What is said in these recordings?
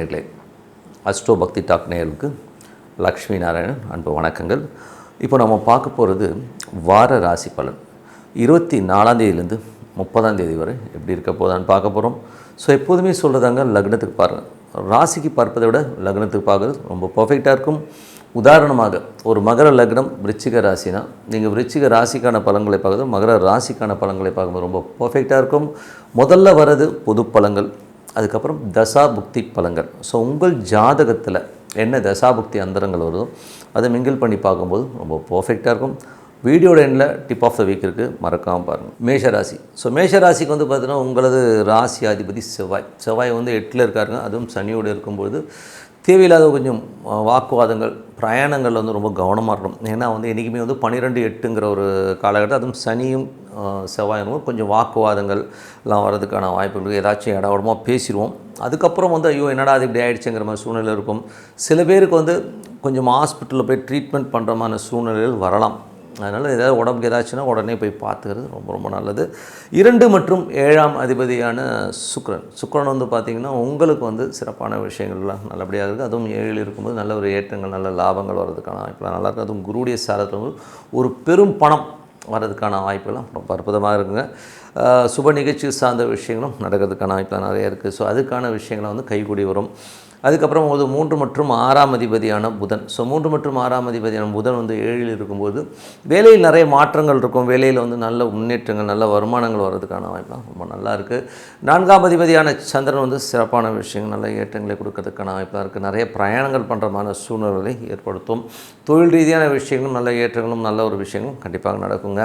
நேயர்களே, அஸ்ட்ரோ பக்தி டாக் நேயர்களுக்கு லக்ஷ்மி நாராயணன் அன்பு வணக்கங்கள். இப்போ நம்ம பார்க்க போகிறது வார ராசி பலன் 24ஆம் தேதியிலேருந்து 30ஆம் தேதி வரை எப்படி இருக்க போதான்னு பார்க்க போகிறோம். ஸோ எப்போதுமே சொல்கிறதாங்க, லக்னத்துக்கு பாருங்கள். ராசிக்கு பார்ப்பதை விட லக்னத்துக்கு பார்க்குறது ரொம்ப பர்ஃபெக்டாக இருக்கும். உதாரணமாக ஒரு மகர லக்னம் விருச்சிக ராசினா நீங்கள் விருச்சிக ராசிக்கான பலன்களை பார்க்குறது மகர ராசிக்கான பலன்களை பார்க்கும்போது ரொம்ப பர்ஃபெக்டாக இருக்கும். முதல்ல வர்றது பொது பலன்கள், அதுக்கப்புறம் தசா புக்தி பலன்கள். ஸோ உங்கள் ஜாதகத்தில் என்ன தசாபுக்தி அந்தரங்கள் வருதோ அதை மிங்கிள் பண்ணி பார்க்கும்போது ரொம்ப பர்ஃபெக்டாக இருக்கும். வீடியோட எண்டில் டிப் ஆஃப் த வீக் இருக்குது, மறக்காமல் பாருங்கள். மேஷராசி. ஸோ மேஷராசிக்கு வந்து பார்த்தீங்கன்னா உங்களது ராசி அதிபதி செவ்வாய் வந்து 8ல் இருக்காருங்க. அதுவும் சனியோடு இருக்கும்போது தேவையில்லாத கொஞ்சம் வாக்குவாதங்கள், பிரயாணங்கள் வந்து ரொம்ப கவனமாக இருக்கணும். ஏன்னா வந்து என்றைக்குமே வந்து 12-8ங்கிற ஒரு காலகட்டம், அதுவும் சனியும் செவ்வாயும் கொஞ்சம் வாக்குவாதங்கள் எல்லாம் வர்றதுக்கான வாய்ப்புகள். ஏதாச்சும் இடமா பேசிடுவோம், அதுக்கப்புறம் வந்து ஐயோ என்னடா அது இப்படி ஆகிடுச்சுங்கிற மாதிரி சூழ்நிலை இருக்கும். சில பேருக்கு வந்து கொஞ்சம் ஹாஸ்பிட்டலில் போய் ட்ரீட்மெண்ட் பண்ணுற மாதிரி சூழ்நிலைகள் வரலாம். அதனால் ஏதாவது உடம்புக்கு ஏதாச்சுன்னா உடனே போய் பார்த்துக்கிறது ரொம்ப ரொம்ப நல்லது. 2 மற்றும் 7ஆம் அதிபதியான சுக்கிரன் வந்து பார்த்திங்கன்னா உங்களுக்கு வந்து சிறப்பான விஷயங்கள்லாம் நல்லபடியாக இருக்குது. அதுவும் 7ல் இருக்கும்போது நல்ல ஒரு ஏற்றங்கள், நல்ல லாபங்கள் வர்றதுக்கான வாய்ப்புலாம் நல்லாயிருக்கும். அதுவும் குருடைய சாரத்தில் வந்து ஒரு பெரும் பணம் வர்றதுக்கான வாய்ப்புகள்லாம் ரொம்ப அற்புதமாக இருக்குங்க. சுப நிகழ்ச்சி சார்ந்த விஷயங்களும் நடக்கிறதுக்கான வாய்ப்புலாம் நிறைய இருக்குது. ஸோ அதுக்கான விஷயங்களை வந்து கைகூடி வரும். அதுக்கப்புறம் ஒரு 3 மற்றும் 6ஆம் அதிபதியான புதன். ஸோ 3 மற்றும் 6ஆம் அதிபதியான புதன் வந்து 7ல் இருக்கும்போது வேலையில் நிறைய மாற்றங்கள் இருக்கும். வேலையில் வந்து நல்ல முன்னேற்றங்கள், நல்ல வருமானங்கள் வர்றதுக்கான வாய்ப்புலாம் ரொம்ப நல்லா இருக்குது. 4ஆம் அதிபதியான சந்திரன் வந்து சிறப்பான விஷயங்கள், நல்ல ஏற்றங்களை கொடுக்கறதுக்கான வாய்ப்பாக இருக்குது. நிறைய பிரயாணங்கள் பண்ணுற மாதிரி சூழ்நிலைகளை ஏற்படுத்தும். தொழில் ரீதியான விஷயங்களும் நல்ல ஏற்றங்களும் நல்ல ஒரு விஷயங்களும் கண்டிப்பாக நடக்குங்க.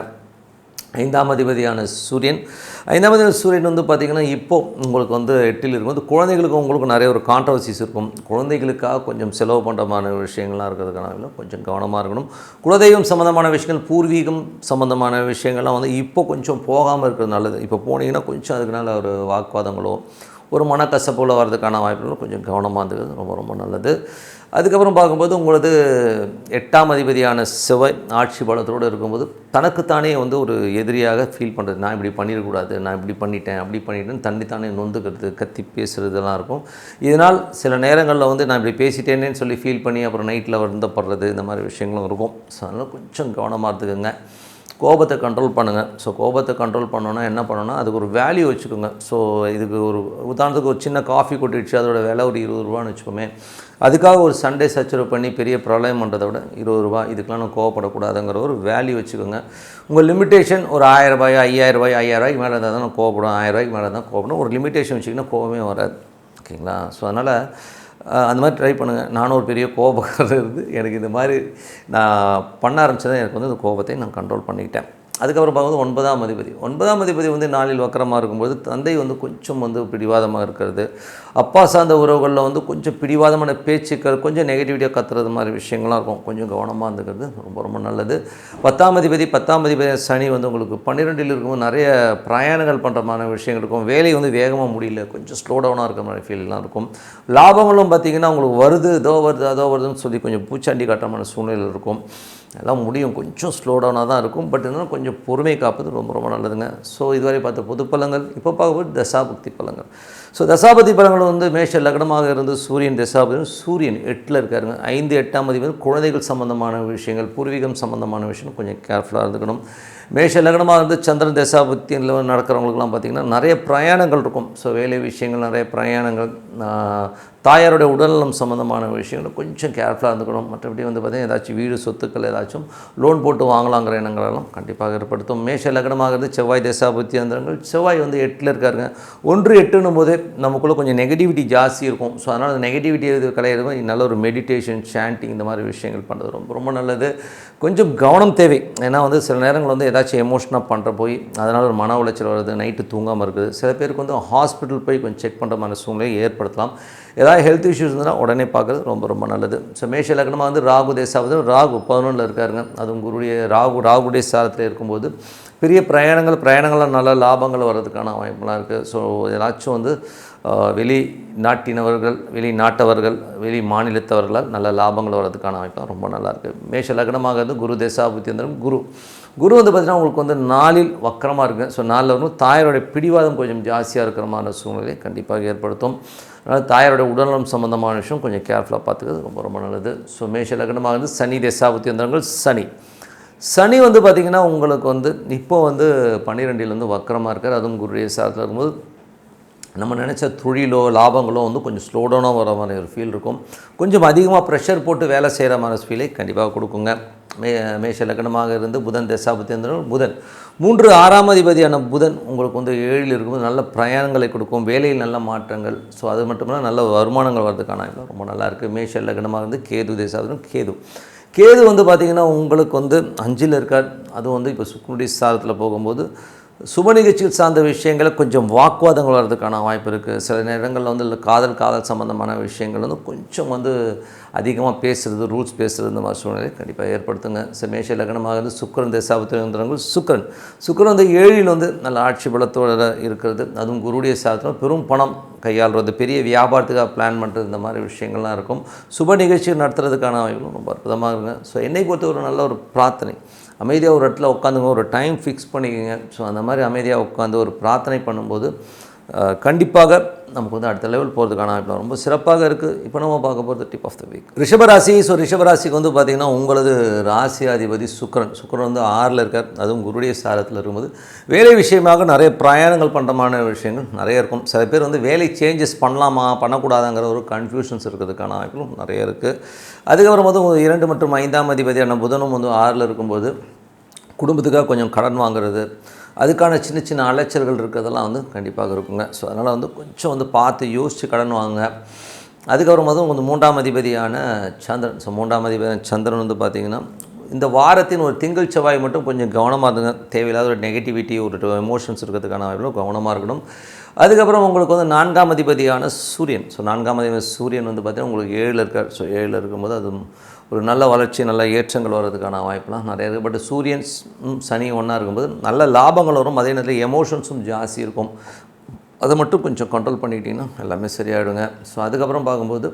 5ஆம் அதிபதியான சூரியன் வந்து பார்த்திங்கன்னா இப்போது உங்களுக்கு வந்து 8ல் இருக்கும்போது குழந்தைகளுக்கும் உங்களுக்கு நிறைய ஒரு கான்ட்ரவர்சிஸ் இருக்கும். குழந்தைகளுக்காக கொஞ்சம் செலவு பண்ணுறமான விஷயங்கள்லாம் இருக்கிறதுக்கான கொஞ்சம் கவனமாக இருக்கணும். குலதெய்வம் சம்மந்தமான விஷயங்கள், பூர்வீகம் சம்மந்தமான விஷயங்கள்லாம் வந்து இப்போ கொஞ்சம் போகாமல் இருக்கிறது நல்லது. இப்போ போனீங்கன்னா கொஞ்சம் அதுக்குனால ஒரு வாக்குவாதங்களோ ஒரு மனக்கசப்புல வர்றதுக்கான வாய்ப்புகளும் கொஞ்சம் கவனமாக இருந்தது ரொம்ப ரொம்ப நல்லது. அதுக்கப்புறம் பார்க்கும்போது உங்களது 8ஆம் அதிபதியான செவ்வாய் ஆட்சி பலத்தோடு இருக்கும்போது தனக்குத்தானே வந்து ஒரு எதிரியாக ஃபீல் பண்ணுறது. நான் இப்படி பண்ணிடக்கூடாது, நான் இப்படி பண்ணிட்டேன், அப்படி பண்ணிட்டேன்னு தன்னைத்தானே நொந்துக்கிறது, கத்தி பேசுகிறதுலாம் இருக்கும். இதனால் சில நேரங்களில் வந்து நான் இப்படி பேசிட்டேனேன்னு சொல்லி ஃபீல் பண்ணி அப்புறம் நைட்டில் வருந்தப்படுறது, இந்த மாதிரி விஷயங்களும் இருக்கும். ஸோ அதனால் கொஞ்சம் கவனமாக இருந்துக்குங்க. கோபத்தை கண்ட்ரோல் பண்ணுங்கள். ஸோ கோபத்தை கண்ட்ரோல் பண்ணோன்னா என்ன பண்ணணும்னா அதுக்கு ஒரு வேல்யூ வச்சுக்கோங்க. ஸோ இதுக்கு ஒரு உதாரணத்துக்கு ஒரு சின்ன காஃபி கொட்டிடுச்சு, அதோட விலை ஒரு 20 ரூபான்னு வச்சுக்கோமே. அதுக்காக ஒரு சண்டே சச்சரவு பண்ணி பெரிய பிரளயம் பண்ணுறதை விட 20 ரூபா, இதுக்கெலாம் நான் கோவப்படக்கூடாதுங்கிற ஒரு வேல்யூ வச்சுக்கோங்க. உங்கள் லிமிட்டேஷன் ஒரு 1000 ரூபாய், 5000 ரூபாய், 5000 ரூபாய்க்கு மேலே இருந்தால் தான் நான் கோவப்படும், 1000 ரூபாய்க்கு மேலே தான் கோவப்படும். ஒரு லிமிட்டேஷன் வச்சிங்கன்னா கோவமே வராது. ஓகேங்களா? ஸோ அதனால் அந்த மாதிரி ட்ரை பண்ணுங்கள். நானும் ஒரு பெரிய கோபக்காரர் இருந்து எனக்கு இந்த மாதிரி நான் பண்ண ஆரம்பித்ததை எனக்கு வந்து இந்த கோபத்தை நான் கண்ட்ரோல் பண்ணிக்கிட்டேன். அதுக்கப்புறம் பார்க்கும்போது 9ஆம் அதிபதி வந்து 4ல் வக்கரமாக இருக்கும்போது தந்தை வந்து கொஞ்சம் வந்து பிடிவாதமாக இருக்கிறது, அப்பா சார்ந்த உறவுகளில் வந்து கொஞ்சம் பிடிவாதமான பேச்சுக்கள், கொஞ்சம் நெகட்டிவிட்டியாக கத்துறது மாதிரி விஷயங்கள்லாம் இருக்கும். கொஞ்சம் கவனமாக இருந்துக்கிறது ரொம்ப ரொம்ப நல்லது. 10ஆம் அதிபதி சனி வந்து உங்களுக்கு 12ல் இருக்கும்போது நிறைய பிரயாணங்கள் பண்ணுற மாதிரி விஷயங்கள் இருக்கும். வேலை வந்து வேகமாக முடியல, கொஞ்சம் ஸ்லோ டவுனாக இருக்கிற மாதிரி ஃபீல்லாம் இருக்கும். லாபங்களும் பார்த்திங்கன்னா உங்களுக்கு வருது, அதோ வருதுன்னு சொல்லி கொஞ்சம் பூச்சாண்டி காட்டுற சூழ்நிலை இருக்கும். எல்லாம் முடியும், கொஞ்சம் ஸ்லோ டவுனாக தான் இருக்கும். பட் இருந்தாலும் கொஞ்சம் பொறுமை காப்பது ரொம்ப ரொம்ப நல்லதுங்க. ஸோ இதுவரை பார்த்த பொது பலங்கள். இப்போ பார்க்கும்போது தசாபுக்தி பலங்கள். ஸோ தசாபதி பலங்கள் வந்து மேஷ லக்னமாக இருந்து சூரியன் தசாபதி, சூரியன் 8ல் இருக்காருங்க. 5, 8ஆம் அதிபதி குழந்தைகள் சம்மந்தமான விஷயங்கள், பூர்வீகம் சம்மந்தமான விஷயம் கொஞ்சம் கேர்ஃபுல்லாக இருந்துக்கணும். மேஷ லக்னமாக இருந்து சந்திரன் தசாபுக்தியில் நடக்கிறவங்களுக்குலாம் பார்த்திங்கன்னா நிறைய பிரயாணங்கள் இருக்கும். ஸோ வேலை விஷயங்கள், நிறைய பிரயாணங்கள், தாயாருடைய உடல்நலம் சம்மந்தமான விஷயங்கள் கொஞ்சம் கேர்ஃபுல்லாக இருந்துக்கணும். மற்றபடி வந்து பார்த்திங்கன்னா ஏதாச்சும் வீடு சொத்துக்கள் ஏதாச்சும் லோன் போட்டு வாங்கலாங்கிற எண்ணங்களெல்லாம் கண்டிப்பாக ஏற்படுத்தும். மேஷ லக்னமாகிறது செவ்வாய் தசாபுக்தி அந்தரங்கள். செவ்வாய் வந்து 8ல் இருக்காருங்க. 1-8ன்னும் போதே நமக்குள்ளே கொஞ்சம் நெகட்டிவிட்டி ஜாஸ்தி இருக்கும். ஸோ அதனால் அந்த நெகட்டிவிட்டி எது கிடையாது, நல்ல ஒரு மெடிடேஷன், சாண்டிங் இந்த மாதிரி விஷயங்கள் பண்ணுறது ரொம்ப ரொம்ப நல்லது. கொஞ்சம் கவனம் தேவை. ஏன்னா வந்து சில நேரங்கள் வந்து ஏதாச்சும் எமோஷனாக பண்ணுற போய் அதனால் ஒரு மன உளைச்சல் வருது, நைட்டு தூங்காமல் இருக்குது. சில பேருக்கு வந்து ஹாஸ்பிட்டல் போய் கொஞ்சம் செக் பண்ணுற மாதிரி சூழ்நிலையை ஏற்படுத்தலாம். ஏதாவது ஹெல்த் இஷ்யூஸ் இருந்தால் உடனே பார்க்குறது ரொம்ப ரொம்ப நல்லது. ஸோ மேஷ லக்னமாக வந்து ராகு தேசாவது, ராகு 11ல் இருக்காருங்க. அதுவும் குருடைய ராகுடைய சாரத்தில் இருக்கும்போது பெரிய பிரயாணங்கள் நல்ல லாபங்கள் வர்றதுக்கான வாய்ப்புலாம் இருக்குது. ஸோ ஏதாச்சும் வந்து வெளிநாட்டினவர்கள், வெளிநாட்டவர்கள், வெளி மாநிலத்தவர்களால் நல்ல லாபங்கள் வர்றதுக்கான வாய்ப்பு ரொம்ப நல்லாயிருக்கு. மேஷ லக்னமாக இருந்து குரு தசாபுத்தி இருந்தாலும் குரு வந்து பார்த்திங்கன்னா உங்களுக்கு வந்து 4இல் வக்கரமாக இருக்குது. ஸோ 4ல் வந்து தாயாரோடைய பிடிவாதம் கொஞ்சம் ஜாஸ்தியாக இருக்கிற மாதிரி சூழ்நிலையை கண்டிப்பாக ஏற்படுத்தும். அதனால் தாயாரோட உடல்நலம் சம்மந்தமான விஷயம் கொஞ்சம் கேர்ஃபுல்லாக பார்த்துக்கிறது ரொம்ப ரொம்ப நல்லது. ஸோ மேஷ லக்னமாக இருந்து சனி தசாபுத்தி இருந்தார்கள். சனி வந்து பார்த்திங்கன்னா உங்களுக்கு வந்து இப்போ வந்து 12லேருந்து வக்கரமாக இருக்கார். அதுவும் குருடைய சாரத்தில் இருக்கும்போது நம்ம நினச்ச தொழிலோ லாபங்களோ வந்து கொஞ்சம் ஸ்லோ டவுனாக வர மாதிரி ஒரு ஃபீல் இருக்கும். கொஞ்சம் அதிகமாக ப்ரெஷர் போட்டு வேலை செய்கிற மாதிரி ஃபீலை கண்டிப்பாக கொடுக்குங்க. மேஷ லக்னமாக இருந்து புதன் தசாபுத்தி இருந்தாலும் புதன் 3 6ஆம் அதிபதியான புதன் உங்களுக்கு வந்து 7ல் இருக்கும்போது நல்ல பிரயாணங்களை கொடுக்கும், வேலையில் நல்ல மாற்றங்கள். ஸோ அது மட்டும் இல்லாமல் நல்ல வருமானங்கள் வர்றதுக்கான ரொம்ப நல்லாயிருக்கு. மேஷ லக்னமாக இருந்து கேது தசாபுத்தி கேது வந்து பார்த்திங்கன்னா உங்களுக்கு வந்து 5ல் இருக்கார். அதுவும் வந்து இப்போ சுக்கிரனுடைய சாரத்தில் போகும்போது சுப நிகழ்ச்சிகள் சார்ந்த விஷயங்களை கொஞ்சம் வாக்குவாதங்கள் வர்றதுக்கான வாய்ப்பு இருக்குது. சில நேரங்களில் வந்து காதல் சம்மந்தமான விஷயங்கள் வந்து கொஞ்சம் வந்து அதிகமாக பேசுகிறது, ரூல்ஸ் பேசுகிறது, இந்த மாதிரி சூழ்நிலை கண்டிப்பாக ஏற்படுத்துங்க. மேஷ லக்னமாக இருந்து சுக்கிரன் தசாபுத்தி இருந்தாங்க. சுக்கிரன் வந்து 7ல் வந்து நல்ல ஆட்சி பலத்தோடு இருக்கிறது. அதுவும் குருடைய சாரத்தில் பெரும் பணம் கையாளுறது, பெரிய வியாபாரத்துக்காக பிளான் பண்ணுறது, இந்த மாதிரி விஷயங்கள்லாம் இருக்கும். சுப நிகழ்ச்சி நடத்துறதுக்கான வாய்ப்புகளும் ரொம்ப அற்புதமாக இருக்குங்க. ஸோ என்னை பொறுத்த ஒரு நல்ல ஒரு பிரார்த்தனை, அமைதியாக ஒரு இடத்துல உட்காந்துங்க, ஒரு டைம் ஃபிக்ஸ் பண்ணிக்கோங்க. ஸோ அந்த மாதிரி அமைதியாக உட்காந்து ஒரு பிரார்த்தனை பண்ணும்போது கண்டிப்பாக நமக்கு வந்து அடுத்த லெவல் போகிறதுக்கான வாய்ப்பு ரொம்ப சிறப்பாக இருக்குது. இப்போ நம்ம பார்க்க போகிறது டிப் ஆஃப் த வீக் ரிஷபராசி. ஸோ ரிஷபராசிக்கு வந்து பார்த்திங்கன்னா உங்களது ராசி அதிபதி சுக்கிரன் வந்து 6ல் இருக்கார். அதுவும் குருடைய சாரத்தில் இருக்கும்போது வேலை விஷயமாக நிறைய பிரயாணங்கள் பண்ணுறமான விஷயங்கள் நிறைய இருக்கும். சில பேர் வந்து வேலை சேஞ்சஸ் பண்ணலாமா பண்ணக்கூடாதுங்கிற ஒரு கன்ஃபியூஷன்ஸ் இருக்கிறதுக்கான வாய்ப்புகளும் நிறைய இருக்குது. அதுக்கப்புறம் வந்து 2 மற்றும் 5ஆம் அதிபதியான புதனும் வந்து 6ல் இருக்கும்போது குடும்பத்துக்காக கொஞ்சம் கடன் வாங்குறது, அதுக்கான சின்ன அலைச்சல்கள் இருக்கிறதெல்லாம் வந்து கண்டிப்பாக இருக்குங்க. ஸோ அதனால் வந்து கொஞ்சம் வந்து பார்த்து யோசித்து கடன் வாங்க. அதுக்கப்புறம் வந்து உங்களுக்கு 3ஆம் அதிபதியான சந்திரன். ஸோ 3ஆம் அதிபதியான சந்திரன் வந்து பார்த்திங்கன்னா இந்த வாரத்தின் ஒரு திங்கள் செவ்வாய் மட்டும் கொஞ்சம் கவனமாக இருந்துங்க. தேவையில்லாத ஒரு நெகட்டிவிட்டி, ஒரு எமோஷன்ஸ் இருக்கிறதுக்கான வாய்ப்புகளும் கவனமாக இருக்கணும். அதுக்கப்புறம் உங்களுக்கு வந்து 4ஆம் அதிபதியான சூரியன். ஸோ 4ஆம் அதிபதி சூரியன் வந்து பார்த்திங்கன்னா உங்களுக்கு 7ல் இருக்கார். ஸோ 7ல் இருக்கும்போது அது ஒரு நல்ல வளர்ச்சி, நல்ல ஏற்றங்கள் வர்றதுக்கான வாய்ப்புலாம் நிறைய இருக்குது. பட் சூரியன் சனி ஒன்றா இருக்கும்போது நல்ல லாபங்கள் வரும், அதே நேரத்தில் எமோஷன்ஸும் ஜாஸ்தி இருக்கும். அதை மட்டும் கொஞ்சம் கண்ட்ரோல் பண்ணிக்கிட்டிங்கன்னா எல்லாமே சரியாயிடுங்க. ஸோ அதுக்கப்புறம் பார்க்கும்போது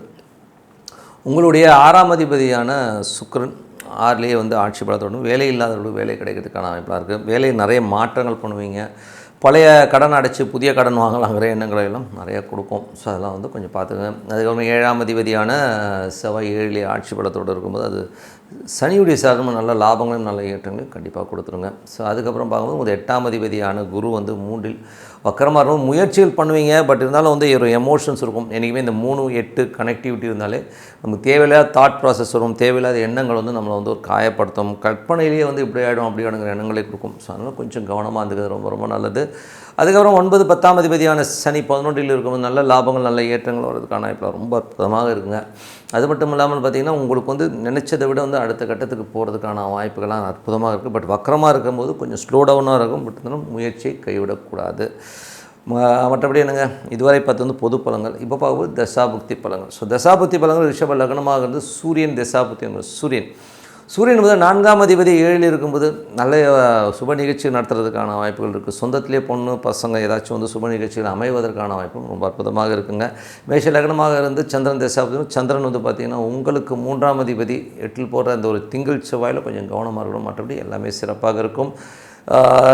உங்களுடைய 6ஆம் அதிபதியான சுக்கிரன் 6லேயே வந்து ஆட்சி பலத்தோடும் வேலை இல்லாதவர்களுக்கு வேலை கிடைக்கிறதுக்கான வாய்ப்பாக இருக்குது. வேலையில் நிறைய மாற்றங்கள் பண்ணுவீங்க. பழைய கடன் அடைச்சி புதிய கடன் வாங்கலாங்கிற எண்ணங்களை எல்லாம் நிறையா கொடுக்கும். ஸோ அதெல்லாம் வந்து கொஞ்சம் பார்த்துக்கங்க. அதுக்கப்புறம் 7ஆம் அதிபதியான செவ்வாய் 7லே ஆட்சி பலத்தோடு இருக்கும்போது அது சனியுடைய சாதனமும் நல்ல லாபங்களும் நல்ல ஏற்றங்களையும் கண்டிப்பாக கொடுத்துருங்க. ஸோ அதுக்கப்புறம் பார்க்கும்போது ஒரு 8ஆம் அதிபதியான குரு வந்து 3ல் வக்கரமாக இருக்கும். முயற்சிகள் பண்ணுவீங்க, பட் இருந்தாலும் வந்து ஒரு எமோஷன்ஸ் இருக்கும். என்றைக்குமே இந்த 3, 8 கனெக்டிவிட்டி இருந்தாலே நமக்கு தேவையில்லாத தாட் ப்ராசஸ் வரும், தேவையில்லாத எண்ணங்கள் வந்து நம்மளை வந்து ஒரு காயப்படுத்தும், கற்பனையிலேயே வந்து இப்படி ஆகிடும் அப்படி ஆகிடுங்கிற எண்ணங்களை கொடுக்கும். ஸோ அதனால் கொஞ்சம் கவனமாக இருந்துக்கிறது ரொம்ப ரொம்ப நல்லது. அதுக்கப்புறம் 9, 10ஆம் அதிபதியான சனி 11ல் இருக்கும்போது நல்ல லாபங்கள் நல்ல ஏற்றங்கள் வர்றதுக்கான இப்போ ரொம்ப அற்புதமாக இருக்குங்க. அது மட்டும் இல்லாமல் பார்த்திங்கன்னா உங்களுக்கு வந்து நினச்சதை விட வந்து அடுத்த கட்டத்துக்கு போகிறதுக்கான வாய்ப்புகள்லாம் அற்புதமாக இருக்குது. பட் வக்கரமாக இருக்கும்போது கொஞ்சம் ஸ்லோ டவுனாக இருக்கும். பட் இருந்தாலும் முயற்சியை கைவிடக்கூடாது. மற்றபடி என்னங்க, இதுவரை பார்த்து வந்து பொது பலங்கள். இப்போ பார்க்கும்போது தசாபுக்தி பலங்கள். ஸோ தசாபுக்தி பலங்கள் ரிஷப லக்னமாக இருந்து சூரியன் தசாபுக்தி சூரியன் முதல் 4ஆம் அதிபதி 7ல் இருக்கும்போது நல்ல சுப நிகழ்ச்சி நடத்துறதுக்கான வாய்ப்புகள் இருக்குது. சொந்தத்திலே பொண்ணு பசங்க ஏதாச்சும் வந்து சுப நிகழ்ச்சிகள் அமைவதற்கான வாய்ப்பும் ரொம்ப அற்புதமாக இருக்குங்க. மேஷ லக்னமாக இருந்து சந்திரன் தசாபுக்தி. சந்திரன் வந்து பார்த்திங்கன்னா உங்களுக்கு 3ஆம் அதிபதி 8ல் போடுற அந்த ஒரு திங்கள் செவ்வாயில் கொஞ்சம் கவனமாக இருக்கணும். மற்றபடி எல்லாமே சிறப்பாக இருக்கும்.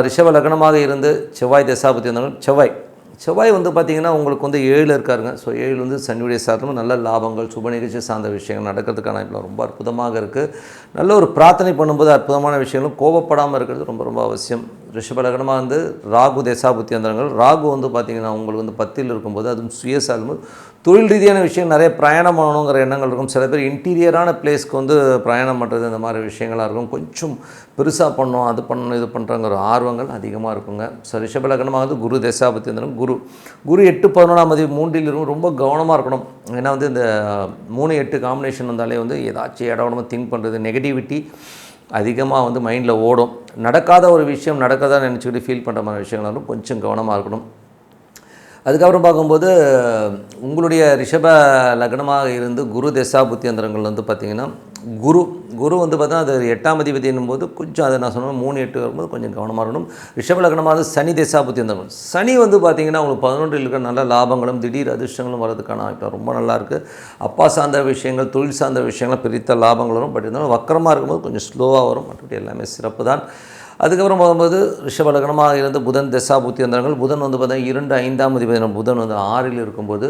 ரிஷப லக்னமாக இருந்து செவ்வாய் தசாபுக்தி இருந்தாலும் செவ்வாய் வந்து பார்த்திங்கன்னா உங்களுக்கு வந்து 7ல் இருக்காருங்க. ஸோ 7 வந்து சனியுடைய சாதனமும் நல்ல லாபங்கள் சுப நிகழ்ச்சி சார்ந்த விஷயங்கள் நடக்கிறதுக்கான இப்போ ரொம்ப அற்புதமாக இருக்குது. நல்ல ஒரு பிரார்த்தனை பண்ணும்போது அற்புதமான விஷயங்களும் கோபப்படாமல் இருக்கிறது ரொம்ப ரொம்ப அவசியம். ரிஷப லக்னமாக வந்து ராகு தசாபுக்தி அந்தரங்கள். ராகு வந்து பார்த்திங்கன்னா உங்களுக்கு வந்து 10ல் இருக்கும்போது அதுவும் சுயசாலும் தொழில் ரீதியான விஷயம் நிறைய பிரயாணம் பண்ணணுங்கிற எண்ணங்கள் இருக்கும். சில பேர் இன்டீரியரான பிளேஸ்க்கு வந்து பிரயாணம் பண்ணுறது இந்த மாதிரி விஷயங்களாக இருக்கும். கொஞ்சம் பெருசாக பண்ணணும், அது பண்ணணும், இது பண்ணுறங்கிற ஆர்வங்கள் அதிகமாக இருக்குங்க. ஸோ ரிஷப லக்னமாக வந்து குரு தசாபுக்தி இருந்தாலும் குரு 8, 11ஆம் அதிபதி 3ல் இருக்கும். ரொம்ப கவனமாக இருக்கணும். ஏன்னா வந்து இந்த 3, 8 காம்பினேஷன் வந்தாலே வந்து ஏதாச்சும் இடமா திங்க் பண்ணுறது, நெகட்டிவிட்டி அதிகமாக வந்து மைண்டில் ஓடும். நடக்காத ஒரு விஷயம் நடக்கதான் நினச்சிக்கிட்டு ஃபீல் பண்ணுற மாதிரி விஷயங்களாலும் கொஞ்சம் கவனமாக இருக்கணும். அதுக்கப்புறம் பார்க்கும்போது உங்களுடைய ரிஷப லக்னமாக இருந்து குரு தசா புத்தி அந்தரங்கள் வந்து பார்த்திங்கன்னா குரு வந்து பார்த்தா அது 8ஆம் அதிபதி என்னும்போது கொஞ்சம் அதை நான் சொன்னேன் 3-8 வரும்போது கொஞ்சம் கவனமாக இருக்கணும். ரிஷப லக்னமாக வந்து சனி தசா புத்தி அந்தரங்கள். சனி வந்து பார்த்திங்கன்னா உங்களுக்கு 11 இருக்கிற நல்ல லாபங்களும் திடீர் அதிர்ஷ்டங்களும் வரதுக்கான வாய்ப்பு ரொம்ப நல்லாயிருக்கு. அப்பா சார்ந்த விஷயங்கள் தொழில் சார்ந்த விஷயங்கள் பெரிய லாபங்கள் வரும். பட் இருந்தாலும் வக்கரமாக இருக்கும்போது கொஞ்சம் ஸ்லோவாக வரும். மற்றபடி எல்லாமே சிறப்பு தான். அதுக்கப்புறம் போகும்போது ரிஷப லக்னமாக இருந்து புதன் தசா புத்தி அந்தரங்கள். புதன் வந்து பார்த்தீங்கன்னா 2-5ஆம் அதிபதி புதன் வந்து 6ல் இருக்கும்போது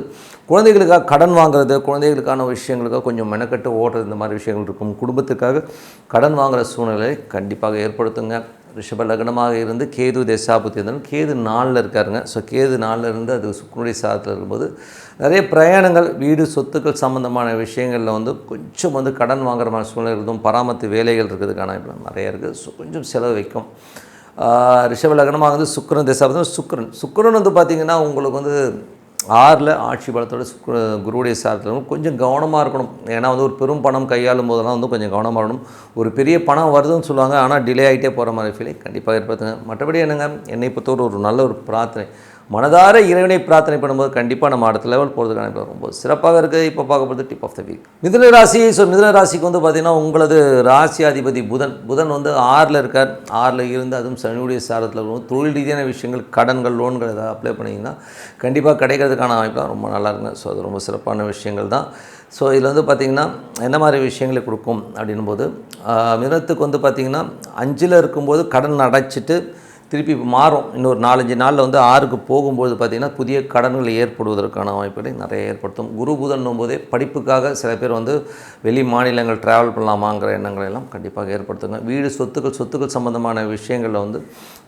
குழந்தைகளுக்காக கடன் வாங்குறது, குழந்தைகளுக்கான விஷயங்களுக்காக கொஞ்சம் மெனக்கட்டு ஓடுறது, இந்த மாதிரி விஷயங்கள் இருக்கும். குடும்பத்துக்காக கடன் வாங்குகிற சூழ்நிலை கண்டிப்பாக ஏற்படுத்துங்க. ரிஷப லக்னமாக இருந்து கேது தசா புத்தி அந்தரங்கள். கேது 4ல் இருக்காருங்க. ஸோ கேது 4ல் இருந்து அது சுக்கிரனுடைய சாதத்தில் இருக்கும்போது நிறைய பிரயாணங்கள், வீடு சொத்துக்கள் சம்மந்தமான விஷயங்களில் வந்து கொஞ்சம் வந்து கடன் வாங்குற மாதிரி சூழ்நிலை இருந்தும் பராமரித்து வேலைகள் இருக்கிறதுக்கான இப்போ நிறைய இருக்குது. ஸோ கொஞ்சம் செலவு வைக்கும். ரிஷப லக்னமாக வந்து சுக்கிரன் தசா சுக்கிரன் வந்து பார்த்திங்கன்னா உங்களுக்கு வந்து 6ல் ஆட்சி பலத்தோட குருவுடைய சாரத்தில் கொஞ்சம் கவனமாக இருக்கணும். ஏன்னா வந்து ஒரு பெரும் பணம் கையாளும் போதெல்லாம் வந்து கொஞ்சம் கவனமாக இருக்கணும். ஒரு பெரிய பணம் வருதுன்னு சொல்லுவாங்க, ஆனால் டிலே ஆகிட்டே போகிற மாதிரி ஃபீலிங் கண்டிப்பாக ஏற்படுத்துங்க. மற்றபடி என்னங்க, என்னை பொறுத்தவரை ஒரு நல்ல ஒரு பிரார்த்தனை, மனதார இறைவனை பிரார்த்தனை பண்ணும்போது கண்டிப்பாக நம்ம அடுத்த லெவல் போகிறதுக்கான இப்போ ரொம்ப சிறப்பாக இருக்குது. இப்போ பார்க்க போகிறது டிப் ஆஃப் த வீக் மிதுன ராசி. ஸோ மிதுன ராசிக்கு வந்து பார்த்திங்கன்னா உங்களது ராசி அதிபதி புதன் வந்து 6ல் இருக்கார். 6ல் இருந்து அதுவும் சனியுடைய சாரத்தில் இருக்கும். தொழில் ரீதியான விஷயங்கள், கடன்கள், லோன்கள் ஏதாவது அப்ளை பண்ணிங்கன்னா கண்டிப்பாக கிடைக்கிறதுக்கான வாய்ப்பு ரொம்ப நல்லா இருக்குங்க. ஸோ அது ரொம்ப சிறப்பான விஷயங்கள் தான். ஸோ இதில் வந்து பார்த்திங்கன்னா என்ன மாதிரி விஷயங்களை கொடுக்கும் அப்படின்போது மிதுனத்துக்கு வந்து பார்த்திங்கன்னா 5ல் இருக்கும்போது கடன் அடைச்சிட்டு திருப்பி மாறும். இன்னொரு 4-5 நாளில் வந்து 6க்கு போகும்போது பார்த்திங்கன்னா புதிய கடன்கள் ஏற்படுவதற்கான வாய்ப்புகளை நிறைய ஏற்படுத்தும். குரு புதன் போதே படிப்புக்காக சில பேர் வந்து வெளி மாநிலங்கள் ட்ராவல் பண்ணலாமாங்கிற எண்ணங்களை எல்லாம் கண்டிப்பாக ஏற்படுத்துங்க. வீடு சொத்துக்கள் சம்மந்தமான விஷயங்களில் வந்து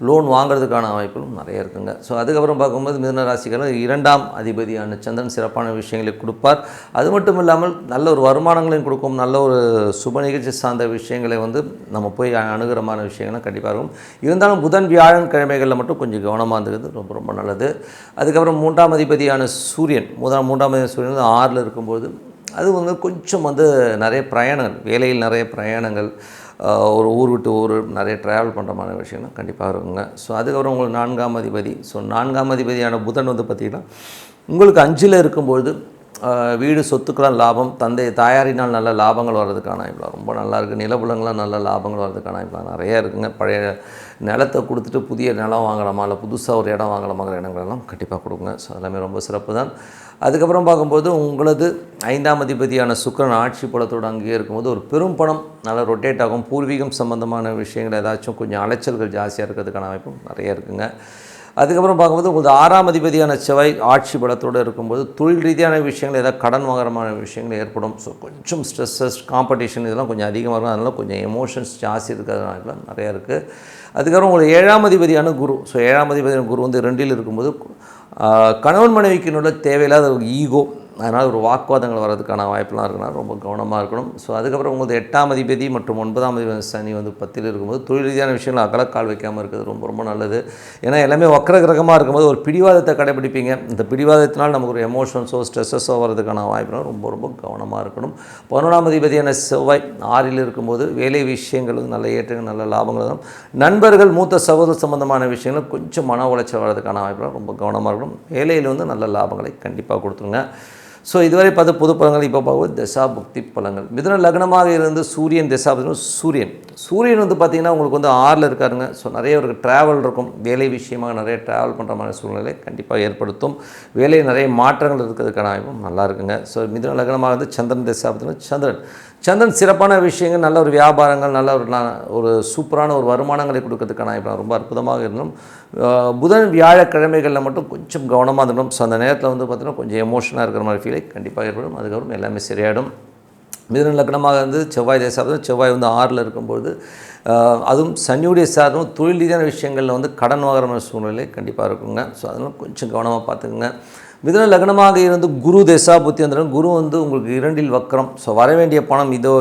லோன் வாங்குறதுக்கான வாய்ப்புகளும் நிறைய இருக்குங்க. ஸோ அதுக்கப்புறம் பார்க்கும்போது மிதுன ராசிக்காரர் 2ஆம் அதிபதியான சந்திரன் சிறப்பான விஷயங்களை கொடுப்பார். அது மட்டும் இல்லாமல் நல்ல ஒரு வருமானங்களையும் கொடுக்கும். நல்ல ஒரு சுப நிகழ்ச்சி சார்ந்த விஷயங்களை வந்து நம்ம போய் அணுகிரமான விஷயங்கள்லாம் கண்டிப்பாக இருக்கும். இருந்தாலும் புதன் வியாழன் கிழமைகளில் மட்டும் கொஞ்சம் கவனமாக இருந்தது ரொம்ப ரொம்ப நல்லது. அதுக்கப்புறம் 3ஆம் அதிபதியான சூரியன் 3ஆம் அதிபதி சூரியன் வந்து 6ல் இருக்கும்போது அது வந்து கொஞ்சம் வந்து நிறைய பிரயாணங்கள், வேலையில் நிறைய பிரயாணங்கள், ஒரு ஊர் விட்டு ஊர் நிறைய ட்ராவல் பண்ணுற மாதிரி விஷயம்லாம் கண்டிப்பாக இருக்குங்க. ஸோ அதுக்கப்புறம் உங்களுக்கு 4ஆம் அதிபதி. ஸோ 4ஆம் அதிபதியான புதன் வந்து பார்த்திங்கன்னா உங்களுக்கு 5ல் இருக்கும்பொழுது வீடு சொத்துக்கெல்லாம் லாபம், தாயாரினால் நல்ல லாபங்கள் வர்றதுக்கான இப்போ ரொம்ப நல்லாயிருக்கு. நிலபுலங்களாம் நல்ல லாபங்கள் வர்றதுக்கான இப்போ நிறையா இருக்குங்க. பழைய நிலத்தை கொடுத்துட்டு புதிய நிலம் வாங்கலாமா, இல்லை புதுசாக ஒரு இடம் வாங்கலாமாங்கிற இடங்களெல்லாம் கண்டிப்பாக கொடுங்க. ஸோ எல்லாமே ரொம்ப சிறப்பு தான். அதுக்கப்புறம் பார்க்கும்போது உங்களது 5ஆம் அதிபதியான சுக்கிரன் ஆட்சி பலத்தோடு அங்கேயே இருக்கும்போது ஒரு பெரும் பணம் நல்லா ரொட்டேட் ஆகும். பூர்வீகம் சம்மந்தமான விஷயங்கள் ஏதாச்சும் கொஞ்சம் அலைச்சல்கள் ஜாஸ்தியாக இருக்கிறதுக்கான வாய்ப்பும் நிறைய இருக்குங்க. அதுக்கப்புறம் பார்க்கும்போது உங்களுக்கு 6ஆம் அதிபதியான செவ்வாய் ஆட்சி பலத்தோடு இருக்கும்போது தொழில் ரீதியான விஷயங்கள் ஏதாவது கடன் வாங்குறமான விஷயங்கள் ஏற்படும். ஸோ கொஞ்சம் ஸ்ட்ரெஸ்ஸஸ், காம்படிஷன் இதெல்லாம் கொஞ்சம் அதிகமாக இருக்கும். அதனால் கொஞ்சம் எமோஷன்ஸ் ஜாஸ்தி இருக்கிறதுனால நிறையா இருக்குது. அதுக்கப்புறம் உங்களுக்கு 7ஆம் அதிபதியான குரு. ஸோ 7ஆம் அதிபதியான குரு வந்து 2ல் இருக்கும்போது கணவன் மனைவிக்கினுள்ள தேவையில்லாத ஒரு ஈகோ, அதனால் ஒரு வாக்குவாதங்கள் வர்றதுக்கான வாய்ப்புலாம் இருக்குன்னா ரொம்ப கவனமாக இருக்கணும். ஸோ அதுக்கப்புறம் உங்களுக்கு 8ஆம் அதிபதி மற்றும் 9ஆம் அதிபதி சனி வந்து 10ல் இருக்கும்போது தொழில் ரீதியான விஷயங்கள் அகலக்கால் வைக்காமல் இருக்கிறது ரொம்ப ரொம்ப நல்லது. ஏன்னா எல்லாமே வக்கர கிரகமாக இருக்கும்போது ஒரு பிடிவாதத்தை கடைபிடிப்பீங்க. இந்த பிடிவாதத்தினால் நமக்கு ஒரு எமோஷன்ஸோ ஸ்ட்ரெஸ்ஸோ வர்றதுக்கான வாய்ப்புலாம் ரொம்ப ரொம்ப கவனமாக இருக்கணும். 11ஆம் அதிபதியான செவ்வாய் 6ல் இருக்கும்போது வேலை விஷயங்கள் நல்ல ஏற்றங்கள், நல்ல லாபங்கள் தான். நண்பர்கள், மூத்த சகோதர சம்பந்தமான விஷயங்கள் கொஞ்சம் மன உளைச்சல் வர்றதுக்கான வாய்ப்புலாம் ரொம்ப கவனமாக இருக்கணும். வேலையில் வந்து நல்ல லாபங்களை கண்டிப்பாக கொடுத்துருங்க. ஸோ இதுவரை பார்த்து பொது பலன்கள். இப்போ பார்க்கும்போது தசாபுக்தி பலன்கள். மிதுன லக்னமாக இருந்து சூரியன் தசாபுக்தி. சூரியன் வந்து பார்த்திங்கன்னா உங்களுக்கு வந்து 6ல் இருக்காருங்க. ஸோ நிறைய ஒரு ட்ராவல் இருக்கும். வேலை விஷயமாக நிறைய ட்ராவல் பண்ணுற மாதிரி சூழ்நிலை கண்டிப்பாக ஏற்படுத்தும். வேலையில் நிறைய மாற்றங்கள் இருக்கிறதுக்கான வாய்ப்பும் நல்லா இருக்குங்க. ஸோ மிதுன லக்னமாக இருந்து சந்திரன் தசாபுக்தி. சந்திரன் சிறப்பான விஷயங்கள், நல்ல ஒரு வியாபாரங்கள், நல்ல ஒரு சூப்பரான ஒரு வருமானங்களை கொடுக்கறதுக்கான இப்போ ரொம்ப அற்புதமாக இருந்தோம். புதன் வியாழக்கிழமைகளில் மட்டும் கொஞ்சம் கவனமாக இருந்தோம். ஸோ அந்த நேரத்தில் வந்து பார்த்திங்கன்னா கொஞ்சம் எமோஷனாக இருக்கிற மாதிரி ஃபீலை கண்டிப்பாக ஏற்படும். அதுக்கப்புறம் எல்லாமே சரியாயிடும். மிதுன லக்னமாக இருந்து செவ்வாய் தசாபுக்தி. செவ்வாய் வந்து 6ல் இருக்கும்போது அதுவும் சனியுடைய சாதம் தொழில் ரீதியான விஷயங்களில் வந்து கடன் வாங்குற மாதிரி சூழ்நிலை கண்டிப்பாக இருக்குங்க. ஸோ அதெல்லாம் கொஞ்சம் கவனமாக பார்த்துக்குங்க. மிதுன லக்னமாக இருந்து குரு தசா புத்தி வந்துடும். குரு வந்து உங்களுக்கு 2இல் வக்ரம். ஸோ வர வேண்டிய பணம் இதோ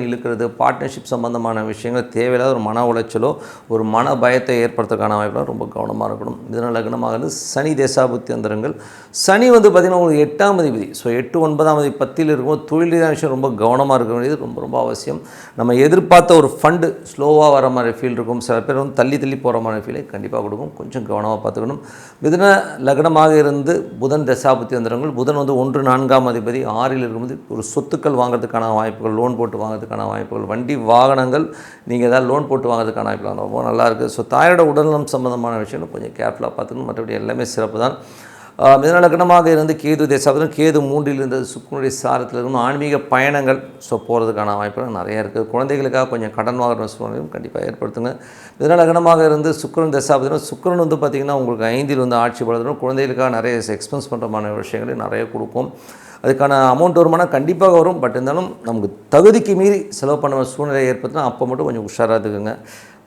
இழுக்கிறது, பார்ட்னர்ஷிப் சம்பந்தமான விஷயங்கள், தேவையில்லாத ஒரு மன உளைச்சலோ ஒரு மன பயத்தை ஏற்படுத்துறதுக்கான வாய்ப்புலாம் ரொம்ப கவனமாக இருக்கணும். மிதுன லக்னமாக இருந்து சனி தசா புத்தி வந்துடுங்கள். சனி வந்து பார்த்திங்கன்னா உங்களுக்கு 8ஆம் அதிபதி. ஸோ 8, 9ஆம் அதிபதி 10ல் இருக்கும்போது தொழில் ரீதியான விஷயம் ரொம்ப கவனமாக இருக்க வேண்டியது ரொம்ப ரொம்ப அவசியம். நம்ம எதிர்பார்த்த ஒரு ஃபண்டு ஸ்லோவாக வர மாதிரி ஃபீல் இருக்கும். சில பேர் வந்து தள்ளி போகிற மாதிரி ஃபீலை கண்டிப்பாக கொடுக்கும். கொஞ்சம் கவனமாக பார்த்துக்கணும். மிதுன லக்னமாக இருந்து புதன் தசாபுத்தி வந்துடுங்கள். புதன் வந்து 1, 4ஆம் அதிபதி 6ல் இருக்கும்போது ஒரு சொத்துக்கள் வாங்குறதுக்கான வாய்ப்புகள், லோன் போட்டு வாங்குறதுக்கான வாய்ப்புகள், வண்டி வாகனங்கள் நீங்கள் ஏதாவது லோன் போட்டு வாங்குறதுக்கான வாய்ப்புகள் ரொம்ப நல்லாயிருக்கு. ஸோ தாயோட உடல்நலம் சம்பந்தமான விஷயங்கள் கொஞ்சம் கேர்ஃபுல்லாக பார்த்துக்கணும். மற்றபடி எல்லாமே சிறப்பு தான். மிதுன லக்னமாக இருந்து கேது தசாபுத்திரம், கேது 3ல் இருந்தது சுக்கிரனுடைய சாரத்தில் இருக்கணும். ஆன்மீக பயணங்கள் ஸோ போகிறதுக்கான வாய்ப்புகள் நிறைய இருக்குது. குழந்தைகளுக்காக கொஞ்சம் கடன் வாங்குற சூழ்நிலையும் கண்டிப்பாக ஏற்படுத்துங்க. மிதுன லக்னமாக இருந்து சுக்கிரன் தசாபுத்திரம், சுக்கிரன் வந்து பார்த்திங்கன்னா உங்களுக்கு 5ல் வந்து ஆட்சி படுத்தணும். குழந்தைகளுக்காக நிறைய எக்ஸ்பென்ஸ் பண்ணுறமான விஷயங்களை நிறைய கொடுக்கும். அதுக்கான அமௌண்ட் வருமானா கண்டிப்பாக வரும். பட் இருந்தாலும் நமக்கு தகுதிக்கு மீறி செலவு பண்ண சூழ்நிலை ஏற்படுத்தினா அப்போ மட்டும் கொஞ்சம் உஷாராக இருக்குங்க.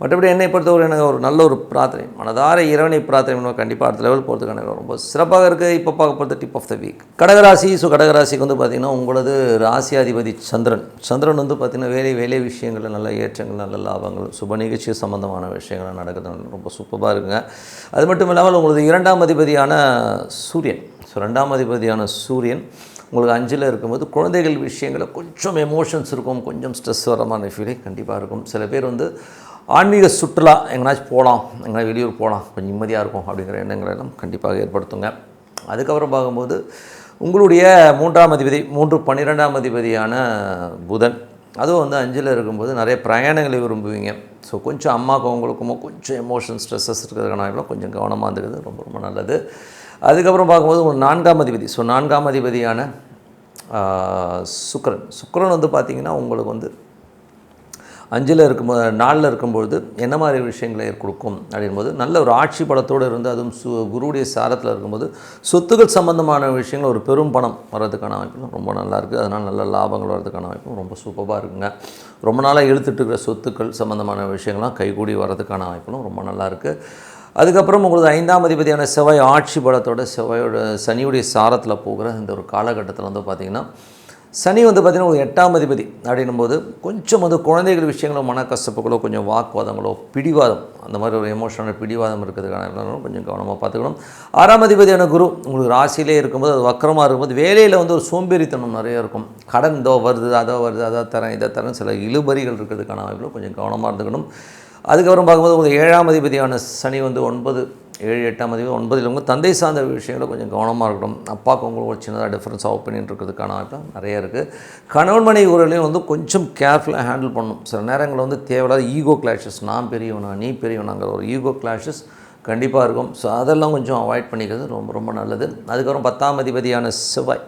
மற்றபடி என்னை பொறுத்தவரை எனக்கு ஒரு நல்ல ஒரு பிரார்த்தனை, மனதார இறைவனை பிரார்த்தனை பண்ணுவோம். கண்டிப்பாக அடுத்த லெவல் போகிறதுக்கான ரொம்ப சிறப்பாக இருக்குது. இப்போ பார்க்க போகிறது டிப் ஆஃப் த வீக் கடகராசி. ஸோ கடகராசிக்கு வந்து பார்த்திங்கன்னா உங்களது ராசியாதிபதி சந்திரன் வந்து பார்த்திங்கன்னா வேலை விஷயங்களில் நல்ல ஏற்றங்கள், நல்ல லாபங்கள், சுப நிகழ்ச்சி சம்பந்தமான விஷயங்கள் நடக்குது. ரொம்ப சூப்பராக இருக்குங்க. அது மட்டும் இல்லாமல் உங்களது 2ஆம் அதிபதியான சூரியன், ஸோ 2ஆம் அதிபதியான சூரியன் உங்களுக்கு 5ல் இருக்கும்போது குழந்தைகள் விஷயங்களில் கொஞ்சம் எமோஷன்ஸ் இருக்கும், கொஞ்சம் ஸ்ட்ரெஸ் வரமான ஃபீலிங் கண்டிப்பாக இருக்கும். சில பேர் வந்து ஆன்மீக சுற்றுலா எங்கேனாச்சும் போகலாம், எங்கன்னா வெளியூர் போகலாம், கொஞ்சம் நிம்மதியாக இருக்கும் அப்படிங்கிற எண்ணங்களை எல்லாம் கண்டிப்பாக ஏற்படுத்துங்க. அதுக்கப்புறம் பார்க்கும்போது உங்களுடைய 3ஆம் அதிபதி 12ஆம் அதிபதியான புதன், அதுவும் வந்து 5ல் இருக்கும்போது நிறைய பிரயாணங்களை விரும்புவீங்க. ஸோ கொஞ்சம் அம்மாவுக்கும் உங்களுக்குமோ கொஞ்சம் எமோஷன் ஸ்ட்ரெஸ்ஸஸ் இருக்கிறதுனால கொஞ்சம் கவனமாக இருந்துக்கிறது ரொம்ப ரொம்ப நல்லது. அதுக்கப்புறம் பார்க்கும்போது உங்களுக்கு 4ஆம் அதிபதி, ஸோ 4ஆம் அதிபதியான சுக்கிரன் வந்து பார்த்திங்கன்னா உங்களுக்கு வந்து 5ல் இருக்கும்போது 4ல் இருக்கும்பொழுது என்ன மாதிரி விஷயங்களை கொடுக்கும் அப்படின்போது நல்ல ஒரு ஆட்சி பலத்தோடு இருந்து அதுவும் குருவுடைய சாரத்தில் இருக்கும்போது சொத்துக்கள் சம்பந்தமான விஷயங்கள் ஒரு பெரும் பணம் வர்றதுக்கான வாய்ப்பும் ரொம்ப நல்லாயிருக்கு. அதனால் நல்ல லாபங்கள் வர்றதுக்கான வாய்ப்பும் ரொம்ப சூப்பராக இருக்குங்க. ரொம்ப நாளாக இழுத்துட்டு இருக்கிற சொத்துக்கள் சம்பந்தமான விஷயங்கள்லாம் கைகூடி வர்றதுக்கான வாய்ப்பும் ரொம்ப நல்லாயிருக்கு. அதுக்கப்புறம் உங்களுக்கு 5ஆம் அதிபதியான செவ்வாய் ஆட்சி பலத்தோட சனியுடைய சாரத்தில் போகிற இந்த ஒரு காலகட்டத்தில் வந்து பார்த்திங்கன்னா சனி வந்து பார்த்திங்கன்னா ஒரு 8ஆம் அதிபதி அப்படின்னும் போது கொஞ்சம் வந்து குழந்தைகள் விஷயங்களோ மனக்கசப்புகளோ கொஞ்சம் வாக்குவாதங்களோ பிடிவாதம் அந்த மாதிரி ஒரு எமோஷனல் பிடிவாதம் இருக்கிறதுக்கான கொஞ்சம் கவனமாக பார்த்துக்கணும். 6ஆம் அதிபதியான குரு உங்களுக்கு ராசியிலே இருக்கும்போது அது வக்கரமாக இருக்கும்போது வேலையில் வந்து ஒரு சோம்பேறித்தனம் நிறைய இருக்கும். கடன் வருது அதை தரேன் இதை தரேன் சில இழுபறிகள் இருக்கிறதுக்கான வாய்ப்பில் கொஞ்சம் கவனமாக இருந்துக்கணும். அதுக்கப்புறம் பார்க்கும்போது உங்களுக்கு 7ஆம் அதிபதியான சனி வந்து 9, 7, 8ஆம் அதிபதி 9ல் உங்கள் தந்தை சார்ந்த விஷயங்களை கொஞ்சம் கவனமாக இருக்கணும். அப்பாவுக்கு உங்களுக்கு ஒரு சின்னதாக டிஃப்ரென்ஸ் ஒப்பீனியன் இருக்கிறதுக்கான வாய்ப்பு நிறைய இருக்குது. கணவன் மனைவி உறவுலையும் வந்து கொஞ்சம் கேர்ஃபுல்லாக ஹேண்டில் பண்ணணும். சில நேரங்களில் வந்து தேவையில்லாத ஈகோ கிளாஷஸ், நான் பெரியவனா நீ பெரியவனாங்கிற ஒரு ஈகோ கிளாஷஸ் கண்டிப்பாக இருக்கும். ஸோ அதெல்லாம் கொஞ்சம் அவாய்ட் பண்ணிக்கிறது ரொம்ப ரொம்ப நல்லது. அதுக்கப்புறம் 10ஆம் அதிபதியான செவ்வாய்,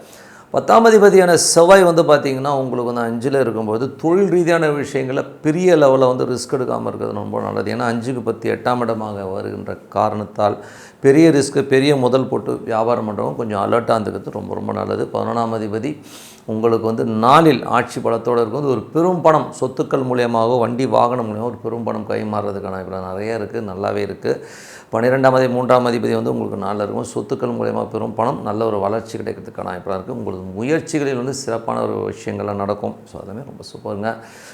10ஆம் அதிபதியான செவ்வாய் வந்து பார்த்திங்கன்னா உங்களுக்கு வந்து 5ல் இருக்கும்போது தொழில் ரீதியான விஷயங்களில் பெரிய லெவலில் வந்து ரிஸ்க் எடுக்காமல் இருக்கிறது ரொம்ப நல்லது. ஏன்னா 5க்கு 10 8ஆம் இடமாக வருகின்ற காரணத்தால் பெரிய ரிஸ்க்கு பெரிய முதல் போட்டு வியாபாரம் பண்ணுறவங்க கொஞ்சம் அலர்ட்டாக இருந்துக்கிறது ரொம்ப ரொம்ப நல்லது. 11ஆம் அதிபதி உங்களுக்கு வந்து 4ல் ஆட்சி பலத்தோடு இருக்கும்போது ஒரு பெரும் பணம் சொத்துக்கள் மூலியமாக வண்டி வாகனம் மூலியமாக ஒரு பெரும் பணம் கை மாறுறதுக்கான இப்போ நிறைய இருக்குது, நல்லாவே இருக்குது. 12ஆம் அதிபதி 3ஆம் அதிபதி வந்து உங்களுக்கு 4ல் இருக்கும். சொத்துக்கள் மூலயமா பெரும் பணம் நல்ல ஒரு வளர்ச்சி கிடைக்கிறதுக்கான வாய்ப்பாக இருக்குது. உங்களுக்கு முயற்சிகளில் வந்து சிறப்பான ஒரு விஷயங்கள்லாம் நடக்கும். ஸோ அதெல்லாமே ரொம்ப சூப்பருங்க.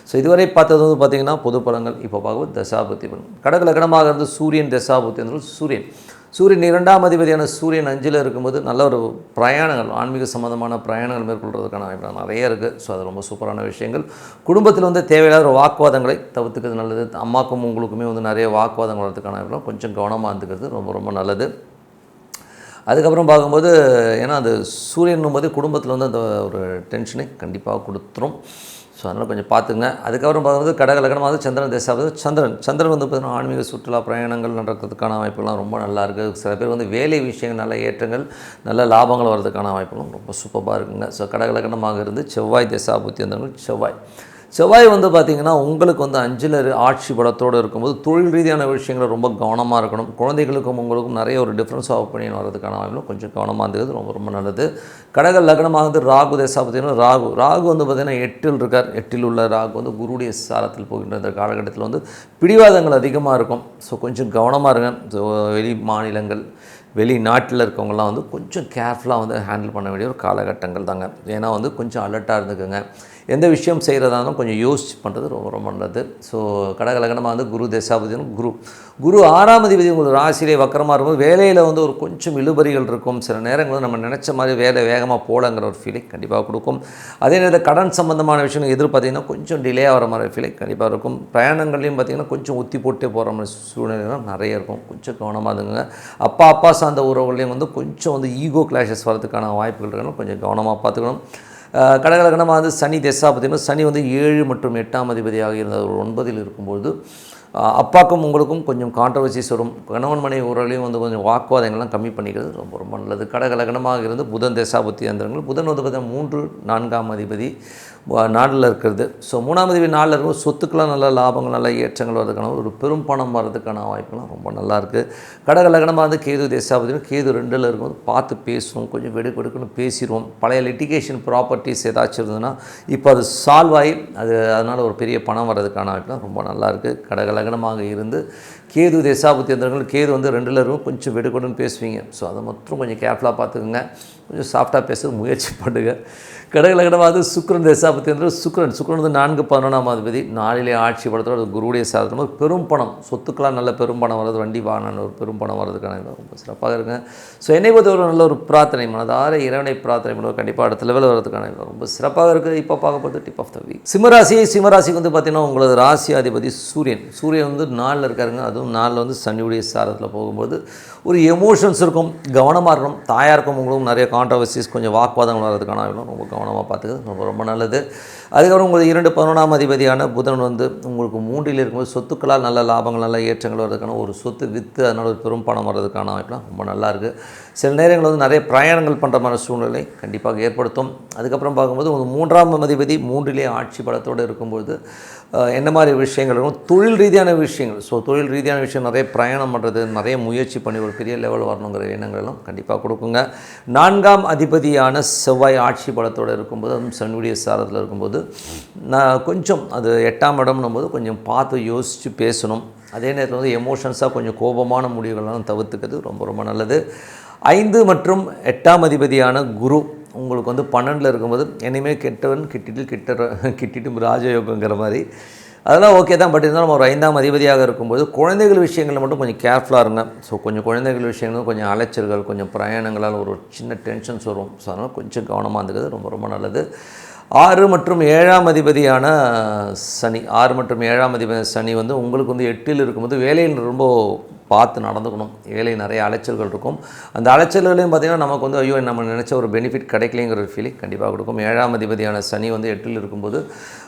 ஸோ இதுவரை பார்த்தது வந்து பார்த்திங்கன்னா பொது பலன்கள். இப்போ பார்க்கும்போது தசாபுத்தி பலன். கடக லக்னமாக இருந்து சூரியன் தசாபுத்தி வந்து சூரியன் 2ஆம் அதிபதியான சூரியன் 5ல் இருக்கும்போது நல்ல ஒரு பிரயாணங்கள், ஆன்மீக சம்மந்தமான பிரயாணங்கள் மேற்கொள்கிறதுக்கான வாய்ப்பு நிறைய இருக்குது. ஸோ அது ரொம்ப சூப்பரான விஷயங்கள். குடும்பத்தில் வந்து தேவையில்லாத ஒரு வாக்குவாதங்களை தவிர்த்துக்கிறது நல்லது. அம்மாக்கும் உங்களுக்குமே வந்து நிறைய வாக்குவாதங்கள் வரதுக்கான வாய்ப்பு கொஞ்சம் கவனமாக இருந்துக்கிறது ரொம்ப ரொம்ப நல்லது. அதுக்கப்புறம் பார்க்கும்போது ஏன்னா அது சூரியன் போது குடும்பத்தில் வந்து அந்த ஒரு டென்ஷனை கண்டிப்பாக கொடுத்துரும். ஸோ அதனால் கொஞ்சம் பார்த்துங்க. அதுக்கப்புறம் பார்க்கும்போது கடக லக்னமாக சந்திரன் தசாபதி சந்திரன் வந்து பார்த்திங்கன்னா ஆன்மீக சுற்றுலா பிரயாணங்கள் நடக்கிறதுக்கான வாய்ப்புகள்லாம் ரொம்ப நல்லா இருக்குது. சில பேர் வந்து வேலை விஷயங்கள் நல்ல ஏற்றங்கள் நல்ல லாபங்கள் வர்றதுக்கான வாய்ப்புகளும் ரொம்ப சூப்பராக இருக்குங்க. ஸோ கடக லக்னமாக இருந்து செவ்வாய் தசாபுத்தி வந்தவங்க செவ்வாய் வந்து பார்த்திங்கன்னா உங்களுக்கு வந்து 5ல் ஆட்சி பலத்தோடு இருக்கும்போது தொழில் ரீதியான விஷயங்களை ரொம்ப கவனமாக இருக்கணும். குழந்தைகளுக்கும் உங்களுக்கும் நிறைய ஒரு டிஃப்ரென்ஸ் ஆஃப் ஒப்பீனியன் வர்றதுக்கான வாய்ப்புகளும் கொஞ்சம் கவனமாக இருந்தது ரொம்ப ரொம்ப நல்லது. கடக லக்னமாக வந்து ராகு தசாபதினா ராகு வந்து பார்த்திங்கன்னா 8ல் இருக்கார். 8ல் உள்ள ராகு வந்து குருடைய சாரத்தில் போகின்ற இந்த காலகட்டத்தில் வந்து பிடிவாதங்கள் அதிகமாக இருக்கும். ஸோ கொஞ்சம் கவனமாக இருங்க. ஸோ வெளி மாநிலங்கள் வெளிநாட்டில் இருக்கவங்கலாம் வந்து கொஞ்சம் கேர்ஃபுல்லாக வந்து ஹேண்டில் பண்ண வேண்டிய ஒரு காலகட்டங்கள் தாங்க. ஏன்னா வந்து கொஞ்சம் அலர்ட்டாக இருந்துக்குங்க. எந்த விஷயம் செய்கிறதாலும் கொஞ்சம் யோசிச்சு பண்ணுறது ரொம்ப ரொம்ப நல்லது. ஸோ கடகலகனமாக வந்து குரு தசாபதியும் குரு 6ஆம் அதிபதி உங்களுக்கு ராசியிலே வக்கரமாக இருக்கும்போது வேலையில் வந்து ஒரு கொஞ்சம் இழுபறிகள் இருக்கும். சில நேரங்கள் நம்ம நினச்ச மாதிரி வேலை வேகமாக போகலங்கிற ஒரு ஃபீலிங் கண்டிப்பாக கொடுக்கும். அதே நேரத்தில் கடன் சம்பந்தமான விஷயம் எதிர்பார்த்திங்கன்னா கொஞ்சம் டிலே ஆகிற மாதிரி ஃபீலிங் கண்டிப்பாக இருக்கும். பிரயாணங்கள்லையும் பார்த்திங்கன்னா கொஞ்சம் ஒத்தி போட்டே போகிற மாதிரி சூழ்நிலைலாம் நிறைய இருக்கும். கொஞ்சம் கவனமாக இருந்துங்க. அப்பா சார்ந்த உறவுகளையும் வந்து கொஞ்சம் வந்து ஈகோ கிளாஷஸ் வரதுக்கான வாய்ப்புகள் இருக்கணும். கொஞ்சம் கவனமாக பார்த்துக்கணும். கடகலகனமாக வந்து சனி தசாபதினா சனி வந்து 7 மற்றும் 8ஆம் அதிபதியாக இருந்த ஒரு 9இல் இருக்கும்போது அப்பாக்கும் உங்களுக்கும் கொஞ்சம் கான்ட்ரவர்சிஸ் வரும். கணவன் மனைவி உறவுலையும் வந்து கொஞ்சம் வாக்குவாதங்கள்லாம் கம்மி பண்ணிக்கிறது ரொம்ப ரொம்ப நல்லது. கடகலகனமாக இருந்து புதன் தசாபதி அந்தரங்கள் புதன் வந்து பார்த்திங்கன்னா 3, 4ஆம் அதிபதி நாளில் இருக்கிறது. ஸோ 3ஆம் அதிபதி நாளில் இருக்கும் சொத்துக்கெலாம் நல்ல லாபங்கள் நல்ல ஏற்றங்கள் வர்றதுக்கான ஒரு பெரும் பணம் வர்றதுக்கான வாய்ப்புலாம் ரொம்ப நல்லாயிருக்கு. கடகலகனமாக வந்து கேது தசாபதியும் கேது 2ல் இருக்கும்போது பார்த்து பேசுவோம், கொஞ்சம் வெடுக்குன்னு பேசிடுவோம். பழைய லிட்டிகேஷன் ப்ராப்பர்ட்டிஸ் ஏதாச்சும் இருந்ததுன்னா இப்போ அது சால்வ் ஆகி அதனால் ஒரு பெரிய பணம் வர்றதுக்கான வாய்ப்புலாம் ரொம்ப நல்லாயிருக்கு. கடகலகனமாக இருந்து கேது தசாபதி அந்தரங்கள் கேது வந்து 2ல் இருக்கும் கொஞ்சம் வெடுக்குன்னு பேசுவீங்க. ஸோ அதை மட்டும் கொஞ்சம் கேர்ஃபுல்லாக பார்த்துக்குங்க. கொஞ்சம் சாஃப்டாக பேச முயற்சி பண்ணுங்கள். கடகலகனமாக சுக்கிரன் தசாபதி வந்து சுக்கிரன் வந்து 4, 11ஆம் அதிபதி நாளிலே ஆட்சி படத்தோட அது குருவுடைய சாதனம் பெரும் பணம் சொத்துக்கெலாம் நல்ல பெரும் பணம் வர்றது வண்டி வாகனம் ஒரு பெரும் பணம் வர்றதுக்கான ரொம்ப சிறப்பாக இருக்குங்க. ஸோ என்னை பொறுத்த ஒரு நல்ல ஒரு பிரார்த்தனை மனதார இறைவனை பிரார்த்தனை பண்ணுவோம். கண்டிப்பாக அடுத்த லெவலில் வர்றதுக்கான ரொம்ப சிறப்பாக இருக்குது. இப்போ பார்க்க போகிறது டிப் ஆஃப் த வீக். சிம்மராசிக்கு வந்து பார்த்திங்கன்னா உங்களது ராசி அதிபதி சூரியன் வந்து 4ல் இருக்காருங்க. அதுவும் 4ல் வந்து சனியுடைய சாரத்தில் போகும்போது ஒரு எமோஷன்ஸ் இருக்கும். கவனமாக இருக்கணும். தாயாருக்கும் உங்களுக்கும் நிறைய கான்ட்ரவர்சிஸ் கொஞ்சம் வாக்குவாதங்கள் வர்றதுக்கான ரொம்ப கவனமாக பார்த்துக்கிறது ரொம்ப ரொம்ப நல்லது. அதுக்கப்புறம் உங்களுக்கு 2, 11ஆம் அதிபதியான புதன் வந்து உங்களுக்கு 3ல் இருக்கும்போது சொத்துக்களால் நல்ல லாபங்கள் நல்ல ஏற்றங்கள் வர்றதுக்கான ஒரு சொத்து விற்று அதனால் ஒரு பெரும் பணம் வர்றதுக்கான வாய்ப்புலாம் ரொம்ப நல்லாயிருக்கு. சில நேரங்கள் வந்து நிறைய பிரயாணங்கள் பண்ணுற மாதிரி சூழ்நிலை கண்டிப்பாக ஏற்படுத்தும். அதுக்கப்புறம் பார்க்கும்போது உங்களுக்கு 3ஆம் அதிபதி 3லே ஆட்சி பலத்தோடு இருக்கும்போது என்ன மாதிரி விஷயங்கள் இருக்கும் தொழில் ரீதியான விஷயங்கள். ஸோ தொழில் ரீதியான விஷயம் நிறைய பிரயாணம் பண்ணுறது நிறைய முயற்சி பண்ணி ஒரு பெரிய லெவல் வரணுங்கிற எண்ணங்களும் கண்டிப்பாக கொடுக்குங்க. 4ஆம் அதிபதியான செவ்வாய் ஆட்சி பலத்தோடு இருக்கும்போது அதுவும் சனியுடைய சாரத்தில் இருக்கும்போது நான் கொஞ்சம் அது 8ஆம் இடம்னும் போது கொஞ்சம் பார்த்து யோசித்து பேசணும். அதே நேரத்தில் வந்து எமோஷன்ஸாக கொஞ்சம் கோபமான முடிவுகள்லாம் தவிர்த்துக்கிறது ரொம்ப ரொம்ப நல்லது. 5 மற்றும் 8ஆம் அதிபதியான குரு உங்களுக்கு வந்து 12ல் இருக்கும்போது என்னையுமே கெட்டவன் கிட்டிட்டும் ராஜயோகங்கிற மாதிரி அதெல்லாம் ஓகே தான். பட் இருந்தாலும் ஒரு 5ஆம் அதிபதியாக இருக்கும்போது குழந்தைகள் விஷயங்களில் மட்டும் கொஞ்சம் கேர்ஃபுல்லாக இருங்க. ஸோ கொஞ்சம் குழந்தைகள் விஷயங்கள் கொஞ்சம் அலைச்சல்கள் கொஞ்சம் பிரயாணங்களால் ஒரு சின்ன டென்ஷன்ஸ் வரும். ஸோ அதனால் கொஞ்சம் கவனமாக இருந்துக்கிறது ரொம்ப ரொம்ப நல்லது. 6 மற்றும் 7ஆம் அதிபதியான சனி வந்து உங்களுக்கு வந்து 8ல் இருக்கும்போது வேலையில் ரொம்ப பார்த்து நடந்துக்கணும். வேலை நிறைய அலைச்சல்கள் இருக்கும். அந்த அலைச்சல்களையும் பார்த்திங்கன்னா நமக்கு வந்து ஐயோ நம்ம நினச்ச ஒரு பெனிஃபிட் கிடைக்கலைங்கிற ஒரு ஃபீலிங் கண்டிப்பாக கொடுக்கும். 7ஆம் அதிபதியான சனி வந்து 8ல் இருக்கும்போது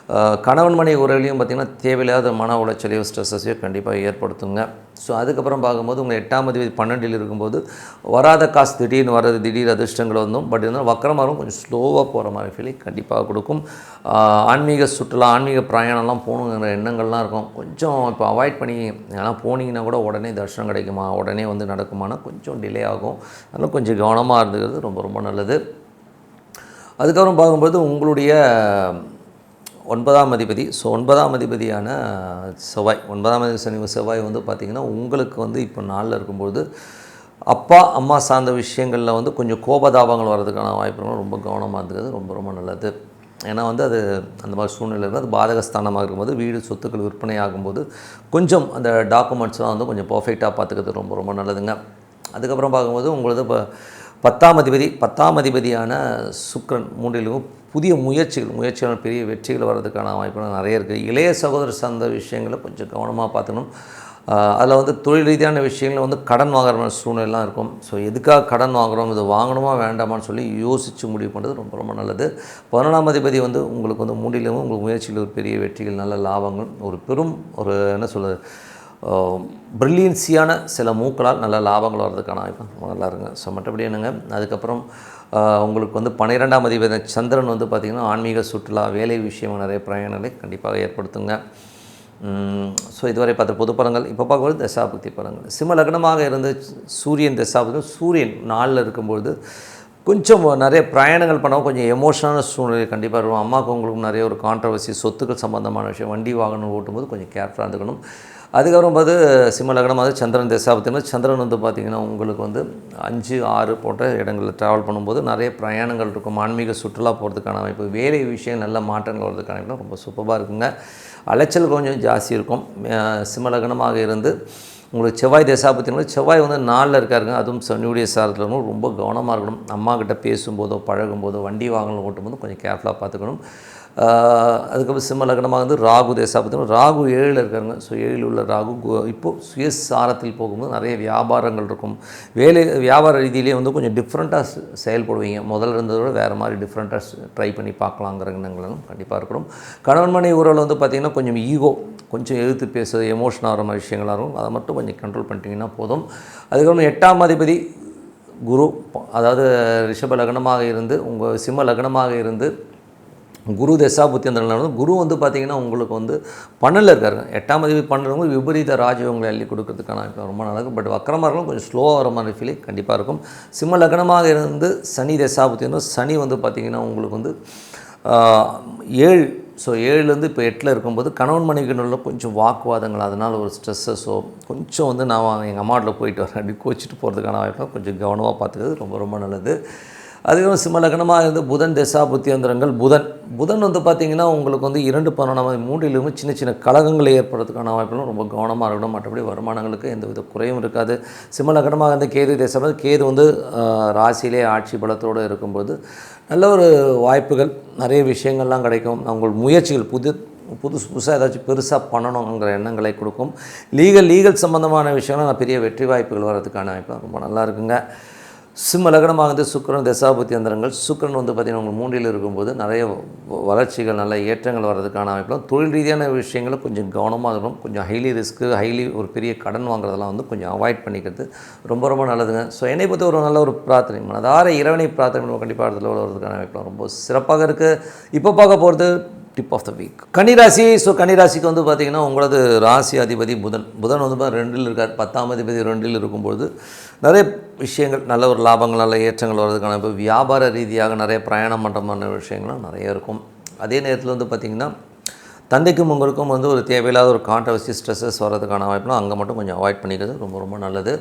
கணவன் மனைவி உறவுலையும் பார்த்திங்கன்னா தேவையில்லாத மன உளைச்சலையோ ஸ்ட்ரெஸ்ஸையோ கண்டிப்பாக ஏற்படுத்துங்க. ஸோ அதுக்கப்புறம் பார்க்கும்போது உங்கள் 8ஆம் அதிபதி 12ல் இருக்கும்போது வராத காசு திடீர் அதிர்ஷ்டங்கள் வந்தும் பட் இருந்தாலும் வக்கரமாகவும் கொஞ்சம் ஸ்லோவாக போகிற மாதிரி ஃபீலிங் கண்டிப்பாக கொடுக்கும். ஆன்மீக சுற்றுலா ஆன்மீக பிரயாணம்லாம் போகணுங்கிற எண்ணங்கள்லாம் இருக்கும். கொஞ்சம் இப்போ அவாய்ட் பண்ணி ஏன்னா போனீங்கன்னா கூட உடனே தரிசனம் கிடைக்குமா உடனே வந்து நடக்குமானா கொஞ்சம் டிலே ஆகும். அதனால் கொஞ்சம் கவனமாக இருந்துக்கிறது ரொம்ப ரொம்ப நல்லது. அதுக்கப்புறம் பார்க்கும்போது உங்களுடைய 9ஆம் அதிபதி 9ஆம் அதிபதியான செவ்வாய் 9ஆம் அதிபதி செவ்வாய் வந்து பார்த்திங்கன்னா உங்களுக்கு வந்து இப்போ நாளில் இருக்கும்போது அப்பா அம்மா சார்ந்த விஷயங்களில் வந்து கொஞ்சம் கோபதாபங்கள் வர்றதுக்கான வாய்ப்புகளும் ரொம்ப கவனமாக இருந்துக்கிறது ரொம்ப ரொம்ப நல்லது. ஏன்னா வந்து அது அந்த மாதிரி சூழ்நிலை இருக்குது. அது பாதகஸ்தானமாக இருக்கும்போது வீடு சொத்துக்கள் விற்பனை ஆகும்போது கொஞ்சம் அந்த டாக்குமெண்ட்ஸ்லாம் வந்து கொஞ்சம் பர்ஃபெக்டாக பார்த்துக்கிறது ரொம்ப ரொம்ப நல்லதுங்க. அதுக்கப்புறம் பார்க்கும்போது உங்களது இப்போ 10ஆம் அதிபதியான சுக்கிரன் 3லும் புதிய முயற்சிகள் பெரிய வெற்றிகள் வர்றதுக்கான வாய்ப்புகள் நிறைய இருக்குது. இளைய சகோதரர் சார்ந்த விஷயங்களை கொஞ்சம் கவனமாக பார்த்துக்கணும். அதில் வந்து தொழில் ரீதியான விஷயங்களில் வந்து கடன் வாங்குற மாதிரி சூழ்நிலாம் இருக்கும். ஸோ எதுக்காக கடன் வாங்குகிறோம் இது வாங்கணுமா வேண்டாமான்னு சொல்லி யோசித்து முடிவு பண்ணுறது ரொம்ப ரொம்ப நல்லது. 11ஆம் அதிபதி வந்து உங்களுக்கு வந்து 3லும் உங்களுக்கு முயற்சியில் ஒரு பெரிய வெற்றிகள் நல்ல லாபங்கள் ஒரு பெரும் ஒரு என்ன சொல்கிறது ப்ரில்லியன்சியான சில மூக்களால் நல்ல லாபங்கள் வர்றதுக்கான வாய்ப்பு ரொம்ப நல்லா இருங்க. ஸோ மற்றபடி என்னங்க அதுக்கப்புறம் உங்களுக்கு வந்து 12ஆம் அதிபதி சந்திரன் வந்து பார்த்திங்கன்னா ஆன்மீக சுற்றுலா வேலை விஷயம் நிறைய பிரயாணங்களை கண்டிப்பாக ஏற்படுத்துங்க. ஸோ இதுவரை பார்த்த பொது பலன்கள். இப்போ பார்க்கும்போது தசாபுக்தி பலன்கள். சிம்ம லக்னமாக இருந்து சூரியன் தசாபுக்தி சூரியன் 4ல் இருக்கும்பொழுது கொஞ்சம் நிறைய பிரயாணங்கள் பண்ணவும் கொஞ்சம் எமோஷனான சூழ்நிலை கண்டிப்பாக இருக்கும். அம்மாவுக்கு உங்களுக்கும் நிறைய ஒரு கான்ட்ரவர்சி சொத்துக்கள் சம்மந்தமான விஷயம் வண்டி வாகனம் ஓட்டும்போது கொஞ்சம் கேர்ஃபுல்லாக இருந்துக்கணும். அதுக்கப்புறம் பார்த்து சிம்ம லக்னமாக சந்திரன் தசாபத்தினா சந்திரன் வந்து பார்த்திங்கன்னா உங்களுக்கு வந்து 5, 6 போன்ற இடங்களில் ட்ராவல் பண்ணும்போது நிறைய பிரயாணங்கள் இருக்கும். ஆன்மீக சுற்றுலா போகிறதுக்கான வாய்ப்பு, வேலை விஷயம் நல்ல மாற்றங்கள் வர்றதுக்கான வாய்ப்பு ரொம்ப சூப்பராக இருக்குங்க. அலைச்சல் கொஞ்சம் ஜாஸ்தி இருக்கும். சிம்ம லக்னமாக இருந்து உங்களுக்கு செவ்வாய் தசாபத்தினா செவ்வாய் வந்து 4ல் இருக்காருங்க. அதுவும் சனியுடைய சாரத்தில் இருக்கணும். ரொம்ப கவனமாக இருக்கணும். அம்மாக்கிட்ட பேசும்போதோ பழகும்போதோ வண்டி வாகனம் ஓட்டும்போது கொஞ்சம் கேர்ஃபுல்லாக பார்த்துக்கணும். அதுக்கப்புறம் சிம்ம லக்னமாக வந்து ராகு தசாபத்தினா ராகு 7ல் இருக்காருங்க. ஸோ 7ல் உள்ள ராகு இப்போது சுயசாரத்தில் போகும்போது நிறைய வியாபாரங்கள் இருக்கும். வியாபார ரீதியிலே வந்து கொஞ்சம் டிஃப்ரெண்ட்டாக செயல்படுவீங்க. முதல்ல இருந்ததை விட வேறு மாதிரி டிஃப்ரெண்ட்டாக ட்ரை பண்ணி பார்க்கலாங்கிற எண்ணங்களும் கண்டிப்பாக இருக்கணும். கணவன் மனைவி உறவில் வந்து பார்த்திங்கன்னா கொஞ்சம் ஈகோ, கொஞ்சம் எதிர்த்து பேசுறது, எமோஷன் ஆகிற மாதிரி விஷயங்களாக இருக்கும். அதை மட்டும் கொஞ்சம் கண்ட்ரோல் பண்ணிட்டீங்கன்னா போதும். அதுக்கப்புறம் 8ஆம் அதிபதி குரு, அதாவது ரிஷப லக்னமாக இருந்து உங்கள் சிம்ம லக்னமாக இருந்து குரு தசாபுத்தி அந்த குரு வந்து பார்த்திங்கன்னா உங்களுக்கு வந்து 12ல் இருக்காருங்க. 8ஆம் அதிபதி 12 விபரீத ராஜயோகங்களை அள்ளி கொடுக்கறதுக்கான ரொம்ப நல்லா. பட் வக்கரமாக இருக்கும், கொஞ்சம் ஸ்லோவாக வர மாதிரி ஃபீலிங் கண்டிப்பாக இருக்கும். சிம்ம லக்னமாக இருந்து சனி தசாபுத்தி சனி வந்து பார்த்திங்கன்னா உங்களுக்கு வந்து 7, ஸோ 7லேருந்து இப்போ 8ல் இருக்கும்போது கணவன் மனைவிக்குள்ள கொஞ்சம் வாக்குவாதங்கள், அதனால் ஒரு ஸ்ட்ரெஸ்ஸஸோ கொஞ்சம் வந்து நான் எங்கள் அம்மாட்டில் போயிட்டு வரேன் அப்படி கோச்சிட்டு போகிறதுக்கான வாய்ப்பு கொஞ்சம் கவனமாக பார்த்துக்கிறது ரொம்ப ரொம்ப நல்லது. அதுக்கப்புறம் சிம்ம லக்னமாக இருந்து புதன் தசாபுத்தி அந்தரங்கள் புதன் வந்து பார்த்திங்கன்னா உங்களுக்கு வந்து 2, 11 3லும் சின்ன சின்ன கலகங்களை ஏற்படுறதுக்கான வாய்ப்புகளும் ரொம்ப கவனமாக இருக்கணும். மற்றபடி வருமானங்களுக்கு எந்தவித குறையும் இருக்காது. சிம்ம லக்னமாக இருந்து கேது தசாபதி கேது வந்து ராசியிலே ஆட்சி பலத்தோடு இருக்கும்போது நல்ல ஒரு வாய்ப்புகள், நிறைய விஷயங்கள்லாம் கிடைக்கும். உங்கள் முயற்சிகள் புதுசாக ஏதாச்சும் பெருசாக பண்ணணுங்கிற எண்ணங்களை கொடுக்கும். லீகல் சம்மந்தமான விஷயம்லாம் நான் பெரிய வெற்றி வாய்ப்புகள் வர்றதுக்கான வாய்ப்பு ரொம்ப நல்லா இருக்குங்க. சிம்ம லக்னமாக சுக்கிரன் தசாபுத்தி அந்தரங்கள் சுக்கிரன் வந்து பார்த்திங்கன்னா உங்களுக்கு 3ல் இருக்கும்போது நிறைய வளர்ச்சிகள், நல்ல ஏற்றங்கள் வர்றதுக்கான வாய்ப்புலாம். தொழில் ரீதியான விஷயங்களும் கொஞ்சம் கவனமாக இருக்கணும். கொஞ்சம் ஹைலி ஒரு பெரிய கடன் வாங்குறதெல்லாம் வந்து கொஞ்சம் அவாய்ட் பண்ணிக்கிறது ரொம்ப ரொம்ப நல்லதுங்க. ஸோ என்னை பற்றி ஒரு நல்ல ஒரு பிரார்த்தனை, மனதார இறைவனை பிரார்த்தனை கண்டிப்பாக இடத்துல வர்றதுக்கான வாய்ப்புலாம் ரொம்ப சிறப்பாக இருக்குது. இப்போ பார்க்க போகிறது டிப் ஆஃப் த வீக் கன்னிராசி. ஸோ கன்னிராசிக்கு வந்து பார்த்திங்கன்னா உங்களது ராசி அதிபதி புதன் வந்து 2ல் இருக்கார். 10ஆம் அதிபதி 2ல் இருக்கும்போது நிறைய விஷயங்கள், நல்ல ஒரு லாபங்கள், நல்ல ஏற்றங்கள் வர்றதுக்கான இப்போ வியாபார ரீதியாக நிறைய பிரயாணம் பண்ணுற விஷயங்களும் நிறைய இருக்கும். அதே நேரத்தில் வந்து பார்த்திங்கன்னா தந்தைக்கும் உங்களுக்கும் வந்து ஒரு தேவையில்லாத ஒரு கான்ட்ரவர்சி, ஸ்ட்ரெஸ்ஸஸ் வர்றதுக்கான வாய்ப்புலாம் அங்கே மட்டும் கொஞ்சம் அவாய்ட் பண்ணிக்கிறது ரொம்ப ரொம்ப நல்லது.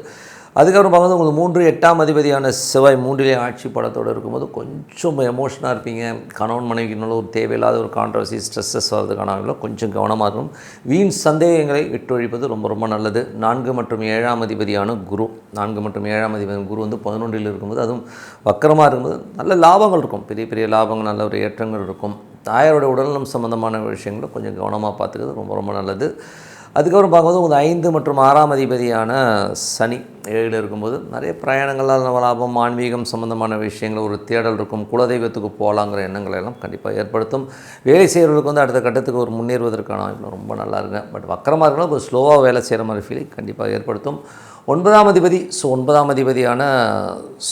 அதுக்கப்புறம் பார்க்கும்போது உங்களுக்கு 3, 8ஆம் அதிபதியான செவ்வாய் 3லே ஆட்சி படத்தோடு இருக்கும்போது கொஞ்சம் எமோஷனாக இருப்பீங்க. கணவன் மனைவிக்குள்ள ஒரு தேவையில்லாத ஒரு கான்ட்ரவர்சி, ஸ்ட்ரெஸ்ஸஸ் வர்றதுக்கான வாய்ப்புலாம் கொஞ்சம் கவனமாக இருக்கும். வீண் சந்தேகங்களை விட்டொழிப்பது ரொம்ப ரொம்ப நல்லது. 4 மற்றும் 7ஆம் அதிபதியான குரு வந்து 11ல் இருக்கும்போது, அதுவும் வக்கரமாக இருக்கும்போது நல்ல லாபங்கள் இருக்கும். பெரிய பெரிய லாபங்கள், நல்ல ஒரு ஏற்றங்கள் இருக்கும். தாயாரோட உடல்நலம் சம்மந்தமான விஷயங்களை கொஞ்சம் கவனமாக பார்த்துக்கிறது ரொம்ப ரொம்ப நல்லது. அதுக்கப்புறம் பார்க்கும்போது உங்களுக்கு 5 மற்றும் 6ஆம் அதிபதியான சனி 7ல் இருக்கும்போது நிறைய பிரயாணங்களால் லாபம், ஆன்மீகம் சம்மந்தமான விஷயங்கள், ஒரு தேடல் இருக்கும். குலதெய்வத்துக்கு போகலாங்கிற எண்ணங்களை எல்லாம் கண்டிப்பாக ஏற்படுத்தும். வேலை செய்கிறவர்களுக்கு வந்து அடுத்த கட்டத்துக்கு ஒரு முன்னேறுவதற்கான வாய்ப்பு ரொம்ப நல்லா இருக்குங்க. பட் வக்கரமாக இருக்கணும், கொஞ்சம் ஸ்லோவாக வேலை செய்கிற மாதிரி ஃபீலிங் கண்டிப்பாக ஏற்படுத்தும். 9ஆம் அதிபதி, ஸோ 9ஆம் அதிபதியான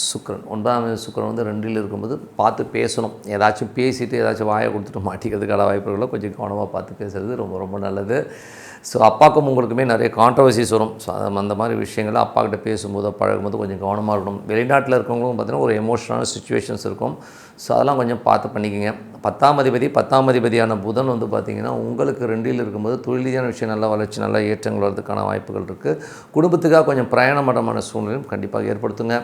சுக்கிரன் வந்து 2ல் இருக்கும்போது பார்த்து பேசணும். ஏதாச்சும் பேசிவிட்டு ஏதாச்சும் வாயை கொடுத்துட்டு மாட்டிக்கிறதுக்கான வாய்ப்புகளை கொஞ்சம் கவனமாக பார்த்து பேசுகிறது ரொம்ப ரொம்ப நல்லது. ஸோ அப்பாவுக்கும் உங்களுக்குமே நிறைய கான்ட்ரவர்சிஸ் வரும். ஸோ அந்த மாதிரி விஷயங்களை அப்பாக்கிட்ட பேசும்போது பழகும்போது கொஞ்சம் கவனமாக இருக்கணும். வெளிநாட்டில் இருக்கவங்களும் பார்த்திங்கன்னா ஒரு எமோஷனலான சுச்சுவேஷன்ஸ் இருக்கும். ஸோ அதெல்லாம் கொஞ்சம் பார்த்து பண்ணிக்கோங்க. 10ஆம் அதிபதியான புதன் வந்து பார்த்திங்கன்னா உங்களுக்கு 2ல் இருக்கும்போது தொழில் ரீதியான விஷயம் நல்லா வளர்ச்சி, நல்லா ஏற்றங்கள் வரதுக்கான வாய்ப்புகள் இருக்குது. குடும்பத்துக்காக கொஞ்சம் பிரயாணமான சூழ்நிலையும் கண்டிப்பாக ஏற்படுத்துங்க.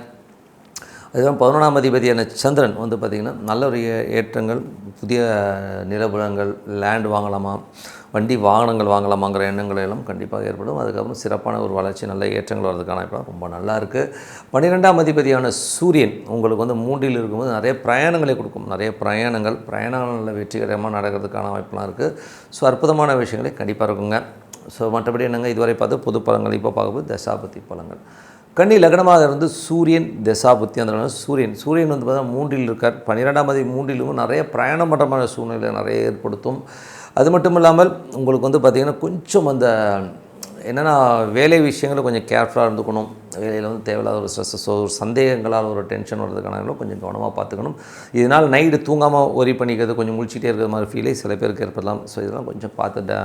அதுதான் 11ஆம் அதிபதியான சந்திரன் வந்து பார்த்திங்கன்னா நல்ல ஒரு ஏற்றங்கள், புதிய நிலபுலங்கள், லேண்ட் வாங்கலாமா, வண்டி வாகனங்கள் வாங்கலாமாங்கிற எண்ணங்கள் எல்லாம் கண்டிப்பாக ஏற்படும். அதுக்கப்புறம் சிறப்பான ஒரு வளர்ச்சி, நல்ல ஏற்றங்கள் வர்றதுக்கான இப்போ ரொம்ப நல்லா இருக்குது. 12ஆம் அதிபதியான சூரியன் உங்களுக்கு வந்து 3ல் இருக்கும்போது நிறைய பிரயாணங்களை கொடுக்கும். நிறைய பிரயாணங்களில் வெற்றிகரமாக நடக்கிறதுக்கான வாய்ப்புலாம் இருக்குது. ஸோ அற்புதமான விஷயங்களே கண்டிப்பாக இருக்குங்க. ஸோ மற்றபடி என்னங்க, இதுவரை பார்த்து பொது பலன்கள், இப்போ பார்க்கும்போது தசாபதி பலன்கள். கன்னி லக்னமாக இருந்து சூரியன் தசாபுத்தி அந்த சூரியன் வந்து பார்த்தா 3ல் இருக்கார். 12ஆம் அதிபதி 3லும் நிறைய பிரயாணம் பண்ணுற சூழ்நிலை நிறைய ஏற்படுத்தும். அது மட்டும் இல்லாமல் உங்களுக்கு வந்து பார்த்திங்கன்னா கொஞ்சம் அந்த என்னென்னா வேலை விஷயங்களும் கொஞ்சம் கேர்ஃபுல்லாக இருந்துக்கணும். வேலையில் வந்து தேவையில்லாத ஒரு ஸ்ட்ரெஸ்ஸோ, ஒரு சந்தேகங்களால் ஒரு டென்ஷன் வர்றதுக்கான கொஞ்சம் கவனமாக பார்த்துக்கணும். இதனால் நைட்டு தூங்காமல் ஒரி பண்ணிக்கிறது, கொஞ்சம் முழிச்சிட்டே இருக்கிற மாதிரி ஃபீலே சில பேருக்கு ஏற்படலாம். ஸோ இதெல்லாம் கொஞ்சம் பார்த்து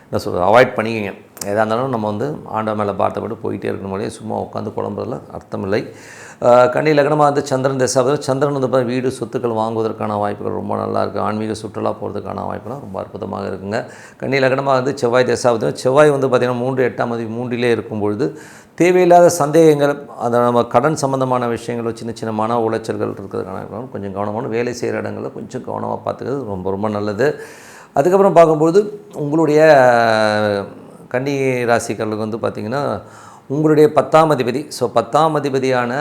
என்ன சொல்கிறது, அவாய்ட் பண்ணிக்கங்க. எதாக இருந்தாலும் நம்ம வந்து ஆண்டவன் மேலே பார்த்தபடி போயிட்டே இருக்கணும். சும்மா உட்காந்து குழம்புறதுல அர்த்தமில்லை. கன்னி லக்னமாக வந்து சந்திரன் தசாபதி சந்திரன் வந்து வீடு சொத்துக்கள் வாங்குவதற்கான வாய்ப்புகள் ரொம்ப நல்லாயிருக்கு. ஆன்மீக சுற்றுலா போகிறதுக்கான வாய்ப்புலாம் ரொம்ப அற்புதமாக இருக்குங்க. கன்னி லக்னமாக வந்து செவ்வாய் தசாபதி செவ்வாய் வந்து பார்த்திங்கன்னா 3 8ஆம் அதிபதி 3லே இருக்கும்பொழுது தேவையில்லாத சந்தேகங்கள், அதை நம்ம கடன் சம்மந்தமான விஷயங்கள் சின்ன சின்ன மன உளைச்சல்கள் இருக்கிறதுக்கான கொஞ்சம் கவனமான வேலை செய்கிற இடங்களில் கொஞ்சம் கவனமாக பார்த்துக்கிறது ரொம்ப ரொம்ப நல்லது. அதுக்கப்புறம் பார்க்கும்போது உங்களுடைய கன்னி ராசிக்காரர்களுக்கு வந்து பார்த்திங்கன்னா உங்களுடைய 10ஆம் அதிபதி, ஸோ 10ஆம் அதிபதியான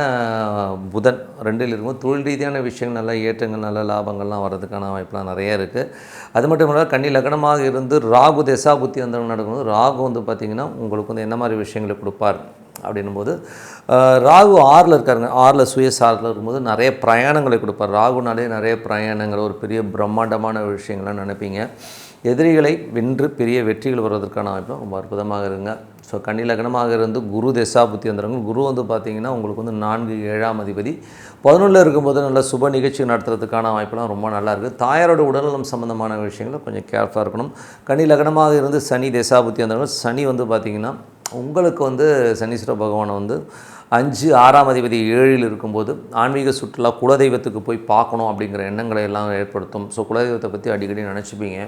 புதன் 2ல் இருக்கும்போது தொழில் ரீதியான விஷயங்கள் நல்ல ஏற்றங்கள் நல்ல லாபங்கள்லாம் வர்றதுக்கான வாய்ப்புலாம் நிறையா இருக்குது. அது மட்டும் இல்லாமல் கன்னி லக்னமாக இருந்து ராகு தசா புத்தி அந்த நடக்கும்போது ராகு வந்து பார்த்திங்கன்னா உங்களுக்கு வந்து என்ன மாதிரி விஷயங்களை கொடுப்பார் அப்படின்னும்போது ராகு 6ல் இருக்காருங்க. 6ல் சுயசாரத்தில் இருக்கும்போது நிறைய பிரயாணங்களை கொடுப்பார். ராகுனாலே நிறைய பிரயாணங்கள், ஒரு பெரிய பிரம்மாண்டமான விஷயங்கள்லாம் நினைப்பீங்க. எதிரிகளை வென்று பெரிய வெற்றிகள் வருவதற்கான வாய்ப்பு ரொம்ப அற்புதமாக இருங்க. ஸோ கன்னி லக்னமாக இருந்து குரு தசா புத்தி வந்துடுங்க. குரு வந்து பார்த்திங்கன்னா உங்களுக்கு வந்து 4 7ஆம் அதிபதி 11ல் இருக்கும்போது நல்ல சுப நிகழ்ச்சி நடத்துறதுக்கான வாய்ப்புலாம் ரொம்ப நல்லாயிருக்கு. தாயாரோட உடல்நலம் சம்மந்தமான விஷயங்களை கொஞ்சம் கேர்ஃபுல்லாக இருக்கணும். கன்னி லக்னமாக இருந்து சனி தசா புத்தி வந்துடுங்க. சனி வந்து பார்த்திங்கன்னா உங்களுக்கு வந்து சனீஸ்வர பகவானை வந்து 5 6ஆம் அதிபதி 7ல் இருக்கும்போது ஆன்மீக சுற்றுலா குலதெய்வத்துக்கு போய் பார்க்கணும் அப்படிங்கிற எண்ணங்களை எல்லாம் ஏற்படுத்தும். ஸோ குலதெய்வத்தை பற்றி அடிக்கடி நினச்சிப்பீங்க.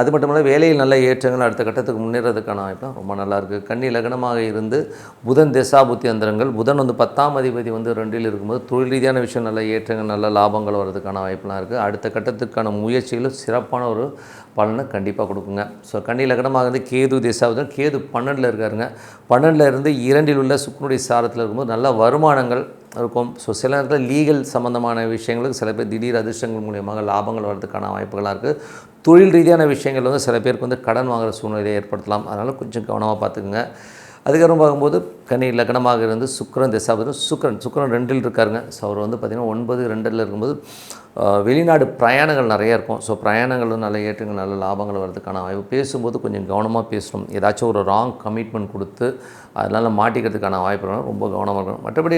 அது மட்டும் இல்லை வேலையில் நல்ல ஏற்றங்கள் அடுத்த கட்டத்துக்கு முன்னேறதுக்கான வாய்ப்புலாம் ரொம்ப நல்லாயிருக்கு. கன்னி லக்னமாக இருந்து புதன் தசா புத்தி அந்தரங்கள் புதன் வந்து 10ஆம் அதிபதி வந்து 2ல் இருக்கும்போது தொழில் ரீதியான விஷயம் நல்ல ஏற்றங்கள் நல்ல லாபங்கள் வர்றதுக்கான வாய்ப்புலாம் இருக்குது. அடுத்த கட்டத்துக்கான முயற்சிகளும் சிறப்பான ஒரு பலனை கண்டிப்பாக கொடுக்குங்க. ஸோ கன்னி லக்னமாக இருந்து கேது தசாபுதன் கேது 12ல் இருக்காருங்க. 12ல் இருந்து 2ல் உள்ள சுக்கிரனுடைய சாரத்தில் இருக்கும்போது நல்ல வருமானங்கள் இருக்கும். ஸோ சில நேரத்தில் லீகல் சம்மந்தமான விஷயங்களுக்கு சில பேர் திடீர் அதிர்ஷ்டங்கள் மூலியமாக லாபங்கள் வர்றதுக்கான வாய்ப்புகளாக இருக்குது. தொழில் ரீதியான விஷயங்கள் வந்து சில பேருக்கு வந்து கடன் வாங்குகிற சூழ்நிலையை ஏற்படுத்தலாம். அதனால் கொஞ்சம் கவனமாக பார்த்துக்குங்க. அதுக்கப்புறம் பார்க்கும்போது கன்னி லக்னமாக இருந்து சுக்கிரன் தசாபதி சுக்கிரன் 2ல் இருக்காருங்க. ஸோ அவர் வந்து பார்த்திங்கன்னா 9 2ல் இருக்கும்போது வெளிநாடு பிரயாணங்கள் நிறையா இருக்கும். ஸோ பிரயாணங்கள் நல்ல ஏற்றங்கள் நல்ல லாபங்கள் வர்றதுக்கான வாய்ப்பு. பேசும்போது கொஞ்சம் கவனமாக பேசணும். ஏதாச்சும் ஒரு ராங் கமிட்மெண்ட் கொடுத்து அதனால் மாட்டிக்கிறதுக்கான வாய்ப்பு ரொம்ப கவனமாக இருக்கணும். மற்றபடி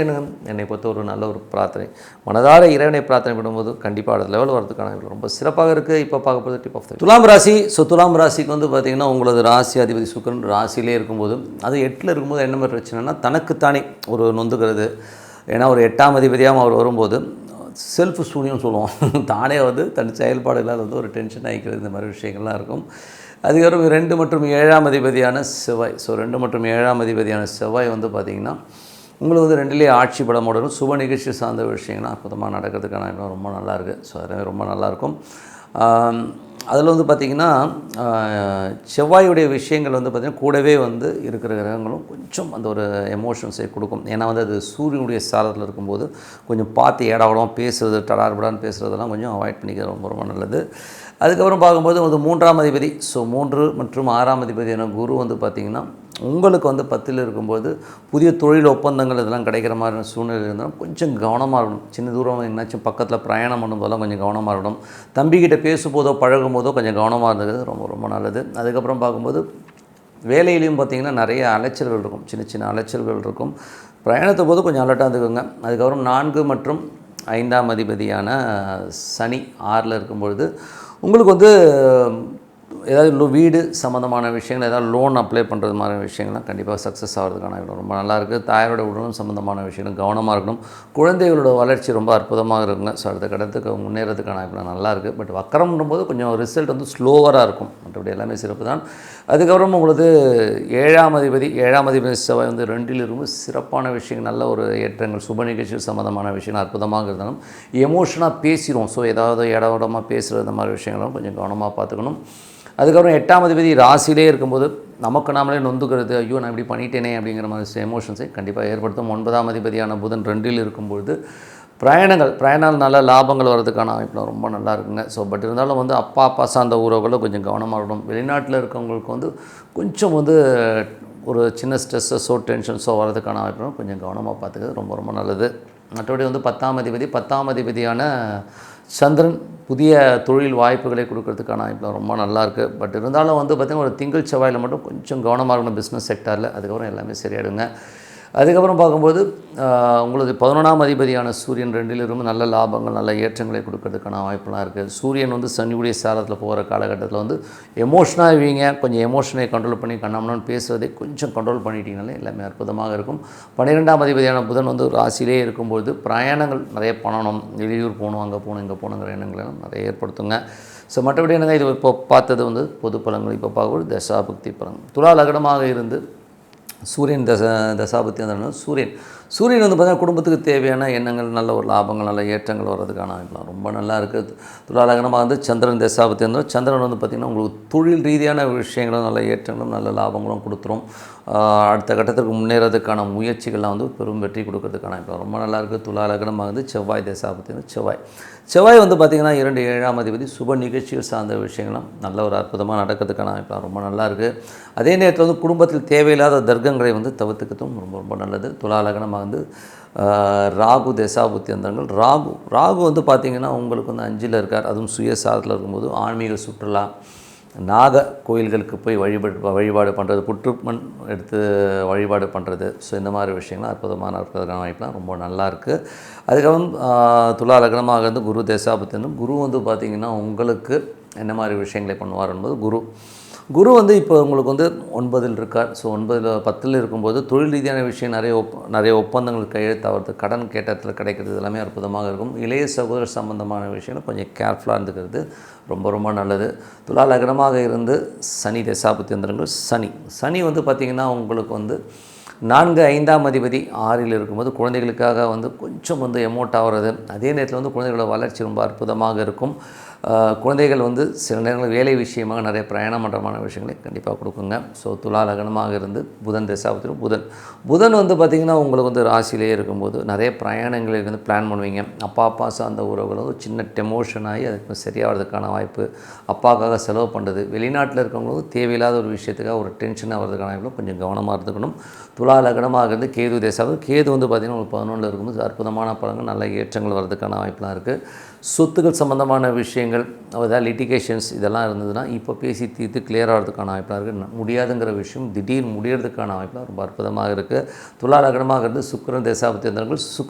என்னை பொறுத்த ஒரு நல்ல ஒரு பிரார்த்தனை மனதார இறைவனை பிரார்த்தனை பண்ணும்போது கண்டிப்பாக அடுத்த லெவல் வரதுக்கான வாய்ப்பு ரொம்ப சிறப்பாக இருக்குது. இப்போ பார்க்க போது டிப் ஆஃப் த துலாம் ராசி. ஸோ துலாம் ராசிக்கு வந்து பார்த்திங்கன்னா உங்களது ராசி அதிபதி சுக்கிரன் ராசியிலே இருக்கும்போது அது 8ல் இருக்கும்போது என்ன மாதிரி பிரச்சனைனா தனக்குத்தானே ஒரு நொந்துக்கிறது. ஏன்னா ஒரு 8ஆம் அதிபதியாக அவர் வரும்போது செல்ஃப் சூனியம் சொல்லுவோம். தானே வந்து தன் செயல்பாடுகளால் வந்து ஒரு டென்ஷன் ஆகிக்கிறது இந்த மாதிரி விஷயங்கள்லாம் இருக்கும். அதுக்கப்புறம் 2 மற்றும் 7ஆம் அதிபதியான செவ்வாய். ஸோ 2 மற்றும் 7ஆம் அதிபதியான செவ்வாய் வந்து பார்த்திங்கன்னா உங்களுக்கு வந்து 2லேயே ஆட்சி படமோட சுப நிகழ்ச்சி சார்ந்த விஷயங்கள்லாம் அற்புதமாக நடக்கிறதுக்கான இடம் ரொம்ப நல்லாயிருக்கு. ஸோ அதெல்லாம் ரொம்ப நல்லாயிருக்கும். அதில் வந்து பார்த்திங்கன்னா செவ்வாயுடைய விஷயங்கள் வந்து பார்த்திங்கன்னா கூடவே வந்து இருக்கிற கிரகங்களும் கொஞ்சம் அந்த ஒரு எமோஷன்ஸை கொடுக்கும். ஏன்னா வந்து அது சூரியனுடைய சாரத்தில் இருக்கும்போது கொஞ்சம் பார்த்து ஏடாவிடமாக பேசுகிறது டடார்படான்னு பேசுகிறதெல்லாம் கொஞ்சம் அவாய்ட் பண்ணிக்கிறது ரொம்ப ரொம்ப நல்லது. அதுக்கப்புறம் பார்க்கும்போது வந்து 3ஆம் அதிபதி. ஸோ 3 மற்றும் 6ஆம் அதிபதியான குரு வந்து பார்த்திங்கன்னா உங்களுக்கு வந்து 10ல் இருக்கும்போது புதிய தொழில் ஒப்பந்தங்கள் இதெல்லாம் கிடைக்கிற மாதிரியான சூழ்நிலை இருந்தாலும் கொஞ்சம் கவனமாக இருக்கணும். சின்ன தூரம் என்னாச்சும் பக்கத்தில் பிரயாணம் பண்ணும்போதெல்லாம் கொஞ்சம் கவனமாக இருக்கணும். தம்பிக்கிட்ட பேசும்போதோ பழகும் போதோ கொஞ்சம் கவனமாக இருந்தது ரொம்ப ரொம்ப நல்லது. அதுக்கப்புறம் பார்க்கும்போது வேலையிலையும் பார்த்திங்கன்னா நிறைய அலைச்சல்கள் இருக்கும். சின்ன சின்ன அலைச்சல்கள் இருக்கும். பிரயாணத்தை போது கொஞ்சம் அலர்ட்டாக இருந்துக்கோங்க. அதுக்கப்புறம் 4 மற்றும் 5ஆம் அதிபதியான சனி 6ல் இருக்கும்பொழுது உங்களுக்கு வந்து ஏதாவது வீடு சம்மந்தமான விஷயங்கள் ஏதாவது லோன் அப்ளை பண்ணுறது மாதிரி விஷயங்கள்லாம் கண்டிப்பாக சக்ஸஸ் ஆகிறதுக்கான ரொம்ப நல்லாயிருக்கு. தாயாரோட உடலும் சம்மந்தமான விஷயங்கள் கவனமாக இருக்கணும். குழந்தைகளோட வளர்ச்சி ரொம்ப அற்புதமாக இருக்குங்க. ஸோ அடுத்த கடத்துக்கு முன்னேறதுக்கான இப்போ நல்லாயிருக்கு. பட் வக்கரம்ன்றும்போது கொஞ்சம் ரிசல்ட் வந்து ஸ்லோவராக இருக்கும். மற்றபடி எல்லாமே சிறப்பு தான். அதுக்கப்புறம் உங்களுக்கு 7ஆம் அதிபதி செவ்வாய் வந்து 2ல் இருக்கும்போது சிறப்பான விஷயங்கள் நல்ல ஒரு ஏற்றங்கள் சுப நிகழ்ச்சி சம்மந்தமான விஷயங்கள் அற்புதமாக இருந்தாலும் எமோஷனாக பேசிடுவோம். ஸோ ஏதாவது இடமா பேசுகிறது இந்த மாதிரி விஷயங்களும் கொஞ்சம் கவனமாக பார்த்துக்கணும். அதுக்கப்புறம் 8ஆம் அதிபதி ராசியிலே இருக்கும்போது நமக்கு நாமளே நொந்துக்கிறது, ஐயோ நான் இப்படி பண்ணிட்டேனே அப்படிங்கிற மாதிரி எமோஷன்ஸை கண்டிப்பாக ஏற்படுத்தும். 9ஆம் அதிபதியான புதன் 2ல் இருக்கும்பொழுது பிரயாணங்கள் நல்ல லாபங்கள் வர்றதுக்கான வாய்ப்புலாம் ரொம்ப நல்லா இருக்குங்க. ஸோ பட் இருந்தாலும் வந்து அப்பா சார்ந்த உறவுகளும் கொஞ்சம் கவனமாக இருக்கணும். வெளிநாட்டில் இருக்கவங்களுக்கு வந்து கொஞ்சம் வந்து ஒரு சின்ன ஸ்ட்ரெஸ்ஸோ டென்ஷன்ஸோ வர்றதுக்கான வாய்ப்புகளும் கொஞ்சம் கவனமாக பார்த்துக்கிறது ரொம்ப ரொம்ப நல்லது. மற்றபடி வந்து 10ஆம் அதிபதியான சந்திரன் புதிய தொழில் வாய்ப்புகளை கொடுக்கறதுக்கான வாய்ப்புலாம் ரொம்ப நல்லாயிருக்கு. பட் இருந்தாலும் வந்து பார்த்திங்கன்னா ஒரு திங்கள் செவ்வாயில் மட்டும் கொஞ்சம் கவனமாக இருக்கணும் பிஸ்னஸ் செக்டாரில். அதுக்கப்புறம் எல்லாமே சரியாயிடுங்க. அதுக்கப்புறம் பார்க்கும்போது உங்களுக்கு 11ஆம் அதிபதியான சூரியன் 2ல் இருந்து நல்ல லாபங்கள் நல்ல ஏற்றங்களை கொடுக்கறதுக்கான வாய்ப்புலாம் இருக்குது. சூரியன் வந்து சனியுடைய சாரத்தில் போகிற காலகட்டத்தில் வந்து எமோஷனாக இருவீங்க. கொஞ்சம் எமோஷனை கண்ட்ரோல் பண்ணி கண்ணாமண்ணு பேசுவதை கொஞ்சம் கண்ட்ரோல் பண்ணிட்டீங்கனாலே எல்லாமே அற்புதமாக இருக்கும். 12ஆம் அதிபதியான புதன் வந்து ராசியிலே இருக்கும்போது பிரயாணங்கள் நிறைய பண்ணணும், வெளியூர் போகணும், அங்கே போகணும், இங்கே போகணுங்கிற எண்ணங்களெல்லாம் நிறைய ஏற்படுத்துங்க. ஸோ மற்றபடி என்னங்க, இது இப்போ பார்த்தது வந்து பொது பலன்கள். இப்போ பார்க்கும்போது தசாபக்தி பலன்கள். துலா லக்னமாக இருந்து சூரியன் தசாபத்தி அந்த சூரியன் வந்து பார்த்தீங்கன்னா குடும்பத்துக்கு தேவையான எண்ணங்கள், நல்ல ஒரு லாபங்கள், நல்ல ஏற்றங்கள் வர்றதுக்கான வாய்ப்புலாம் ரொம்ப நல்லா இருக்குது. துலா லக்னமாக வந்து சந்திரன் தசாபத்தி இருந்தால் சந்திரன் வந்து பார்த்திங்கன்னா உங்களுக்கு தொழில் ரீதியான விஷயங்களும் நல்ல ஏற்றங்களும் நல்ல லாபங்களும் கொடுத்துரும். அடுத்த கட்டத்திற்கு முன்னேறதுக்கான முயற்சிகள்லாம் வந்து பெரும் வெற்றி கொடுக்கறதுக்கான இப்போ ரொம்ப நல்லா இருக்குது. துலா லக்னமாக வந்து செவ்வாய் தசாபத்தி வந்து செவ்வாய் வந்து பார்த்திங்கன்னா 2 7ஆம் அதிபதி சுப நிகழ்ச்சிகள் சார்ந்த விஷயங்கள்லாம் நல்ல ஒரு அற்புதமாக நடக்கிறதுக்கான வாய்ப்பு ரொம்ப நல்லா இருக்குது. அதே நேரத்தில் வந்து குடும்பத்தில் தேவையில்லாத தர்க்கங்களை வந்து தவிர்த்துக்கிறதும் ரொம்ப ரொம்ப நல்லது. துலா லக்னமாக வந்து ராகு தசாபுத்தி அந்தங்கள் ராகு வந்து பார்த்திங்கன்னா உங்களுக்கு வந்து 5ல் இருக்கார். அதுவும் சுயசாரத்தில் இருக்கும்போது ஆன்மீக சுற்றுலா, நாக கோயில்களுக்கு போய் வழிபாடு பண்ணுறது, புற்றுமண் எடுத்து வழிபாடு பண்ணுறது, ஸோ இந்த மாதிரி விஷயங்கள்லாம் அற்புதமாக இருக்கிறதுக்கான வாய்ப்புலாம் ரொம்ப நல்லாயிருக்கு. அதுக்கப்புறம் துலா லக்னமாக வந்து குரு தசாபத்தி குரு வந்து பார்த்திங்கன்னா உங்களுக்கு என்ன மாதிரி விஷயங்களை பண்ணுவார் என்பது குரு வந்து இப்போ உங்களுக்கு வந்து 9ல் இருக்கார். ஸோ 10ல் இருக்கும்போது தொழில் ரீதியான விஷயம் நிறைய ஒப்பந்தங்கள் கையெழுத்தாவது, கடன் கேட்டத்தில் கிடைக்கிறது எல்லாமே அற்புதமாக இருக்கும். இளைய சகோதர சம்பந்தமான விஷயங்கள் கொஞ்சம் கேர்ஃபுல்லாக இருந்துக்கிறது ரொம்ப ரொம்ப நல்லது. துலா லக்னமாக இருந்து சனி தசாபத்தி அந்தரங்கள். சனி வந்து பார்த்திங்கன்னா உங்களுக்கு வந்து 4 5ஆம் அதிபதி 6ல் இருக்கும்போது குழந்தைகளுக்காக வந்து கொஞ்சம் வந்து எமோட் ஆகிறது. அதே நேரத்தில் வந்து குழந்தைகளோட வளர்ச்சி ரொம்ப அற்புதமாக இருக்கும். குழந்தைகள் வந்து சில நேரங்களில் வேலை விஷயமாக நிறைய பிரயாணம் பண்ணுறமான விஷயங்களை கண்டிப்பாக கொடுக்குங்க. ஸோ துலா லக்னமாக இருந்து புதன் தசாபத்தி புதன் வந்து பார்த்திங்கன்னா உங்களுக்கு வந்து ராசியிலே இருக்கும்போது நிறைய பிரயாணங்களை வந்து பிளான் பண்ணுவீங்க. அப்பா சார்ந்த உறவுகள் வந்து சின்ன டெமோஷன் ஆகி அதுக்கு சரியாகிறதுக்கான வாய்ப்பு, அப்பாவுக்காக செலவு பண்ணுறது, வெளிநாட்டில் இருக்கவங்களும் தேவையில்லாத ஒரு விஷயத்துக்காக ஒரு டென்ஷன் ஆகிறதுக்கான வாய்ப்பு கொஞ்சம் கவனமாக இருந்துக்கணும். துலா லக்னமாக இருந்து கேது தசாபதி. கேது வந்து பார்த்திங்கன்னா உங்களுக்கு 11ல் இருக்கும்போது அற்புதமான பலன்கள் நல்ல ஏற்றங்கள் வர்றதுக்கான வாய்ப்புலாம் இருக்குது. சொத்துக்கள் சம்மந்தமான விஷயங்கள், அதாவது லிட்டிகேஷன்ஸ் இதெல்லாம் இருந்ததுன்னா இப்போ பேசி தீர்த்து கிளியர் ஆகிறதுக்கான வாய்ப்பாக இருக்குது. முடியாதுங்கிற விஷயம் திடீர்னு முடியறதுக்கான வாய்ப்பாக ரொம்ப அற்புதமாக இருக்குது. துலா லக்னமாக இருந்து சுக்கிரன் தசாபத்தி அந்தர்கள்.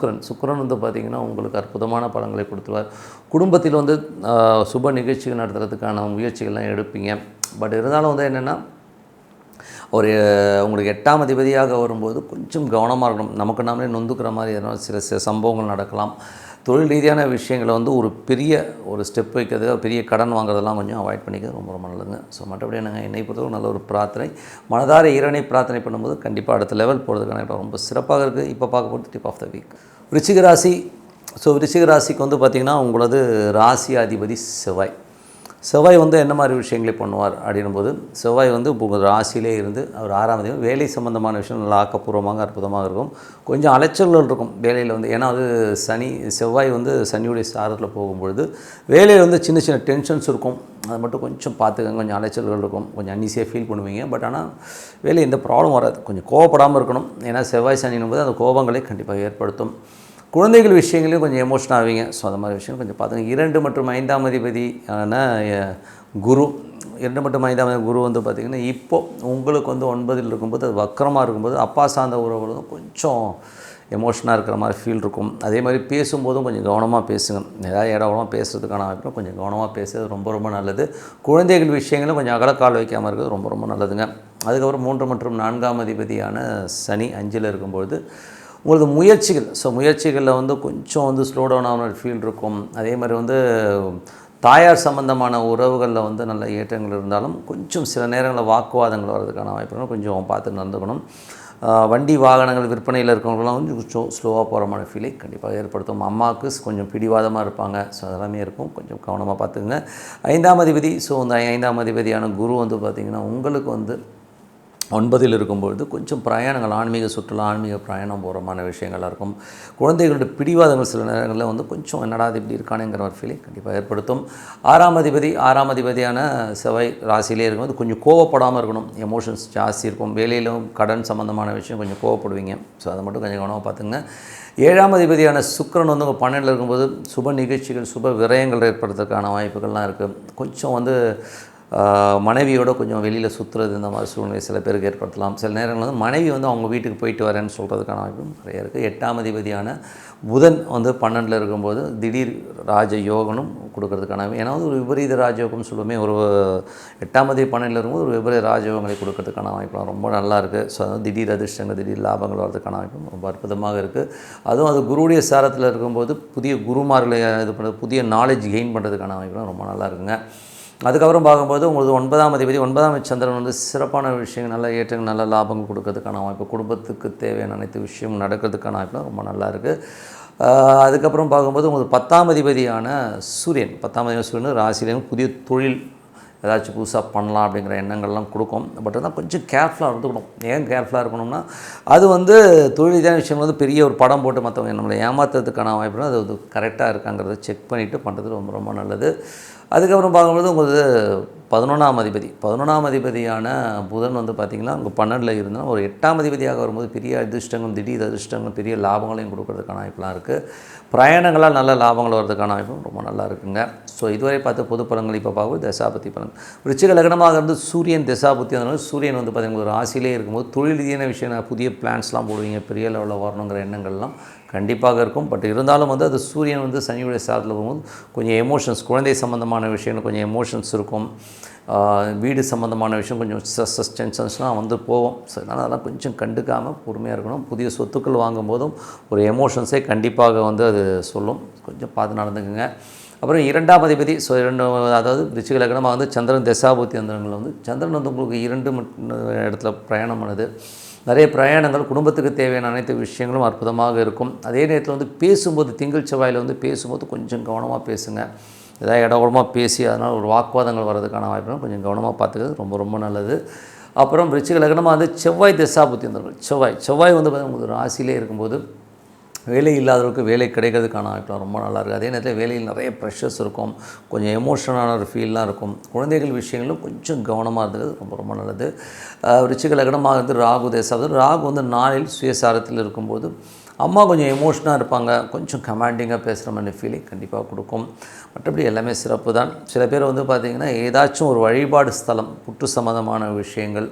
சுக்கிரன் வந்து பார்த்திங்கன்னா உங்களுக்கு அற்புதமான பலன்களை கொடுத்துருவார். குடும்பத்தில் வந்து சுப நிகழ்ச்சிகள் நடத்துறதுக்கான முயற்சிகள்லாம் எடுப்பீங்க. பட் இருந்தாலும் வந்து என்னென்னா உங்களுக்கு 8ஆம் அதிபதியாக வரும்போது கொஞ்சம் கவனமாக இருக்கணும். நமக்கு நாமளே நொந்துக்கிற மாதிரி எதனால் சில சம்பவங்கள் நடக்கலாம். தொழில் ரீதியான விஷயங்களை வந்து ஒரு பெரிய ஸ்டெப் வைக்கிறது, பெரிய கடன் வாங்குறதெல்லாம் கொஞ்சம் அவாய்ட் பண்ணிக்கிறது ரொம்ப ரொம்ப நல்லதுங்க. ஸோ மற்றபடி என்னை பொறுத்தவரை நல்ல ஒரு பிரார்த்தனை, மனதார இறைவனை பிரார்த்தனை பண்ணும்போது கண்டிப்பாக அடுத்த லெவல் போகிறதுக்கான ரொம்ப சிறப்பாக இருக்குது. இப்போ பார்க்க போகிறது டிப் ஆஃப் த வீக் விருச்சிக ராசி. ஸோ விருச்சிக ராசிக்கு வந்து பார்த்திங்கன்னா உங்களது ராசி அதிபதி செவ்வாய் வந்து என்ன மாதிரி விஷயங்களை பண்ணுவார் அப்படின்னும்போது, செவ்வாய் வந்து இப்போ ராசியிலே இருந்து அவர் 6ஆம் அதிபதி. வேலை சம்மந்தமான விஷயம் நல்லா ஆக்கப்பூர்வமாக அற்புதமாக இருக்கும். கொஞ்சம் அலைச்சல்கள் இருக்கும் வேலையில் வந்து. ஏன்னா அது செவ்வாய் வந்து சனியுடைய சாரத்தில் போகும்பொழுது வேலையில் வந்து சின்ன சின்ன டென்ஷன்ஸ் இருக்கும். அதை மட்டும் கொஞ்சம் பார்த்துக்கங்க. கொஞ்சம் அலைச்சல்கள் இருக்கும், கொஞ்சம் அன்னீசியாக ஃபீல் பண்ணுவீங்க. பட் ஆனால் வேலை எந்த ப்ராப்ளம் வராது. கொஞ்சம் கோவப்படாமல் இருக்கணும். ஏன்னா செவ்வாய் சனின்னும் போது அந்த கோபங்களை கண்டிப்பாக ஏற்படுத்தும். குழந்தைகள் விஷயங்களையும் கொஞ்சம் எமோஷன் ஆவீங்க. ஸோ அந்த மாதிரி விஷயம் கொஞ்சம் பார்த்துங்க. 2 மற்றும் 5ஆம் அதிபதியான குரு 2 மற்றும் 5ஆம் அதிபதி குரு வந்து பார்த்திங்கன்னா இப்போது உங்களுக்கு வந்து 9ல் இருக்கும்போது அது வக்கரமாக இருக்கும்போது அப்பா சார்ந்த உறவுகளும் கொஞ்சம் எமோஷனாக இருக்கிற மாதிரி ஃபீல் இருக்கும். அதே மாதிரி பேசும்போதும் கொஞ்சம் கவனமாக பேசுங்க. ஏதாவது இடவளமாக பேசுகிறதுக்கான வாய்ப்பு கொஞ்சம் கவனமாக பேசுகிறது ரொம்ப ரொம்ப நல்லது. குழந்தைகள் விஷயங்களும் கொஞ்சம் அகலக்கால் வைக்காமல் இருக்கிறது ரொம்ப ரொம்ப நல்லதுங்க. அதுக்கப்புறம் 3 மற்றும் 4ஆம் அதிபதியான சனி 5ல் இருக்கும்பொழுது உங்களுக்கு முயற்சிகளில் வந்து கொஞ்சம் வந்து ஸ்லோ டவுன் ஆன ஃபீல் இருக்கும். அதே மாதிரி வந்து தாயார் சம்பந்தமான உறவுகளில் வந்து நல்ல ஏற்றங்கள் இருந்தாலும் கொஞ்சம் சில நேரங்களில் வாக்குவாதங்கள் வர்றதுக்கான வாய்ப்புகள் கொஞ்சம் பார்த்து நடந்துக்கணும். வண்டி வாகனங்கள் விற்பனையில் இருக்கிறவங்களாம் கொஞ்சம் ஸ்லோவாக போகிற மாதிரி ஃபீலை கண்டிப்பாக ஏற்படுத்தும். அம்மாவுக்கு கொஞ்சம் பிடிவாதமாக இருப்பாங்க. ஸோ அதெல்லாமே இருக்கும், கொஞ்சம் கவனமாக பார்த்துக்குங்க. 5ஆம் அதிபதி. ஸோ அந்த 5ஆம் அதிபதியான குரு வந்து பார்த்திங்கன்னா உங்களுக்கு வந்து 9ல் இருக்கும்பொழுது கொஞ்சம் பிரயாணங்கள், ஆன்மீக சுற்றுலா, ஆன்மீக பிரயாணம் போகிறமான விஷயங்களாக இருக்கும். குழந்தைகளோட பிடிவாதங்கள் சில நேரங்களில் வந்து கொஞ்சம் என்னடா அது இப்படி இருக்கானுங்கிற ஒரு ஃபீலிங் கண்டிப்பாக ஏற்படுத்தும். 6ஆம் அதிபதியான செவ்வாய் ராசியிலே இருக்கும்போது கொஞ்சம் கோவப்படாமல் இருக்கணும். எமோஷன்ஸ் ஜாஸ்தி இருக்கும். வேலையிலும் கடன் சம்மந்தமான விஷயம் கொஞ்சம் கோவப்படுவீங்க. ஸோ அதை மட்டும் கொஞ்சம் கவனமாக பார்த்துங்க. 7ஆம் அதிபதியான சுக்கிரன் வந்து உங்கள் 12ல் இருக்கும்போது சுப நிகழ்ச்சிகள், சுப விரயங்கள் ஏற்படுறதுக்கான வாய்ப்புகள்லாம் இருக்குது. கொஞ்சம் வந்து மனைவியோட கொஞ்சம் வெளியில் சுற்றுறது இந்த மாதிரி சூழ்நிலை சில பேருக்கு ஏற்படுத்தலாம். சில நேரங்களில் வந்து மனைவி வந்து அவங்க வீட்டுக்கு போயிட்டு வரேன்னு சொல்கிறதுக்கான வாய்ப்பும் நிறைய இருக்குது. 8ஆம் அதிபதியான புதன் வந்து 12 இருக்கும்போது திடீர் ராஜ யோகனும் கொடுக்கறதுக்கான, ஏன்னா வந்து ஒரு விபரீத ராஜயோகம்னு சொல்லுவோமே, ஒரு 8ஆம் அதிபதி 12 இருக்கும்போது ஒரு விபரீத ராஜயோகங்களை கொடுக்கறதுக்கான வாய்ப்புலாம் ரொம்ப நல்லா இருக்குது. ஸோ அதாவது திடீர் அதிர்ஷ்டங்கள் திடீர் லாபங்கள் வரதுக்கான வாய்ப்பும் ரொம்ப அற்புதமாக இருக்குது. அதுவும் அது குருவுடைய சாரத்தில் இருக்கும்போது புதிய குருமார்களை இது பண்ணுறது, புதிய நாலேஜ் கெயின் பண்ணுறதுக்கான வாய்ப்புலாம் ரொம்ப நல்லா இருக்குங்க. அதுக்கப்புறம் பார்க்கும்போது உங்களுக்கு 9ஆம் அதிபதி 9ஆம் சந்திரன் வந்து சிறப்பான விஷயங்கள், நல்ல ஏற்றங்கள், நல்ல லாபங்கள் கொடுக்கறதுக்கான வாய்ப்பு, குடும்பத்துக்கு தேவையான அனைத்து விஷயம் நடக்கிறதுக்கான வாய்ப்புலாம் ரொம்ப நல்லா இருக்குது. அதுக்கப்புறம் பார்க்கும்போது உங்களுக்கு 10ஆம் அதிபதியான சூரியன், 10ஆம் அதிபதி சூரியன் ராசியிலேயும் புதிய தொழில் ஏதாச்சும் புதுசாக பண்ணலாம் அப்படிங்கிற எண்ணங்கள்லாம் கொடுக்கும். பட் ஆனால் கொஞ்சம் கேர்ஃபுல்லாக இருந்துக்கணும். ஏன் கேர்ஃபுல்லாக இருக்கணும்னா, அது வந்து தொழில் ரீதியான விஷயம் வந்து பெரிய ஒரு படம் போட்டு மற்றவங்க நம்மளை ஏமாற்றுறதுக்கான வாய்ப்புனா அது கரெக்டாக இருக்காங்கிறத செக் பண்ணிவிட்டு பண்ணுறது ரொம்ப ரொம்ப நல்லது. அதுக்கப்புறம் பார்க்கும்போது உங்களுக்கு 11ஆம் அதிபதி 11ஆம் அதிபதியான புதன் வந்து பார்த்திங்கன்னா உங்கள் 12ல் இருந்தால் ஒரு 8ஆம் அதிபதியாக வரும்போது பெரிய அதிர்ஷ்டங்களும் திடீர் அதிர்ஷ்டங்களும் பெரிய லாபங்களையும் கொடுக்கறதுக்கான வாய்ப்புலாம் இருக்குது. பிரயாணங்களால் நல்ல லாபங்கள் வர்றதுக்கான வாய்ப்பும் ரொம்ப நல்லா இருக்குங்க. ஸோ இதுவரை பார்த்து பொது பலன்கள் இப்போ பார்க்கும்போது தசாபதி பலன் விருச்சிக லக்னமாக இருந்து சூரியன் தசாபுத்தி வந்தனால சூரியன் வந்து பார்த்திங்கன்னா ஒரு ராசியிலே இருக்கும்போது தொழில் ரீதியான விஷயம் புதிய பிளான்ஸ்லாம் போடுவீங்க, பெரிய லெவலில் வரணுங்கிற எண்ணங்கள்லாம் கண்டிப்பாக இருக்கும். பட் இருந்தாலும் வந்து அது சூரியன் வந்து சனியுடைய சாரத்தில் போகும்போது கொஞ்சம் எமோஷன்ஸ், குழந்தை சம்மந்தமான விஷயங்கள் கொஞ்சம் எமோஷன்ஸ் இருக்கும். வீடு சம்மந்தமான விஷயம் கொஞ்சம் ஸ்ட்ரெஸ் டென்ஷன்ஸ்லாம் வந்து போகும். ஸோ அதனால் அதெல்லாம் கொஞ்சம் கண்டுக்காமல் பொறுமையாக இருக்கணும். புதிய சொத்துக்கள் வாங்கும்போதும் ஒரு எமோஷன்ஸே கண்டிப்பாக வந்து அது சொல்லும். கொஞ்சம் பார்த்து நடந்துக்குங்க. அப்புறம் 2ஆம் அதிபதி, ஸோ அதாவது விருச்சிக லக்னமாக வந்து சந்திரன் தசாபுத்தி அந்தரங்களில் வந்து சந்திரன் வந்து உங்களுக்கு 2 இடத்துல பிரயாணம் பண்ணுது. நிறைய பிரயாணங்கள், குடும்பத்துக்கு தேவையான அனைத்து விஷயங்களும் அற்புதமாக இருக்கும். அதே நேரத்தில் வந்து பேசும்போது திங்கள் செவ்வாயில் வந்து பேசும்போது கொஞ்சம் கவனமாக பேசுங்க. ஏதாவது இடகுடமாக பேசி அதனால் ஒரு வாக்குவாதங்கள் வர்றதுக்கான வாய்ப்புகளும் கொஞ்சம் கவனமாக பார்த்துக்கிறது ரொம்ப ரொம்ப நல்லது. அப்புறம் விருச்சிக லக்னமாக வந்து செவ்வாய் தசாபுத்தி வந்தவர்கள், செவ்வாய் வந்து உங்களுக்கு ராசியிலே இருக்கும்போது வேலை இல்லாதவருக்கு வேலை கிடைக்கிறதுக்கான வாய்ப்புலாம் ரொம்ப நல்லாயிருக்கு. அதே நேரத்தில் வேலையில் நிறைய ப்ரெஷர்ஸ் இருக்கும், கொஞ்சம் எமோஷனலான ஒரு ஃபீல்லாம் இருக்கும். குழந்தைகள் விஷயங்களும் கொஞ்சம் கவனமாக இருந்தது ரொம்ப ரொம்ப நல்லது. விருச்சிக லக்னமாக வந்து ராகு தேசாவது, ராகு வந்து நாளில் சுயசாரத்தில் இருக்கும்போது அம்மா கொஞ்சம் எமோஷனாக இருப்பாங்க, கொஞ்சம் கமாண்டிங்காக பேசுகிற மாதிரி ஃபீலிங் கண்டிப்பாக கொடுக்கும். மற்றபடி எல்லாமே சிறப்பு தான். சில பேர் வந்து பார்த்திங்கன்னா ஏதாச்சும் ஒரு வழிபாடு ஸ்தலம், புற்று சம்மந்தமான விஷயங்கள்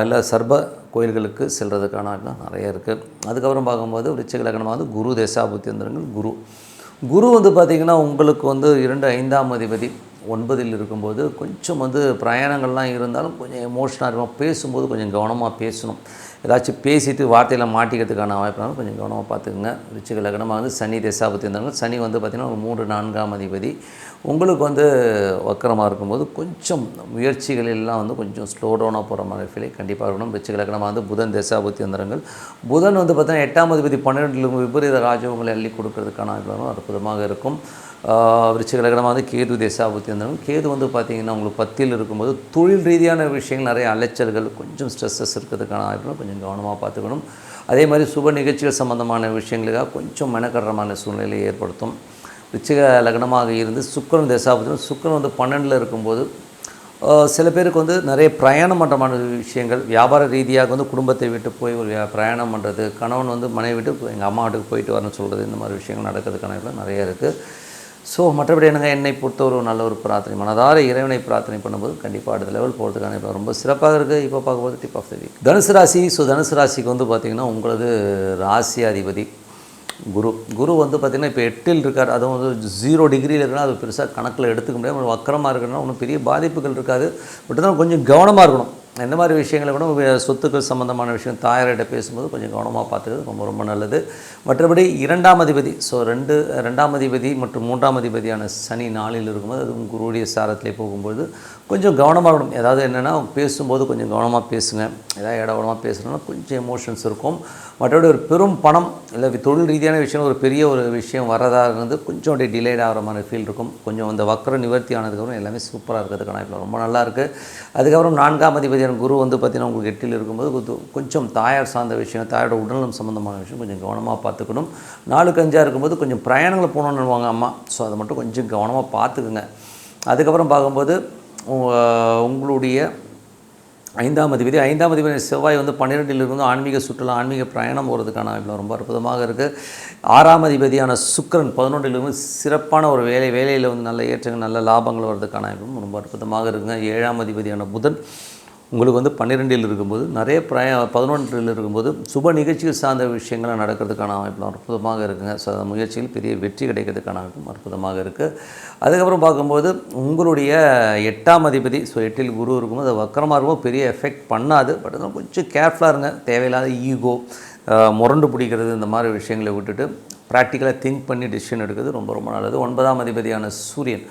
இல்லை சர்ப கோயில்களுக்கு செல்கிறதுக்கான நிறைய இருக்குது. அதுக்கப்புறம் பார்க்கும்போது விருச்சிக லக்னமாக வந்து குரு தசாபுத்தி வந்தவர்கள், குரு வந்து பார்த்திங்கன்னா உங்களுக்கு வந்து 5ஆம் அதிபதி 9ல் இருக்கும்போது கொஞ்சம் வந்து பிரயாணங்கள்லாம் இருந்தாலும் கொஞ்சம் எமோஷனாக இருக்கும். பேசும்போது கொஞ்சம் கவனமாக பேசணும். ஏதாச்சும் பேசிட்டு வார்த்தையில் மாட்டிக்கிறதுக்கான வாய்ப்புனாலும் கொஞ்சம் கவனமாக பார்த்துக்குங்க. விருச்சிக லக்னமாக வந்து சனி தசாபுத்தி இருந்தாலும் சனி வந்து பார்த்திங்கன்னா ஒரு 3, 4ஆம் அதிபதி உங்களுக்கு வந்து வக்கரமாக இருக்கும்போது கொஞ்சம் முயற்சிகளெல்லாம் வந்து கொஞ்சம் ஸ்லோ டவுனாக போகிற மாதிரி ஃபீலை கண்டிப்பாக இருக்கணும். விருச்சிக லக்னமாக வந்து புதன் தசாபுத்தி அந்தரங்கள், புதன் வந்து பார்த்திங்கன்னா 8ஆம் அதிபதி 12ல் விபரீத ராஜயோகங்களை அள்ளி கொடுக்கறதுக்கான வாய்ப்புகளும் அற்புதமாக இருக்கும். விருச்சிக லக்னமாக வந்து கேது தசாபுத்தி அந்தரங்கள், கேது வந்து பார்த்திங்கன்னா உங்களுக்கு 10ல் இருக்கும்போது தொழில் ரீதியான விஷயங்கள் நிறைய அலைச்சல்கள், கொஞ்சம் ஸ்ட்ரெஸ்ஸஸ் இருக்கிறதுக்கான வாய்ப்புகளும் கொஞ்சம் கவனமாக பார்த்துக்கணும். அதே மாதிரி சுப நிகழ்ச்சிகள் சம்மந்தமான விஷயங்களுக்காக கொஞ்சம் மெனக்கடுறமான சூழ்நிலையை ஏற்படுத்தும். விருச்சிக லக்னமாக இருந்து சுக்கிரன் தசாபுத்தி, சுக்கிரன் வந்து 12ல் இருக்கும்போது சில பேருக்கு வந்து நிறைய பிரயாணம் பண்ணுறமான விஷயங்கள், வியாபார ரீதியாக வந்து குடும்பத்தை விட்டு போய் ஒரு பிரயாணம் பண்ணுறது, கணவன் வந்து மனைவி விட்டு எங்கள் அம்மா வீட்டுக்கு போயிட்டு வரணும்னு சொல்கிறது, இந்த மாதிரி விஷயங்கள் நடக்கிறதுக்கான நிறைய இருக்குது. ஸோ மற்றபடி என்னங்க, என்னை பொறுத்த ஒரு நல்ல ஒரு பிரார்த்தனை, மனதார இறைவனை பிரார்த்தனை பண்ணும்போது கண்டிப்பாக அடுத்த லெவல் போகிறதுக்கான இப்போ ரொம்ப சிறப்பாக இருக்குது. இப்போ பார்க்கும்போது டிப் ஆஃப் தி வீக் தனுசு ராசி. ஸோ தனுசு ராசிக்கு வந்து பார்த்திங்கன்னா உங்களது ராசி அதிபதி குரு வந்து பார்த்திங்கன்னா இப்போ 8ல் இருக்கார். அதுவும் வந்து 0 டிகிரியில் இருக்குன்னா அது பெருசாக கணக்கில் எடுத்துக்க முடியாது. வக்கரமாக இருக்குன்னா ஒன்றும் பெரிய பாதிப்புகள் இருக்காது. பட் தான் கொஞ்சம் கவனமாக இருக்கணும். எந்த மாதிரி விஷயங்களை கூட சொத்துக்கள் சம்மந்தமான விஷயம் தாயார்கிட்ட பேசும்போது கொஞ்சம் கவனமாக பார்த்துக்கிறது ரொம்ப ரொம்ப நல்லது. மற்றபடி 2ஆம் அதிபதி, ஸோ 2ஆம் அதிபதி மற்றும் 3ஆம் அதிபதியான சனி 4ல் இருக்கும்போது அதுவும் குருவுடைய சாரத்திலே போகும்போது கொஞ்சம் கவனமாக இருக்கணும். ஏதாவது என்னென்னா பேசும்போது கொஞ்சம் கவனமாக பேசுங்க. ஏதாவது இடவடமாக பேசுகிறோன்னா கொஞ்சம் எமோஷன்ஸ் இருக்கும். மற்றபடி ஒரு பெரும் பணம் இல்லை தொழில் ரீதியான விஷயம் ஒரு பெரிய ஒரு விஷயம் வரதாக இருந்து கொஞ்சம் அப்படியே டிலேட் ஆகிற மாதிரி ஃபீல் இருக்கும். கொஞ்சம் அந்த வக்கர நிவர்த்தி ஆனதுக்கப்புறம் எல்லாமே சூப்பராக இருக்கிறதுக்கான இப்போ ரொம்ப நல்லா இருக்குது. அதுக்கப்புறம் 4ஆம் அதிபதியான குரு வந்து பார்த்திங்கன்னா உங்களுக்கு 8ல் இருக்கும்போது கொஞ்சம் தாயார் சார்ந்த விஷயம், தாயோட உடல்நலம் சம்மந்தமான விஷயம் கொஞ்சம் கவனமாக பார்த்துக்கணும். 4க்கு 5 இருக்கும்போது கொஞ்சம் பிரயாணங்களை போகணுன்னு அம்மா, ஸோ அதை மட்டும் கொஞ்சம் கவனமாக பார்த்துக்குங்க. அதுக்கப்புறம் பார்க்கும்போது உங்களுடைய ஐந்தாம் அதிபதி செவ்வாய் வந்து 12ல் இருந்து ஆன்மீக சுற்றுலா ஆன்மீக பிரயாணம் போகிறதுக்கான வாய்ப்பு ரொம்ப அற்புதமாக இருக்குது. 6ஆம் அதிபதியான சுக்கிரன் 11ல் இருந்து சிறப்பான ஒரு வேலையில் வந்து நல்ல ஏற்றங்கள் நல்ல லாபங்கள் வர்றதுக்கான வாய்ப்பும் ரொம்ப அற்புதமாக இருக்குங்க. 7ஆம் அதிபதியான புதன் உங்களுக்கு வந்து 12ல் இருக்கும்போது நிறைய 11ல் இருக்கும்போது சுப நிகழ்ச்சிகள் சார்ந்த விஷயங்கள் நடக்கிறதுக்கான வாய்ப்புலாம் அற்புதமாக இருக்குங்க. ஸோ அந்த முயற்சியில் பெரிய வெற்றி கிடைக்கிறதுக்கான வாய்ப்பும் அற்புதமாக இருக்குது. அதுக்கப்புறம் பார்க்கும்போது உங்களுடைய 8ஆம் அதிபதி, ஸோ 8ல் குரு இருக்கும்போது அது வக்கரமாக இருக்கும், பெரிய எஃபெக்ட் பண்ணாது. பட் அதெல்லாம் கொஞ்சம் கேர்ஃபுல்லாக இருங்க. தேவையில்லாத ஈகோ, முரண்டு பிடிக்கிறது, இந்த மாதிரி விஷயங்களை விட்டுட்டு ப்ராக்டிக்கலாக திங்க் பண்ணி டிசிஷன் எடுக்கிறது ரொம்ப ரொம்ப நல்லது. 9ஆம் அதிபதியான சூரியன்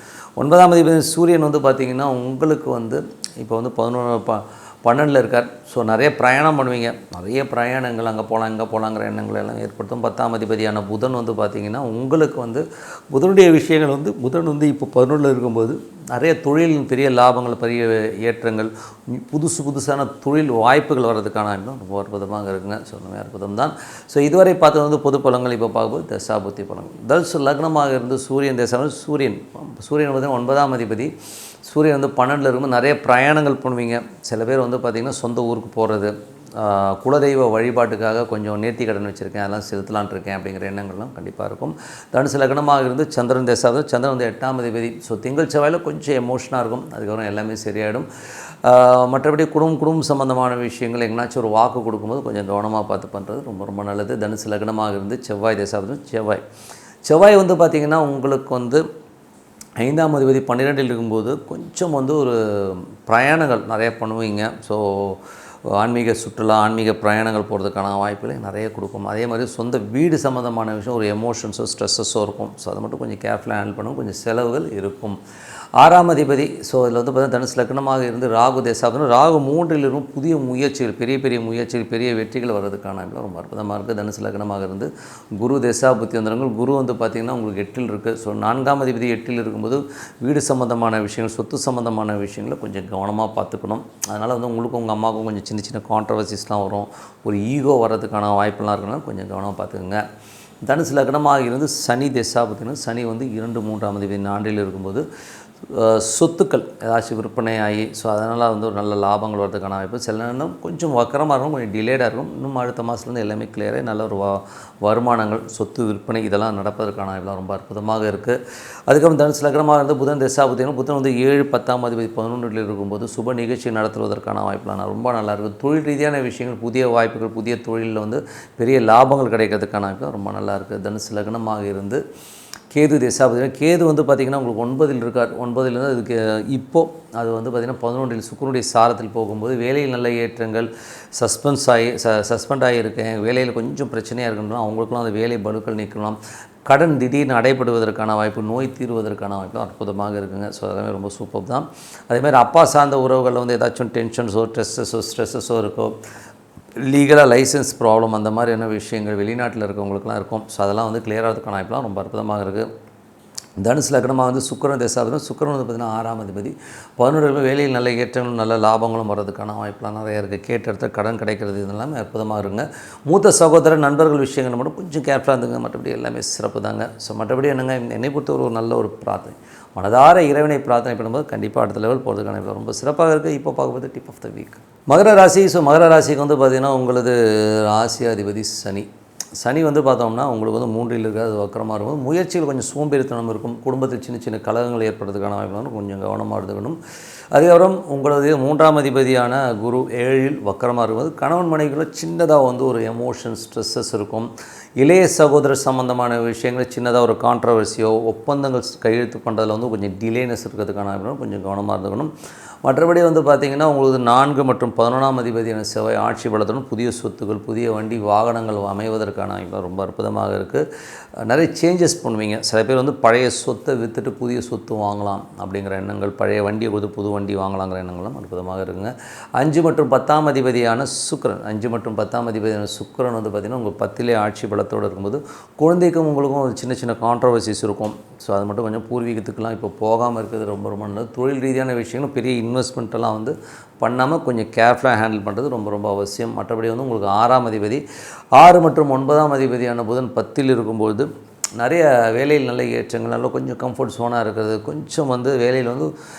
வந்து பார்த்திங்கன்னா உங்களுக்கு வந்து இப்போ வந்து 12ல் இருக்கார். ஸோ நிறைய பிரயாணம் பண்ணுவீங்க, நிறைய பிரயாணங்கள் அங்கே போகலாம் இங்கே போகலாங்கிற எண்ணங்கள் எல்லாம் ஏற்படுத்தும். 10ஆம் அதிபதியான புதன் வந்து பார்த்திங்கன்னா உங்களுக்கு வந்து புதனுடைய விஷயங்கள் வந்து புதன் வந்து இப்போ 11ல் இருக்கும்போது நிறைய தொழிலின் பெரிய லாபங்கள், பெரிய ஏற்றங்கள், புதுசான தொழில் வாய்ப்புகள் வர்றதுக்கான ரொம்ப அற்புதமாக இருக்குங்க. ஸோ ரொம்ப அற்புதம் தான். ஸோ இதுவரை பார்த்தது வந்து பொது பலன்கள். இப்போ பார்க்கும்போது தசாபுத்தி பலன்கள். தனுசு லக்னமாக இருந்து சூரியன் சூரியன் வந்து 9ஆம் அதிபதி. சூரியன் வந்து 12ல் இருக்கும்போது நிறைய பிரயாணங்கள் பண்ணுவீங்க. சில பேர் வந்து பார்த்திங்கன்னா சொந்த ஊருக்கு போகிறது, குலதெய்வ வழிபாட்டுக்காக கொஞ்சம் நேர்த்தி கடன் வச்சுருக்கேன், அதெல்லாம் செலுத்தலான் இருக்கேன் அப்படிங்கிற எண்ணங்கள்லாம் கண்டிப்பாக இருக்கும். தனுசு லக்னமாக இருந்து சந்திரன் சந்திரன் வந்து 8ஆம் அதிபதி. ஸோ திங்கள் செவ்வாயில் கொஞ்சம் எமோஷனாக இருக்கும், அதுக்கப்புறம் எல்லாமே சரியாயிடும். மற்றபடி குடும்பம் சம்மந்தமான விஷயங்கள் எங்கேனாச்சும் ஒரு வாக்கு கொடுக்கும்போது கொஞ்சம் கவனமாக பார்த்து பண்ணுறது ரொம்ப ரொம்ப நல்லது. தனுசு லக்னமாக இருந்து செவ்வாய் வந்து பார்த்திங்கன்னா உங்களுக்கு வந்து 5ஆம் அதிபதி 12ல் இருக்கும்போது கொஞ்சம் வந்து ஒரு பிரயாணங்கள் நிறைய பண்ணுவீங்க. ஸோ ஆன்மீக சுற்றுலா ஆன்மீக பிரயாணங்கள் போகிறதுக்கான வாய்ப்புகளை நிறைய கொடுக்கும். அதே மாதிரி சொந்த வீடு சம்மந்தமான விஷயம் ஒரு எமோஷன்ஸோ ஸ்ட்ரெஸ்ஸஸோ இருக்கும். ஸோ அதை மட்டும் கொஞ்சம் கேர்ஃபுல்லாக ஹேண்டில் பண்ணும், கொஞ்சம் செலவுகள் இருக்கும். 6ஆம் அதிபதி, ஸோ இதில் வந்து பார்த்தீங்கன்னா தனுசு லக்னமாக இருந்து ராகு ராகு 3ல் இருக்கும். புதிய முயற்சிகள், பெரிய முயற்சிகள், பெரிய வெற்றிகள் வர்றதுக்கான ரொம்ப அற்புதமாக இருக்குது. தனுசு லக்னமாக இருந்து குரு தசாபுத்தி வந்துடுங்கள். குரு வந்து பார்த்திங்கன்னா உங்களுக்கு 8ல் இருக்குது. ஸோ 4ஆம் அதிபதி 8ல் இருக்கும்போது வீடு சம்மந்தமான விஷயங்கள், சொத்து சம்மந்தமான விஷயங்களை கொஞ்சம் கவனமாக பார்த்துக்கணும். அதனால் வந்து உங்களுக்கும் உங்கள் அம்மாவுக்கும் கொஞ்சம் சின்ன கான்ட்ரவர்சிஸ்லாம் வரும், ஒரு ஈகோ வர்றதுக்கான வாய்ப்பெல்லாம் இருக்குன்னா கொஞ்சம் கவனமாக பார்த்துக்குங்க. தனுசு லக்னமாக இருந்து சனி தசாபுத்தினா சனி வந்து 2, 3ஆம் அதிபதி 4ல் இருக்கும்போது சொத்துக்கள் ஏதாச்சும் விற்பனை ஆகி, ஸோ அதனால் வந்து ஒரு நல்ல லாபங்கள் வரதுக்கான வாய்ப்பு. சில நேரம் கொஞ்சம் வக்கரமாக இருக்கும், கொஞ்சம் டிலேடாக இருக்கும். இன்னும் அடுத்த மாதத்துலேருந்து எல்லாமே கிளியராக நல்ல ஒரு வருமானங்கள், சொத்து விற்பனை இதெல்லாம் நடப்பதற்கான வாய்ப்புலாம் ரொம்ப அற்புதமாக இருக்குது. அதுக்கப்புறம் தனுசு லக்னமாக இருந்து புதன் தசாபுத்தினா புதன் வந்து 7, 10ஆம் அதிபதி 11ல் இருக்கும்போது சுப நிகழ்ச்சி நடத்துவதற்கான வாய்ப்புலாம் ரொம்ப நல்லாயிருக்கும். தொழில் ரீதியான விஷயங்கள், புதிய வாய்ப்புகள், புதிய தொழிலில் வந்து பெரிய லாபங்கள் கிடைக்கிறதுக்கான வாய்ப்பு ரொம்ப நல்லாயிருக்கு. தனுசு லக்னமாக இருந்து கேது தசாபதி. கேது வந்து பார்த்திங்கன்னா உங்களுக்கு 9ல் இருக்கார். 9லேருந்து அதுக்கு இப்போது அது வந்து பார்த்திங்கன்னா 11ல் சுக்கிரனுடைய சாரத்தில் போகும்போது வேலையில் நல்ல ஏற்றங்கள், சஸ்பெண்ட் ஆகியிருக்கேன், வேலையில் கொஞ்சம் பிரச்சனையாக இருக்குன்னா அவங்களுக்குலாம் அந்த வேலை பலுக்கள் நீக்கலாம், கடன் திடீர்னு அடைபடுவதற்கான வாய்ப்பு, நோய் தீர்வதற்கான வாய்ப்பு அற்புதமாக இருக்குங்க. ஸோ அதெல்லாமே ரொம்ப சூப்பர் தான். அதேமாதிரி அப்பா சார்ந்த உறவுகளில் வந்து ஏதாச்சும் டென்ஷன்ஸோ ஸ்ட்ரெஸ்ஸஸோ இருக்கோ, லீகலாக லைசன்ஸ் ப்ராப்ளம் அந்த மாதிரியான விஷயங்கள் வெளிநாட்டில் இருக்கவங்களுக்குலாம் இருக்கும். ஸோ அதெல்லாம் வந்து கிளியர் ஆகிறதுக்கான வாய்ப்புலாம் ரொம்ப அற்புதமாக இருக்குது. தனுசு லக்னமாக வந்து சுக்கிரன் தசாபதி. சுக்கிரன் வந்து பார்த்திங்கன்னா 6ஆம் அதிபதி. 11ல் வேலையில் நல்ல ஏற்றங்களும் நல்ல லாபங்களும் வர்றதுக்கான வாய்ப்புலாம் நிறையா இருக்குது. கேட்ட இடத்துல கடன் கிடைக்கிறது இதெல்லாமே அற்புதமாக இருக்குங்க. மூத்த சகோதரர் நண்பர்கள் விஷயங்கள் மட்டும் கொஞ்சம் கேர்ஃபுல்லாக இருந்துங்க, மற்றபடி எல்லாமே சிறப்பு தாங்க. ஸோ மற்றபடி என்னங்க, என்னை பொறுத்த ஒரு நல்ல ஒரு பிரார்த்தனை, மனதார இறைவனை பிரார்த்தனை பண்ணும்போது கண்டிப்பாக அடுத்த லெவல் போகிறதுக்கான ரொம்ப சிறப்பாக இருக்குது. இப்போ பார்க்கும்போது டிப் ஆஃப் த வீக் மகர ராசி. ஸோ மகர ராசிக்கு வந்து பார்த்திங்கன்னா உங்களது ராசியாதிபதி சனி வந்து பார்த்தோம்னா உங்களுக்கு வந்து 3ல் இருக்காது, அது வக்கரமாக இருக்கும். முயற்சிகள் கொஞ்சம் சோம்பேறித்தனம் இருக்கும். குடும்பத்தில் சின்ன கலகங்கள் ஏற்படுறதுக்கான வாய்ப்பு கொஞ்சம் கவனமாக எடுத்துக்கணும். அதுக்கப்புறம் உங்களது 3ஆம் அதிபதியான குரு 7ல் வக்கரமாக இருக்கும்போது கணவன் மனைவிக்குள்ள சின்னதாக வந்து ஒரு எமோஷன் ஸ்ட்ரெஸ்ஸஸ் இருக்கும். இளைய சகோதரர் சம்மந்தமான விஷயங்கள் சின்னதாக ஒரு கான்ட்ரவர்சியோ ஒப்பந்தங்கள் கையெழுத்து பண்ணுறதுல வந்து கொஞ்சம் டிலேனஸ் இருக்கிறதுக்கான கொஞ்சம் கவனமாக இருந்துக்கணும். மற்றபடி வந்து பார்த்திங்கன்னா உங்களுக்கு 4 மற்றும் 11ஆம் அதிபதியான செவ்வாய் ஆட்சி பலத்துடன் புதிய சொத்துக்கள், புதிய வண்டி வாகனங்கள் அமைவதற்கான ரொம்ப அற்புதமாக இருக்குது. நிறைய சேஞ்சஸ் பண்ணுவீங்க. சில பேர் வந்து பழைய சொத்தை விற்றுட்டு புதிய சொத்து வாங்கலாம் அப்படிங்கிற எண்ணங்கள், பழைய வண்டியை கொடுத்து புது வண்டி வாங்கலாங்கிற எண்ணங்களும் அற்புதமாக இருக்குங்க. 5 மற்றும் 10ஆம் அதிபதியான சுக்கிரன் வந்து பார்த்திங்கன்னா உங்கள் 10லே ஆட்சி பலத்தோடு இருக்கும்போது குழந்தைக்கும் உங்களுக்கும் சின்ன கான்ட்ரவர்சிஸ் இருக்கும். ஸோ அது மட்டும் கொஞ்சம் பூர்வீகத்துக்கெலாம் இப்போ போகாமல் இருக்கிறது ரொம்ப நல்லது. தொழில் ரீதியான விஷயங்களும் பெரிய இன்வெஸ்ட்மெண்ட்டெல்லாம் வந்து பண்ணாமல் கொஞ்சம் கேர்ஃபுல்லாக ஹேண்டில் பண்ணுறது ரொம்ப அவசியம். மற்றபடி வந்து உங்களுக்கு 6ஆம் அதிபதி 6 மற்றும் 9ஆம் அதிபதியான புதன் 10ல் இருக்கும்பொழுது நிறைய வேலையில் நல்ல ஏற்றங்கள், நல்ல கொஞ்சம் கம்ஃபர்ட் ஜோனாக இருக்கிறது, கொஞ்சம் வந்து வேலையில் வந்து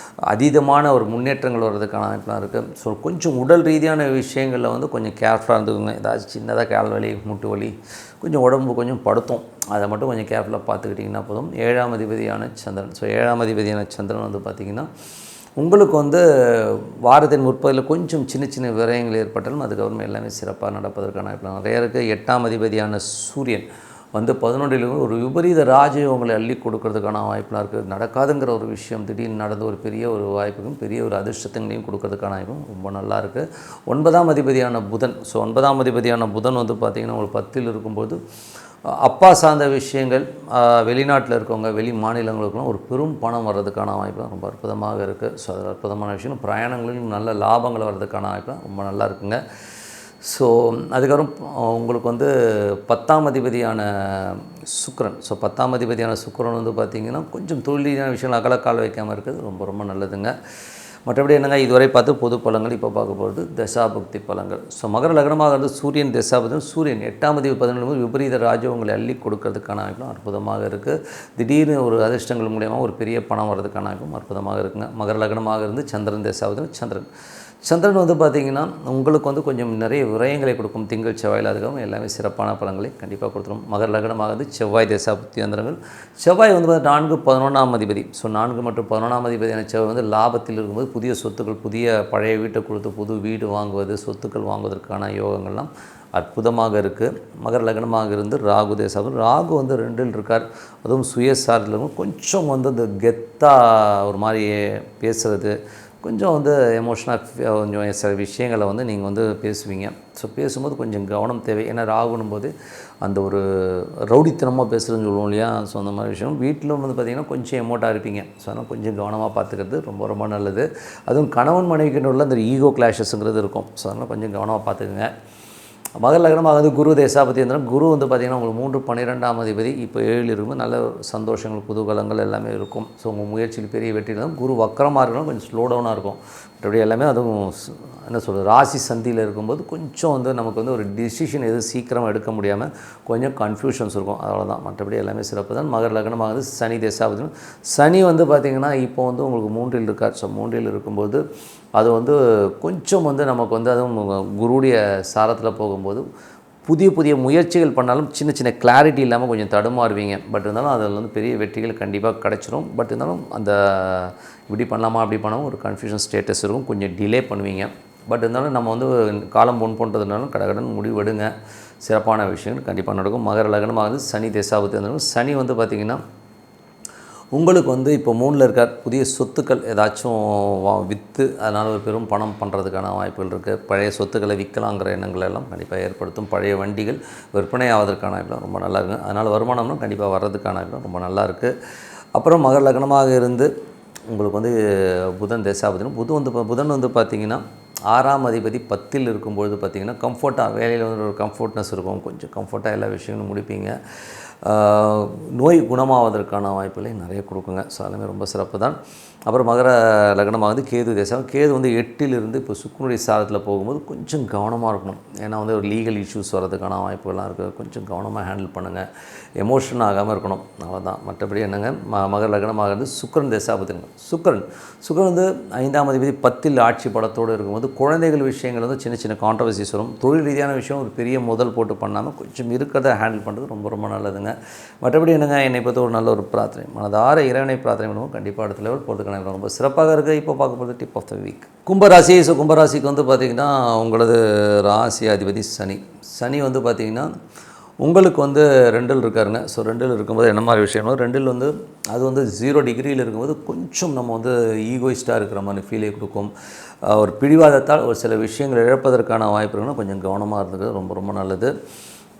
அதீதமான ஒரு முன்னேற்றங்கள் வர்றதுக்கான வாய்ப்புலாம் இருக்குது. ஸோ கொஞ்சம் உடல் ரீதியான விஷயங்களில் வந்து கொஞ்சம் கேர்ஃபுல்லாக இருந்துக்குங்க. ஏதாச்சும் சின்னதாக கால் வலி, முட்டு வலி, கொஞ்சம் உடம்பு கொஞ்சம் படுத்தும், அதை மட்டும் கொஞ்சம் கேர்ஃபுல்லாக பார்த்துக்கிட்டிங்கன்னா போதும். 7ஆம் அதிபதியான சந்திரன். ஸோ 7ஆம் அதிபதியான சந்திரன் வந்து பார்த்திங்கன்னா உங்களுக்கு வந்து வாரத்தின் முற்பகுதியில் கொஞ்சம் சின்ன சின்ன விரயங்கள் ஏற்பட்டாலும் அதுக்கப்புறமா எல்லாமே சிறப்பாக நடப்பதற்கான வாய்ப்பு நிறைய இருக்குது. 8ஆம் அதிபதியான சூரியன் வந்து 11ல் ஒரு விபரீத ராஜயோகங்களை அள்ளி கொடுக்கறதுக்கான வாய்ப்புலாம் இருக்குது. நடக்காதுங்கிற ஒரு விஷயம் திடீர்னு நடந்த ஒரு பெரிய ஒரு வாய்ப்புக்கும் பெரிய ஒரு அதிர்ஷ்டத்தையும் கொடுக்கறதுக்கான வாய்ப்பும் ரொம்ப நல்லா இருக்குது. 9ஆம் அதிபதியான புதன். ஸோ 9ஆம் அதிபதியான புதன் வந்து பார்த்திங்கன்னா ஒரு 10ல் இருக்கும்போது அப்பா சார்ந்த விஷயங்கள், வெளிநாட்டில் இருக்கவங்க, வெளி மாநிலங்களுக்கெல்லாம் ஒரு பெரும் பணம் வர்றதுக்கான வாய்ப்புலாம் ரொம்ப அற்புதமாக இருக்குது. ஸோ அது அற்புதமான விஷயம். பிரயாணங்களிலும் நல்ல லாபங்கள் வர்றதுக்கான வாய்ப்புலாம் ரொம்ப நல்லா இருக்குங்க. ஸோ அதுக்கப்புறம் உங்களுக்கு வந்து 10ஆம் அதிபதியான சுக்கிரன். ஸோ 10ஆம் அதிபதியான சுக்கிரன் வந்து பார்த்திங்கன்னா கொஞ்சம் தொழிலான விஷயங்கள் அகலக்கால் வைக்காமல் இருக்கிறது ரொம்ப ரொம்ப நல்லதுங்க. மற்றபடி என்னங்க, இதுவரை பார்த்து பொது பலங்கள். இப்போ பார்க்க போகிறது தசாபக்தி பலங்கள். ஸோ மகர லக்னமாக இருந்து சூரியன் தசாபக்தி. சூரியன் 8ஆம் அதிபதி 11 விபரீத ராஜயோகங்களை அள்ளி கொடுக்கறதுக்கான வாய்ப்பும் அற்புதமாக இருக்குது. திடீர்னு ஒரு அதிர்ஷ்டங்கள் மூலியமாக ஒரு பெரிய பணம் வர்றதுக்கான வாய்ப்பும் அற்புதமாக இருக்குங்க. மகர லக்னமாக இருந்து சந்திரன் தசாபக்தி. சந்திரன் வந்து பார்த்திங்கன்னா உங்களுக்கு வந்து கொஞ்சம் நிறைய விரயங்களை கொடுக்கும். திங்கள் செவ்வாயில் அதுக்காக எல்லாமே சிறப்பான பலன்களை கண்டிப்பாக கொடுத்துரும். மகர லக்னமாகுது செவ்வாய் தசாபுத்தி அந்தரங்கள். செவ்வாய் வந்து 4, 11ஆம் அதிபதி. ஸோ 4 மற்றும் 11ஆம் அதிபதியான செவ்வாய் வந்து லாபத்தில் இருக்கும்போது புதிய சொத்துக்கள், புதிய பழைய வீட்டை கொடுத்து புது வீடு வாங்குவது, சொத்துக்கள் வாங்குவதற்கான யோகங்கள்லாம் அற்புதமாக இருக்குது. மகர லக்னமாக இருந்து ராகு தேசாபுத்தி. ராகு வந்து 2ல் இருக்கார். அதுவும் சுயசார்பில் இருக்கும். கொஞ்சம் வந்து இந்த கெத்தாக ஒரு மாதிரி பேசுகிறது, கொஞ்சம் வந்து எமோஷனாக கொஞ்சம் சில விஷயங்களை வந்து நீங்கள் வந்து பேசுவீங்க. ஸோ பேசும்போது கொஞ்சம் கவனம் தேவை. ஏன்னா ராகுனும் போது அந்த ஒரு ரவுடித்தனமாக பேசுகிறதுன்னு சொல்லுவோம் இல்லையா. ஸோ அந்த மாதிரி விஷயம் வீட்டிலும் வந்து பார்த்திங்கன்னா கொஞ்சம் எமோட்டாக இருப்பீங்க. ஸோ அதனால் கொஞ்சம் கவனமாக பார்த்துக்கிறது ரொம்ப ரொம்ப நல்லது. அதுவும் கணவன் மனைவிக்கு உள்ள அந்த ஈகோ கிளாஷஸ்ங்கிறது இருக்கும். ஸோ அதனால் கொஞ்சம் கவனமாக பார்த்துக்குங்க. மகர லக்னமாக வந்து குரு தேசாபதி இருந்தாலும் குரு வந்து பார்த்திங்கன்னா உங்களுக்கு 3, 12ஆம் அதிபதி இப்போ 7ல் இருக்கும்போது நல்ல சந்தோஷங்கள், குதூகலங்கள் எல்லாமே இருக்கும். ஸோ உங்கள் முயற்சியில் பெரிய வெற்றி இருந்தாலும் குரு வக்கரமாக இருக்கணும், கொஞ்சம் ஸ்லோ டவுனாக இருக்கும். மற்றபடி எல்லாமே அதுவும் என்ன சொல்கிறது, ராசி சந்தியில் இருக்கும்போது கொஞ்சம் வந்து நமக்கு வந்து ஒரு டிசிஷன் எதுவும் சீக்கிரமாக எடுக்க முடியாமல் கொஞ்சம் கன்ஃபியூஷன்ஸ் இருக்கும். அவ்வளோதான். மற்றபடி எல்லாமே சிறப்பு தான். மகர லக்னமாக வந்து சனி தேசாபதி. சனி வந்து பார்த்திங்கன்னா இப்போ வந்து உங்களுக்கு 3ல் இருக்கார். ஸோ 3ல் இருக்கும்போது அது வந்து கொஞ்சம் வந்து நமக்கு வந்து அதுவும் குருடைய சாரத்தில் போகும்போது புதிய புதிய முயற்சிகள் பண்ணாலும் சின்ன சின்ன கிளாரிட்டி இல்லாமல் கொஞ்சம் தடுமாறுவீங்க. பட் இருந்தாலும் அதில் வந்து பெரிய வெற்றிகள் கண்டிப்பாக கிடச்சிரும். பட் இருந்தாலும் அந்த இப்படி பண்ணலாமா அப்படி பண்ணாமல் ஒரு கன்ஃபியூஷன் ஸ்டேட்டஸ் இருக்கும். கொஞ்சம் டிலே பண்ணுவீங்க. பட் இருந்தாலும் நம்ம வந்து காலம் முன் பண்ணுறதுனாலும் கடகடன் முடிவெடுங்க. சிறப்பான விஷயங்கள் கண்டிப்பாக நடக்கும். மகர லக்னமாக வந்து சனி தேசாபத்தி இருந்தாலும் சனி வந்து பார்த்திங்கன்னா உங்களுக்கு வந்து இப்போ 3ல் இருக்கார். புதிய சொத்துக்கள் ஏதாச்சும் விற்று அதனால் ஒரு பெரும் பணம் பண்ணுறதுக்கான வாய்ப்புகள் இருக்குது. பழைய சொத்துக்களை விற்கலாங்கிற எண்ணங்கள் எல்லாம் கண்டிப்பாக ஏற்படுத்தும். பழைய வண்டிகள் விற்பனை ஆவதற்கான வாய்ப்புலாம் ரொம்ப நல்லா இருக்குது. அதனால் வருமானம்லாம் கண்டிப்பாக வர்றதுக்கான வாய்ப்புலாம் ரொம்ப நல்லா இருக்குது. அப்புறம் மகர லக்னமாக இருந்து உங்களுக்கு வந்து புதன் தேசாபதினும் புதன் வந்து பார்த்திங்கன்னா 6ஆம் அதிபதி 10ல் இருக்கும்பொழுது பார்த்திங்கன்னா கம்ஃபர்ட்டாக வேலையில் வந்து ஒரு கம்ஃபர்ட்னஸ் இருக்கும். கொஞ்சம் கம்ஃபர்ட்டாக எல்லா விஷயங்களும் முடிப்பீங்க. நோய் குணமாவதற்கான வாய்ப்புகளை நிறைய கொடுக்குங்க. ஸோ எல்லாமே ரொம்ப சிறப்பு தான். அப்புறம் மகர லக்னமாக வந்து கேது தேசம். கேது வந்து 8ல் இருந்து இப்போ சுக்கிரனுடைய சாரத்தில் போகும்போது கொஞ்சம் கவனமாக இருக்கணும். ஏன்னா வந்து ஒரு லீகல் இஷ்யூஸ் வர்றதுக்கான வாய்ப்புகள்லாம் இருக்குது. கொஞ்சம் கவனமாக ஹேண்டில் பண்ணுங்கள். எமோஷன் ஆகாமல் இருக்கணும். அவ்வளோதான். மற்றபடி என்னங்க, மகர லக்னமாக இருந்து சுக்கிரன் தேசாபதிங்க. சுக்கிரன் வந்து 5ஆம் அதிபதி 10ல் ஆட்சி பலத்தோடு இருக்கும்போது குழந்தைகள் விஷயங்கள் வந்து சின்ன சின்ன கான்ட்ரவர்சிஸ் வரும். தொழில் ரீதியான விஷயம் ஒரு பெரிய முதல் போட்டு பண்ணாமல் கொஞ்சம் இருக்கிறத ஹேண்டில் பண்ணுறது ரொம்ப ரொம்ப நல்லதுங்க. மற்றபடி என்னங்க, என்னை பற்றி ஒரு நல்ல ஒரு பிரார்த்தனை, மனதார இறைவனை பிரார்த்தனை பண்ணுவோம். கண்டிப்பாக அடுத்த லெவல் போகிறதுக்கான ரொம்ப சிறப்பாக இருக்குது. இப்போ பார்க்க போகிறது டிப் ஆஃப் த வீக். கும்பராசி. ஸோ கும்பராசிக்கு வந்து பார்த்திங்கன்னா உங்களது ராசி அதிபதி சனி வந்து பார்த்திங்கன்னா உங்களுக்கு வந்து 2ல் இருக்காருங்க. ஸோ 2ல் இருக்கும்போது என்ன மாதிரி விஷயம், 2ல் வந்து அது வந்து 0 டிகிரியில் இருக்கும்போது கொஞ்சம் நம்ம வந்து ஈகோயிஸ்ட்டாக இருக்கிற மாதிரி ஃபீலே கொடுக்கும். ஒரு பிடிவாதத்தால் ஒரு சில விஷயங்கள் இழப்பதற்கான வாய்ப்பு இருக்குன்னா கொஞ்சம் கவனமாக இருந்துக்கிறது ரொம்ப ரொம்ப நல்லது.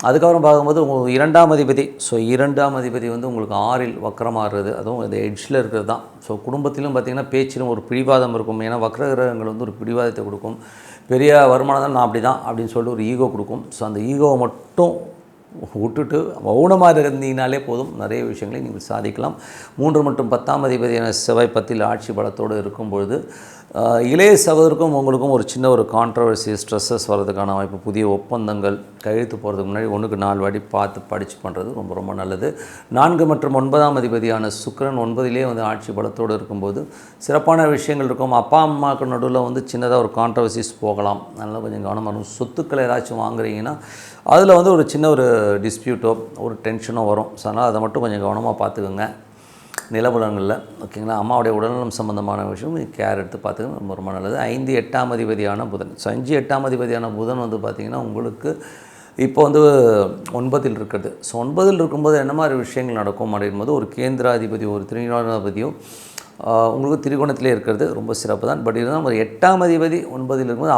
அதுக்கப்புறம் பார்க்கும்போது உங்களுக்கு 2ஆம் அதிபதி. ஸோ 2ஆம் அதிபதி வந்து உங்களுக்கு 6ல் வக்கரமாகிறது, அதுவும் அது எட்ஜில் இருக்கிறது தான். ஸோ குடும்பத்திலும் பார்த்திங்கன்னா பேச்சிலும் ஒரு பிடிவாதம் இருக்கும். ஏன்னா வக்ர கிரகங்கள் வந்து ஒரு பிடிவாதத்தை கொடுக்கும். பெரிய வருமானம் தான், நான் அப்படி தான் அப்படின்னு சொல்லிட்டு ஒரு ஈகோ கொடுக்கும். ஸோ அந்த ஈகோவை மட்டும் விட்டுட்டு மௌனமாக இருந்தீங்கனாலே போதும், நிறைய விஷயங்களை நீங்கள் சாதிக்கலாம். 3 மற்றும் 10ஆம் அதிபதியான செவ்வாய் 10ல் ஆட்சி பலத்தோடு இருக்கும்பொழுது இளைய சகோதரருக்கும் உங்களுக்கும் ஒரு சின்ன ஒரு கான்ட்ரவர்சி ஸ்ட்ரெஸ்ஸஸ் வர்றதுக்கான வாய்ப்பு, புதிய ஒப்பந்தங்கள் கையெழுத்து போகிறதுக்கு முன்னாடி 1க்கு 4 வாட்டி பார்த்து படித்து பண்ணுறது ரொம்ப ரொம்ப நல்லது. 4 மற்றும் 9ஆம் அதிபதியான சுக்கிரன் 9லே வந்து ஆட்சி பலத்தோடு இருக்கும்போது சிறப்பான விஷயங்கள் இருக்கும். அப்பா அம்மாவுக்கு நடுவில் வந்து சின்னதாக ஒரு கான்ட்ரவர்சிஸ் போகலாம், அதனால் கொஞ்சம் கவனமாக இருக்கும். சொத்துக்களை ஏதாச்சும் வாங்குறீங்கன்னா அதில் வந்து ஒரு சின்ன ஒரு டிஸ்பியூட்டோ ஒரு டென்ஷனோ வரும். ஸோ அதனால் அதை மட்டும் கொஞ்சம் கவனமாக பார்த்துக்கோங்க. நிலபுலங்களில் ஓகேங்களா. அம்மாவுடைய உடல்நலம் சம்பந்தமான விஷயம் கேர் எடுத்து பார்த்துக்க ரொம்ப ரொம்ப நல்லது. 5 8ஆம் அதிபதியான புதன். ஸோ 5 8ஆம் அதிபதியான புதன் வந்து பார்த்திங்கன்னா உங்களுக்கு இப்போ வந்து 9ல் இருக்கிறது. ஸோ 9ல் இருக்கும்போது என்ன மாதிரி விஷயங்கள் நடக்கும் அப்படின்போது, ஒரு கேந்திராதிபதி ஒரு திரிகோணாதிபதியும் உங்களுக்கு திரிகோணத்திலே இருக்கிறது ரொம்ப சிறப்பு தான். பட் இருந்தால் ஒரு 8ஆம் அதிபதி 9ல் இருக்கும்போது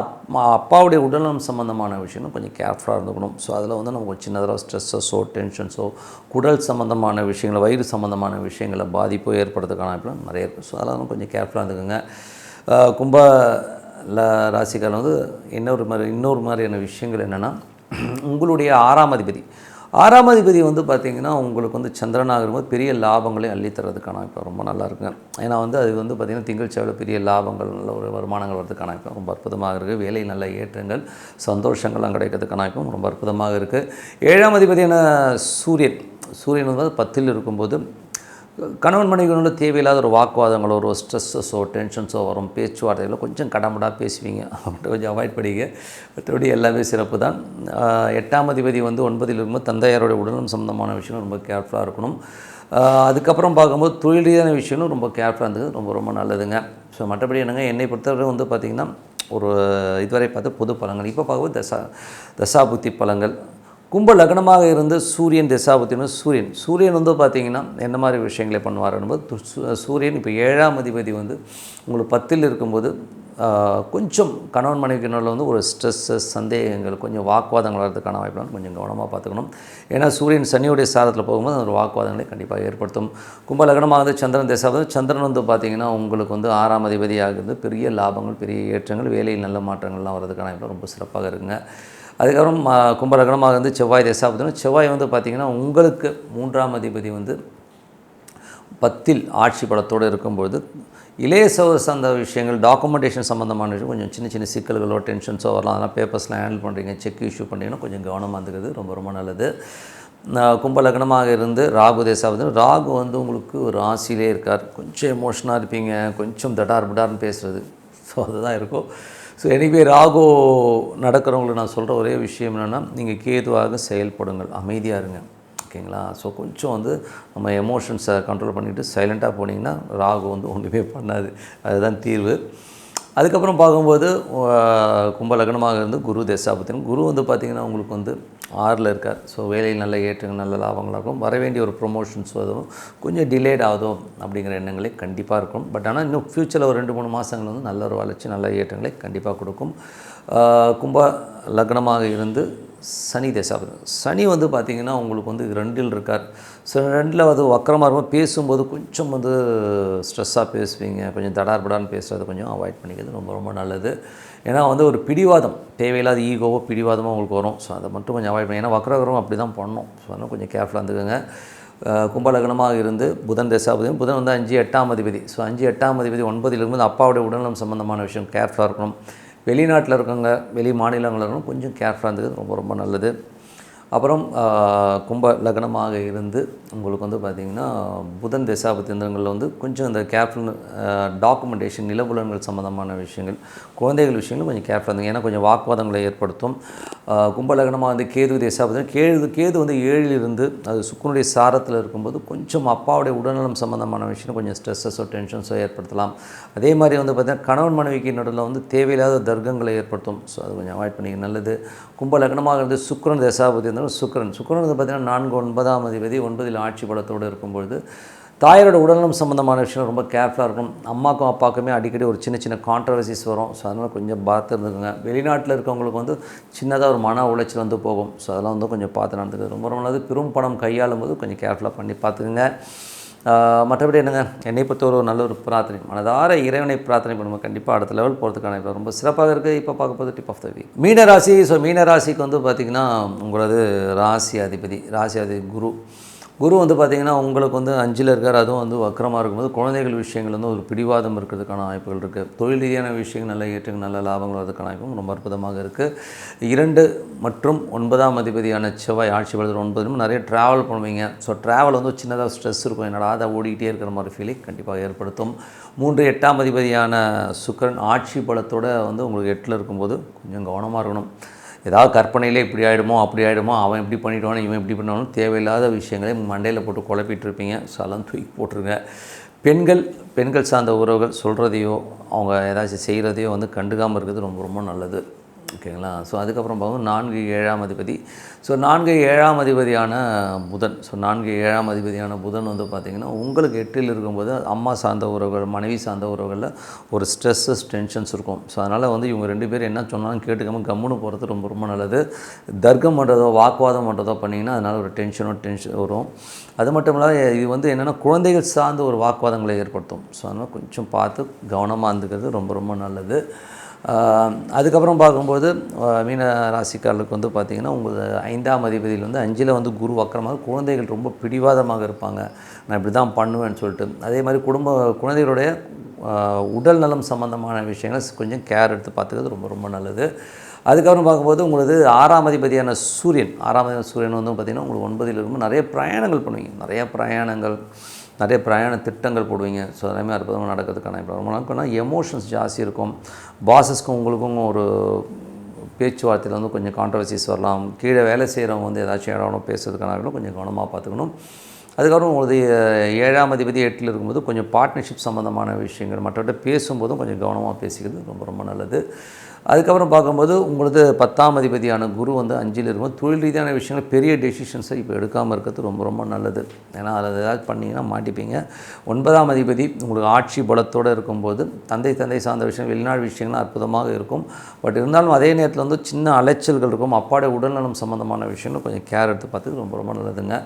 அப்பாவுடைய உடல்நலம் சம்மந்தமான விஷயங்களும் கொஞ்சம் கேர்ஃபுல்லாக இருந்துக்கணும். ஸோ அதில் வந்து நமக்கு சின்னதாக ஸ்ட்ரெஸ்ஸஸோ டென்ஷன்ஸோ குடல் சம்மந்தமான விஷயங்கள் வயிறு சம்மந்தமான விஷயங்களை பாதிப்போ ஏற்படுறதுக்கான வாய்ப்புலாம் நிறைய இருக்குது. ஸோ அதெல்லாம் கொஞ்சம் கேர்ஃபுல்லாக இருந்துக்குங்க. கும்ப ராசிக்காரன் வந்து இன்னொரு மாதிரியான விஷயங்கள் என்னென்னா, உங்களுடைய 6ஆம் அதிபதி வந்து பார்த்திங்கன்னா உங்களுக்கு வந்து சந்திரனாக இருக்கும்போது பெரிய லாபங்களை அள்ளித்தரதுக்கான இப்போ ரொம்ப நல்லா இருக்குங்க. ஏன்னா வந்து அது வந்து பார்த்திங்கன்னா திங்கள் செவ்வாய் பெரிய லாபங்கள் நல்ல ஒரு வருமானங்கள் வரதுக்கான இப்போ ரொம்ப அற்புதமாக இருக்குது. வேலை நல்ல ஏற்றங்கள் சந்தோஷங்கள்லாம் கிடைக்கிறதுக்கான இப்போ ரொம்ப அற்புதமாக இருக்குது. 7ஆம் அதிபதியான சூரியன் வந்து 10ல் இருக்கும்போது கணவன் மனைவிகளோட தேவையில்லாத ஒரு வாக்குவாதங்களோ ஒரு ஸ்ட்ரெஸ்ஸஸோ டென்ஷன்ஸோ வரும். பேச்சுவார்த்தைகளோ கொஞ்சம் கடமுடாக பேசுவீங்க, அவங்கள்ட்ட கொஞ்சம் அவாய்ட் பண்ணிங்க. மற்றபடி எல்லாமே சிறப்பு தான். 8ஆம் அதிபதி வந்து 9ல் இருக்கும்போது தந்தையாரோட உடல்நலம் சம்மந்தமான விஷயம் ரொம்ப கேர்ஃபுல்லாக இருக்கணும். அதுக்கப்புறம் பார்க்கும்போது தொழில் ரீதியான விஷயங்களும் ரொம்ப கேர்ஃபுல்லாக இருந்தது ரொம்ப ரொம்ப நல்லதுங்க. ஸோ மற்றபடி என்னங்க, என்னை பொறுத்தவரை வந்து பார்த்திங்கன்னா ஒரு இதுவரை பார்த்து பொது பலன்கள், இப்போ பார்க்கும்போது தசாபுத்தி பலன்கள். கும்ப லக்னமாக இருந்து சூரியன் தசாபுத்தின்னு சூரியன் வந்து பார்த்திங்கன்னா என்ன மாதிரி விஷயங்களை பண்ணுவார் என்பது, சூரியன் இப்போ 7ஆம் அதிபதி வந்து உங்களுக்கு 10ல் இருக்கும்போது கொஞ்சம் கணவன் மனைவிக்கினால் வந்து ஒரு ஸ்ட்ரெஸ்ஸஸ் சந்தேகங்கள் கொஞ்சம் வாக்குவாதங்கள் வர்றதுக்கான வாய்ப்புலாம் கொஞ்சம் கவனமாக பார்த்துக்கணும். ஏன்னா சூரியன் சனியுடைய சாரத்தில் போகும்போது அந்த ஒரு வாக்குவாதங்களை கண்டிப்பாக ஏற்படுத்தும். கும்ப லக்னமாக வந்து சந்திரன் தசாபதி, சந்திரன் வந்து பார்த்திங்கன்னா உங்களுக்கு வந்து 6ஆம் அதிபதியாக இருந்து பெரிய லாபங்கள் பெரிய ஏற்றங்கள் வேலையில் நல்ல மாற்றங்கள்லாம் வர்றதுக்கான வாய்ப்பு ரொம்ப சிறப்பாக இருக்குங்க. அதுக்கப்புறம் கும்ப லக்னமாக வந்து செவ்வாய் தசாபதினா, செவ்வாய் வந்து பார்த்திங்கன்னா உங்களுக்கு 3ஆம் அதிபதி வந்து 10ல் ஆட்சி பலத்தோடு இருக்கும்பொழுது இளைய சகோதர சார்ந்த விஷயங்கள் டாக்குமெண்டேஷன் சம்மந்தமான விஷயம் கொஞ்சம் சின்ன சின்ன சிக்கல்களோ டென்ஷன்ஸோ வரலாம். அதெல்லாம் பேப்பர்ஸ்லாம் ஹேண்டில் பண்ணுறீங்க, செக் இஷ்யூ பண்ணுறீங்கன்னா கொஞ்சம் கவனமாக இருந்துக்கிறது ரொம்ப ரொம்ப நல்லது. கும்ப லக்னமாக இருந்து ராகு தசாபதி, ராகு வந்து உங்களுக்கு ஒரு ராசியிலே இருக்கார். கொஞ்சம் எமோஷனாக இருப்பீங்க, கொஞ்சம் தடார்புடார்னு பேசுகிறது, ஸோ அதுதான் இருக்கும். ஸோ எனிவே ராகு நடக்கிறவங்களுக்கு நான் சொல்கிற ஒரே விஷயம் என்னென்னா, நீங்கள் கேதுவாக செயல்படுங்கள், அமைதியாக இருங்க, ஓகேங்களா. ஸோ கொஞ்சம் வந்து நம்ம எமோஷன்ஸை கண்ட்ரோல் பண்ணிவிட்டு சைலண்ட்டாக போனீங்கன்னா ராகு வந்து ஒன்றுமே பண்ணாது, அதுதான் தீர்வு. அதுக்கப்புறம் பார்க்கும்போது கும்ப லக்னமாக இருந்து குரு தசாபுத்தின், குரு வந்து பார்த்திங்கன்னா உங்களுக்கு வந்து 6ல் இருக்கார். ஸோ வேலையில் நல்ல ஏற்றங்கள் நல்ல லாபங்களாக இருக்கும். வர வேண்டிய ஒரு ப்ரொமோஷன்ஸ் அதுவும் கொஞ்சம் டிலேட் ஆகுதோ அப்படிங்கிற எண்ணங்களே கண்டிப்பாக இருக்கும். பட் ஆனால் இன்னும் ஃப்யூச்சரில் ஒரு 2-3 மாதங்கள் வந்து நல்ல ஒரு வளர்ச்சி நல்ல ஏற்றங்களை கண்டிப்பாக கொடுக்கும். கும்ப லக்னமாக இருந்து சனி தசாபதி, சனி வந்து பார்த்திங்கன்னா உங்களுக்கு வந்து 2ல் இருக்கார். ஸோ 2ல் அது வக்கரமாக இருக்கும். பேசும்போது கொஞ்சம் வந்து ஸ்ட்ரெஸ்ஸாக பேசுவீங்க, கொஞ்சம் தடார்படான்னு பேசுகிறத கொஞ்சம் அவாய்ட் பண்ணிக்கிறது ரொம்ப ரொம்ப நல்லது. ஏன்னா வந்து ஒரு பிடிவாதம் தேவையில்லாத ஈகோவோ பிடிவாதமாக உங்களுக்கு வரும். ஸோ அதை மட்டும் கொஞ்சம் அவாய்ட் பண்ணி, ஏன்னா வக்கரகரம் அப்படி தான் பண்ணணும். ஸோ அதனால் கொஞ்சம் கேர்ஃபுல்லாக இருந்துக்கோங்க. கும்ப லக்னமாக இருந்து புதன் தசாபதி, புதன் வந்து 5 8ஆம் அதிபதி. ஸோ 5 8ஆம் அதிபதி 9ல் இருக்கும்போது அப்பாவுடைய உடல்நலம் சம்மந்தமான விஷயம் கேர்ஃபுல்லாக இருக்கணும். வெளிநாட்டில் இருக்கவங்க வெளி மாநிலங்களில் இருக்கணும், கொஞ்சம் கேர்ஃபுல்லாக இருந்தது ரொம்ப ரொம்ப நல்லது. அப்புறம் கும்ப லக்னமாக இருந்து உங்களுக்கு வந்து பார்த்திங்கன்னா புதன் தசாபத்தியந்திரங்களில் வந்து கொஞ்சம் இந்த கேர்ஃபுல் டாக்குமெண்டேஷன் நிலபுலன்கள் சம்மந்தமான விஷயங்கள் குழந்தைகள் விஷயங்களும் கொஞ்சம் கேர்ஃபுல்லாக இருந்தீங்க, ஏன்னா கொஞ்சம் வாக்குவாதங்களை ஏற்படுத்தும். கும்ப லக்னமாக வந்து கேது தசாபத்தியம், கேது வந்து 7ல் இருந்து அது சுக்கிரனுடைய சாரத்தில் இருக்கும்போது கொஞ்சம் அப்பாவுடைய உடல்நலம் சம்மந்தமான விஷயம் கொஞ்சம் ஸ்ட்ரெஸ்ஸஸோ டென்ஷன்ஸோ ஏற்படுத்தலாம். அதே மாதிரி வந்து பார்த்திங்கன்னா கணவன் மனைவிக்கு நடுவில் வந்து தேவையில்லாத தர்க்கங்களை ஏற்படுத்தும். ஸோ அது கொஞ்சம் அவாய்ட் பண்ணிக்க நல்லது. கும்ப லக்னமாக இருந்து சுக்கிரன் தசாபதி இருந்தாலும் சுக்கிரன் வந்து பார்த்திங்கன்னா 4 9ஆம் அதிபதி 9ல் ஆட்சி பலத்தோடு இருக்கும்பொழுது தாயாரோட உடல்நலம் சம்மந்தமான விஷயம் ரொம்ப கேர்ஃபுல்லாக இருக்கும். அம்மாக்கும் அப்பாவுக்குமே அடிக்கடி ஒரு சின்ன சின்ன கான்ட்ரவர்சிஸ் வரும். ஸோ அதனால் கொஞ்சம் பார்த்து இருந்துக்குங்க. வெளிநாட்டில் இருக்கவங்களுக்கு வந்து சின்னதாக ஒரு மன உளைச்சல் வந்து போகும். ஸோ அதெல்லாம் வந்து கொஞ்சம் பார்த்து நடந்துக்கிறது ரொம்ப ரொம்ப நல்லது. பெரும் பணம் கையாளும் போது கொஞ்சம் கேர்ஃபுல்லாக பண்ணி பார்த்துக்குங்க. மற்றபடி என்னங்க, என்னை பொறுத்த ஒரு நல்ல ஒரு பிரார்த்தனை, மனதார இறைவனை பிரார்த்தனை பண்ணுவோம், கண்டிப்பாக அடுத்த லெவல் போகிறதுக்கான இப்போ ரொம்ப சிறப்பாக இருக்குது. இப்போ பார்க்க போது டிப் ஆஃப் த வீக் மீனராசி. ஸோ மீனராசிக்கு வந்து பார்த்திங்கன்னா உங்களது ராசி அதிபதி குரு குரு வந்து பார்த்திங்கன்னா உங்களுக்கு வந்து 5ல் இருக்கார், அதுவும் வந்து வக்கரமாக இருக்கும்போது குழந்தைகள் விஷயங்கள் வந்து ஒரு பிடிவாதம் இருக்கிறதுக்கான வாய்ப்புகள் இருக்குது. தொழில் ரீதியான விஷயங்கள் நல்ல ஏற்றங்கள் நல்ல லாபங்கள் வரதுக்கான வாய்ப்பும் ரொம்ப அற்புதமாக இருக்குது. 2 மற்றும் 9ஆம் அதிபதியான செவ்வாய் ஆட்சி பலத்தில் 9 நிறைய ட்ராவல் பண்ணுவீங்க. ஸோ ட்ராவல் வந்து சின்னதாக ஸ்ட்ரெஸ் இருக்கும், என்னடா அதை ஓடிக்கிட்டே இருக்கிற மாதிரி ஃபீலிங் கண்டிப்பாக ஏற்படுத்தும். 3 8ஆம் அதிபதியான சுக்கிரன் ஆட்சி பலத்தோடு வந்து உங்களுக்கு 8ல் இருக்கும்போது கொஞ்சம் கவனமாக இருக்கணும். ஏதாவது கற்பனையிலே இப்படி ஆகிடுமோ அப்படி ஆகிடுமோ, அவன் இப்படி பண்ணிவிடுவானோ இவன் இப்படி பண்ணுவானோ, தேவையில்லாத விஷயங்களே மண்டையில் போட்டு குழப்பிட்டு இருப்பீங்க. ஸோ அதெல்லாம் தூக்கி போட்டுருங்க. பெண்கள் சார்ந்த உறவுகள் சொல்கிறதையோ அவங்க ஏதாச்சும் செய்கிறதையோ வந்து கண்டுக்காமல் இருக்கிறது ரொம்ப ரொம்ப நல்லது. ஓகேங்களா? ஸோ அதுக்கப்புறம் பார்க்கும் 4 7ஆம் அதிபதி. ஸோ 4 7ஆம் அதிபதியான புதன். ஸோ 4 7ஆம் அதிபதியான புதன் வந்து பார்த்திங்கன்னா உங்களுக்கு 8ல் இருக்கும்போது அம்மா சார்ந்த உறவுகள் மனைவி சார்ந்த உறவுகளில் ஒரு ஸ்ட்ரெஸ்ஸஸ் டென்ஷன்ஸ் இருக்கும். ஸோ அதனால் வந்து இவங்க 2 பேர் என்ன சொன்னாலும் கேட்டுக்காமல் கம்முன்னு போகிறது ரொம்ப ரொம்ப நல்லது. தர்க்கம் பண்ணுறதோ வாக்குவாதம் பண்ணுறதோ பண்ணிங்கன்னா அதனால் ஒரு டென்ஷன் வரும். அது மட்டும் இல்லாமல் இது வந்து என்னென்னா குழந்தைகள் சார்ந்த ஒரு வாக்குவாதங்களை ஏற்படுத்தும். ஸோ அதனால் கொஞ்சம் பார்த்து கவனமாக இருந்துக்கிறது ரொம்ப ரொம்ப நல்லது. அதுக்கப்புறம் பார்க்கும்போது மீன ராசிக்காரர்களுக்கு வந்து பார்த்திங்கன்னா உங்களுக்கு 5ஆம் அதிபதியில் வந்து 5ல் வந்து குரு வக்கரமாக குழந்தைகள் ரொம்ப பிடிவாதமாக இருப்பாங்க. நான் இப்படி தான் பண்ணுவேன்னு சொல்லிட்டு. அதே மாதிரி குழந்தைகளுடைய உடல் நலம் சம்மந்தமான விஷயங்கள் கொஞ்சம் கேர் எடுத்து பார்த்துக்கிறது ரொம்ப ரொம்ப நல்லது. அதுக்கப்புறம் பார்க்கும்போது உங்களுக்கு 6ஆம் அதிபதியான சூரியன் வந்து பார்த்திங்கன்னா உங்களுக்கு 9ல் இருக்கும்போது நிறைய பிரயாணங்கள் பண்ணுவீங்க. நிறைய பிரயாண திட்டங்கள் போடுவீங்க. ஸோ எல்லாமே அற்புதமாக நடக்கிறதுக்கான இப்போ ரொம்ப நாளுக்குன்னா எமோஷன்ஸ் ஜாஸ்தி இருக்கும். பாஸஸ்க்கும் உங்களுக்கும் ஒரு பேச்சுவார்த்தையில் வந்து கொஞ்சம் கான்ட்ரவர்சிஸ் வரலாம். கீழே வேலை செய்கிறவங்க வந்து ஏதாச்சும் இடம்னு பேசுறதுக்கான கொஞ்சம் கவனமாக பார்த்துக்கணும். அதுக்கப்புறம் உங்களுக்கு 7ஆம் அதிபதி 8ல் இருக்கும்போது கொஞ்சம் பார்ட்னர்ஷிப் சம்மந்தமான விஷயங்கள் மற்றவர்கிட்ட பேசும்போதும் கொஞ்சம் கவனமாக பேசிக்கிறது ரொம்ப ரொம்ப நல்லது. அதுக்கப்புறம் பார்க்கும்போது உங்களுக்கு 10ஆம் அதிபதியான குரு வந்து 5ல் இருக்கும்போது தொழில் ரீதியான விஷயங்கள் பெரிய டெசிஷன்ஸை இப்போ எடுக்காமல் இருக்கிறது ரொம்ப ரொம்ப நல்லது. ஏன்னா அதில் ஏதாவது பண்ணிங்கன்னா மாட்டிப்பீங்க. 9ஆம் அதிபதி உங்களுக்கு ஆட்சி பலத்தோடு இருக்கும்போது தந்தை சார்ந்த விஷயம் வெளிநாடு விஷயங்கள் அற்புதமாக இருக்கும். பட் இருந்தாலும் அதே நேரத்தில் வந்து சின்ன அலைச்சல்கள் இருக்கும். அப்பாடைய உடல்நலம் சம்மந்தமான விஷயங்கள் கொஞ்சம் கேர் எடுத்து பார்த்துக்கு ரொம்ப ரொம்ப நல்லதுங்க.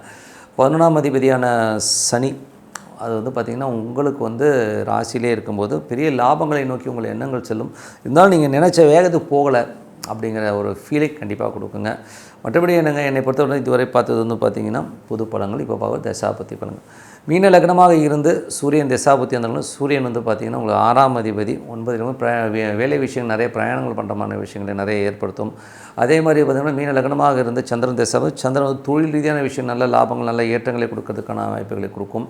11ஆம் அதிபதியான சனி அது வந்து பார்த்திங்கன்னா உங்களுக்கு வந்து ராசியிலே இருக்கும்போது பெரிய லாபங்களை நோக்கி உங்கள் எண்ணங்கள் செல்லும். இருந்தாலும் நீங்கள் நினச்ச வேகத்துக்கு போகலை அப்படிங்கிற ஒரு ஃபீலை கண்டிப்பாக கொடுக்குங்க. மற்றபடி என்னை பொறுத்தவரை இதுவரை பார்த்தது வந்து பார்த்திங்கன்னா புது பலங்கள். இப்போ பார்க்க தசாபத்தி பலங்கள். மீன லக்னமாக இருந்து சூரியன் தசாபத்தி வந்தாலும் சூரியன் வந்து பார்த்திங்கன்னா உங்களுக்கு 6ஆம் அதிபதி 9ல் வேலை விஷயங்கள் நிறைய பிரயாணங்கள் பண்ணுற மாதிரி விஷயங்களை நிறைய ஏற்படுத்தும். அதே மாதிரி பார்த்திங்கன்னா மீன லக்னமாக இருந்து சந்திரன் தசாபதி சந்திரன் வந்து தொழில் ரீதியான விஷயம் நல்ல லாபங்கள் நல்ல ஏற்றங்களை கொடுக்கறதுக்கான வாய்ப்புகளை கொடுக்கும்.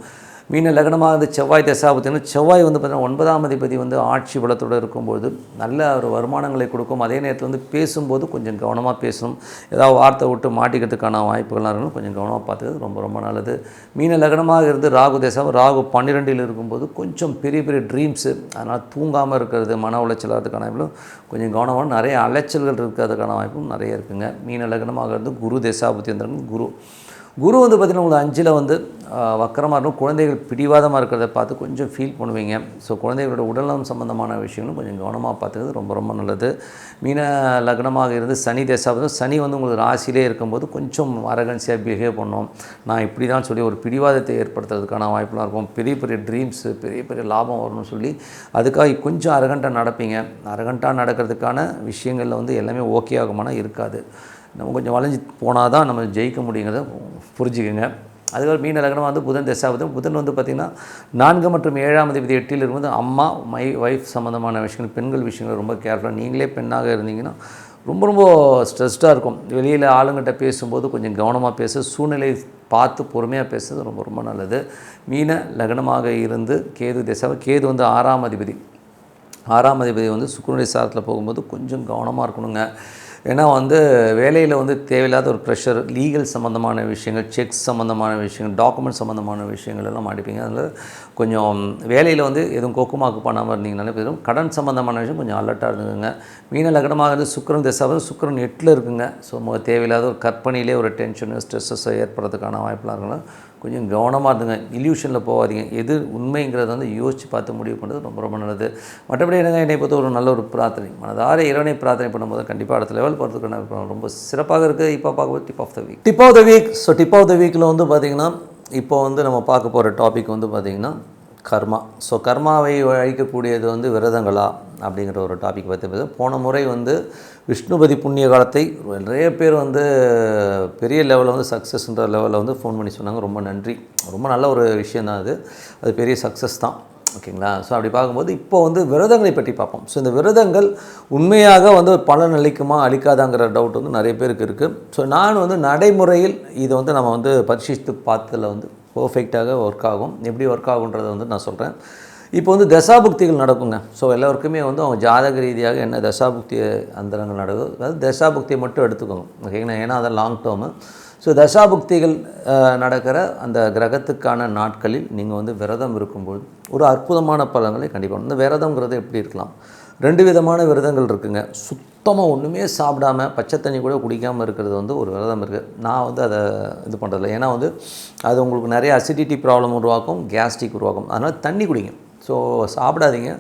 மீன லக்னமாக இருந்து செவ்வாய் தசாபத்தினா செவ்வாய் வந்து பார்த்திங்கன்னா 9ஆம் அதிபதி வந்து ஆட்சி பலத்தோடு இருக்கும்போது நல்ல ஒரு வருமானங்களை கொடுக்கும். அதே நேரத்தில் வந்து பேசும்போது கொஞ்சம் கவனமாக பேசணும். ஏதாவது வார்த்தை விட்டு மாட்டிக்கிறதுக்கான வாய்ப்புகள்லாம் இருக்கணும். கொஞ்சம் கவனமாக பார்த்துக்கிறது ரொம்ப ரொம்ப நல்லது. மீன லக்னமாக இருந்து ராகு ராகு 12ல் இருக்கும்போது கொஞ்சம் பெரிய ட்ரீம்ஸு, அதனால் தூங்காமல் இருக்கிறது மன உளைச்சல் அதுக்கான வாய்ப்பும் கொஞ்சம் கவனமாக நிறைய அலைச்சல்கள் இருக்கிறதுக்கான வாய்ப்பும் நிறைய இருக்குங்க. மீன லக்னமாக இருந்து குரு தசாபத்தி வந்து குரு வந்து பார்த்திங்கன்னா உங்களுக்கு 5ல் வந்து வக்கரமாக இருக்கும். குழந்தைகள் பிடிவாதமாக இருக்கிறத பார்த்து கொஞ்சம் ஃபீல் பண்ணுவீங்க. ஸோ குழந்தைகளோட உடல்நலம் சம்மந்தமான விஷயங்களும் கொஞ்சம் கவனமாக பார்த்துக்கிறது ரொம்ப ரொம்ப நல்லது. மீன லக்னமாக இருந்து சனி தசாபதி சனி வந்து உங்களுக்கு ராசியிலே இருக்கும்போது கொஞ்சம் அரகன்சியாக பிஹேவ் பண்ணோம். நான் இப்படி தான் சொல்லி ஒரு பிடிவாதத்தை ஏற்படுத்துறதுக்கான வாய்ப்புலாம் இருக்கும். பெரிய ட்ரீம்ஸு பெரிய லாபம் வரணும்னு சொல்லி அதுக்காக கொஞ்சம் அரகண்ட்டாக நடப்பீங்க. அரகண்ட்டாக நடக்கிறதுக்கான விஷயங்களில் வந்து எல்லாமே ஓகே ஆகுமானா இருக்காது. நம்ம கொஞ்சம் வளைஞ்சி போனால் தான் நம்ம ஜெயிக்க முடியுங்கிறத புரிஞ்சுக்கோங்க. அதுக்கப்புறம் மீன லக்னம் வந்து புதன் தசாபதி புதன் வந்து பார்த்திங்கன்னா 4 மற்றும் 7ஆம் அதிபதி 8ல் இருக்கும்போது அம்மா ஒய்ஃப் சம்மந்தமான விஷயங்கள் பெண்கள் விஷயங்கள் ரொம்ப கேர்ஃபுல்லாக நீங்களே பெண்ணாக இருந்தீங்கன்னா ரொம்ப ஸ்ட்ரெஸ்டாக இருக்கும். வெளியில் ஆளுங்கிட்ட பேசும்போது கொஞ்சம் கவனமாக பேச சூழ்நிலை பார்த்து பொறுமையாக பேசுறது ரொம்ப ரொம்ப நல்லது. மீன லக்னமாக இருந்து கேது வந்து 6ஆம் அதிபதி வந்து சுக்கிரனுடைய சாரத்தில் போகும்போது கொஞ்சம் கவனமாக இருக்கணுங்க. ஏன்னா வந்து வேலையில் வந்து தேவையில்லாத ஒரு ப்ரெஷர், லீகல் சம்மந்தமான விஷயங்கள், செக்ஸ் சம்மந்தமான விஷயங்கள், டாக்குமெண்ட் சம்மந்தமான விஷயங்கள் எல்லாம் மாட்டிப்பீங்க. அதில் கொஞ்சம் வேலையில் வந்து எதுவும் கொக்குமாக்கு பண்ணாமல் இருந்தீங்கனாலே போதும். கடன் சம்மந்தமான விஷயம் கொஞ்சம் அலர்ட்டாக இருந்துங்க. மீன லக்னமாக இருந்து சுக்கிரன் தசாபதி சுக்கிரன் 8ல் இருக்குங்க. ஸோ தேவையில்லாத ஒரு கற்பனையிலே ஒரு டென்ஷனு ஸ்ட்ரெஸ்ஸை ஏற்படுறதுக்கான வாய்ப்பெலாம் இருக்குன்னா கொஞ்சம் கவனமாக இருந்துங்க. இல்யூஷனில் போகாதீங்க. எது உண்மைங்கிறத வந்து யோசித்து பார்த்து முடிவு பண்ணுறது ரொம்ப ரொம்ப நல்லது. மற்றபடி என்னை பொறுத்த ஒரு நல்ல ஒரு பிரார்த்தனை மனதார இறைவனை பிரார்த்தனை பண்ணும்போது கண்டிப்பாக அடுத்த லெவல் போகிறதுக்கான ரொம்ப சிறப்பாக இருக்குது. இப்போ பார்க்கும்போது dip of the week. So dip of the வீக்கில் வந்து பார்த்திங்கன்னா இப்போ வந்து நம்ம பார்க்க போகிற டாபிக் வந்து பார்த்திங்கன்னா கர்மா. ஸோ கர்மாவை அழிக்கக்கூடியது வந்து விரதங்களா அப்படிங்கிற ஒரு டாபிக் பற்றி பேச. போன முறை வந்து விஷ்ணுபதி புண்ணிய காலத்தை நிறைய பேர் வந்து பெரிய லெவலில் வந்து சக்ஸஸ்ன்ற லெவலில் வந்து ஃபோன் பண்ணி சொன்னாங்க. ரொம்ப நன்றி. ரொம்ப நல்ல ஒரு விஷயந்தான் அது. அது பெரிய சக்ஸஸ் தான். ஓகேங்களா? ஸோ அப்படி பார்க்கும்போது இப்போ வந்து விரதங்களை பற்றி பார்ப்போம். ஸோ இந்த விரதங்கள் உண்மையாக வந்து பலன் அளிக்குமா அளிக்காதாங்கிற டவுட் வந்து நிறைய பேருக்கு இருக்குது. ஸோ நான் வந்து நடைமுறையில் இதை வந்து நம்ம வந்து பரிசீலித்து பார்த்ததில் வந்து பர்ஃபெக்டாக ஒர்க் ஆகும். எப்படி ஒர்க் ஆகுன்றதை வந்து நான் சொல்கிறேன். இப்போ வந்து தசாபுக்திகள் நடக்குங்க. ஸோ எல்லோருக்குமே வந்து அவங்க ஜாதக ரீதியாக என்ன தசாபுக்தி அந்தரங்கள் நடக்குது, அதாவது தசாபுக்தியை மட்டும் எடுத்துக்கோங்க. ஓகேங்களா? ஏன்னா அது லாங் டேர்மு. ஸோ தசாபுக்திகள் நடக்கிற அந்த கிரகத்துக்கான நாட்களில் நீங்கள் வந்து விரதம் இருக்கும்போது ஒரு அற்புதமான பலன்களை கண்டிப்பாக. இந்த விரதங்கிறது எப்படி இருக்கலாம்? 2 விதமான விரதங்கள் இருக்குதுங்க. சுத்தமாக ஒன்றுமே சாப்பிடாமல் பச்சை தண்ணி கூட குடிக்காமல் இருக்கிறது வந்து ஒரு விரதம் இருக்குது. நான் வந்து அதை இது பண்ணுறதில்ல. ஏன்னா வந்து அது உங்களுக்கு நிறைய அசிடிட்டி ப்ராப்ளம் உருவாக்கும், கேஸ்ட்ரிக் உருவாக்கும். அதனால் தண்ணி குடிங்க. ஸோ சாப்பிடாதீங்க.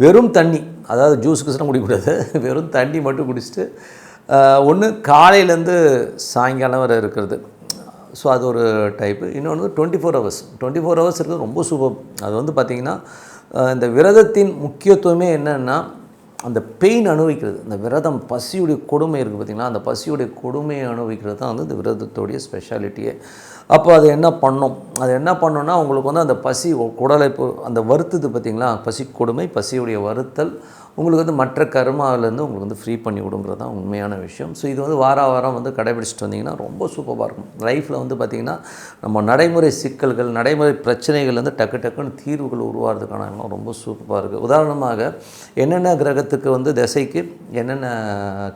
வெறும் தண்ணி, அதாவது ஜூஸ் கிஸ்லாம் குடிக்கக்கூடாது. வெறும் தண்ணி மட்டும் குடிச்சிட்டு ஒன்று காலையிலேருந்து சாயங்காலம் வரை இருக்கிறது. ஸோ அது ஒரு டைப்பு. இன்னொன்று 24 ஹவர்ஸ். 24 ஹவர்ஸ் இருக்கிறது ரொம்ப சூப்பர். அது வந்து பார்த்திங்கன்னா இந்த விரதத்தின் முக்கியத்துவமே என்னென்னா அந்த பெயின் அனுபவிக்கிறது. இந்த விரதம் பசியுடைய கொடுமை இருக்குது பார்த்திங்கன்னா, அந்த பசியுடைய கொடுமையை அனுபவிக்கிறது தான் வந்து இந்த விரதத்துடைய ஸ்பெஷாலிட்டியே. அப்போ அது என்ன பண்ணோன்னா உங்களுக்கு வந்து அந்த பசி குடலை அந்த வருத்துது பார்த்திங்களா, பசி கொடுமை, பசியுடைய வருத்தல் உங்களுக்கு வந்து மற்ற கர்மாவிலேருந்து உங்களுக்கு வந்து ஃப்ரீ பண்ணி விடுங்கிறது தான் உண்மையான விஷயம். ஸோ இது வந்து வாரம் வந்து கடைபிடிச்சிட்டு வந்தீங்கன்னா ரொம்ப சூப்பராக இருக்கும். லைஃப்பில் வந்து பார்த்திங்கன்னா நம்ம நடைமுறை சிக்கல்கள், நடைமுறை பிரச்சனைகள் வந்து டக்குன்னு தீர்வுகள் உருவாகிறதுக்கான ரொம்ப சூப்பராக இருக்குது. உதாரணமாக என்னென்ன கிரகத்துக்கு வந்து திசைக்கு என்னென்ன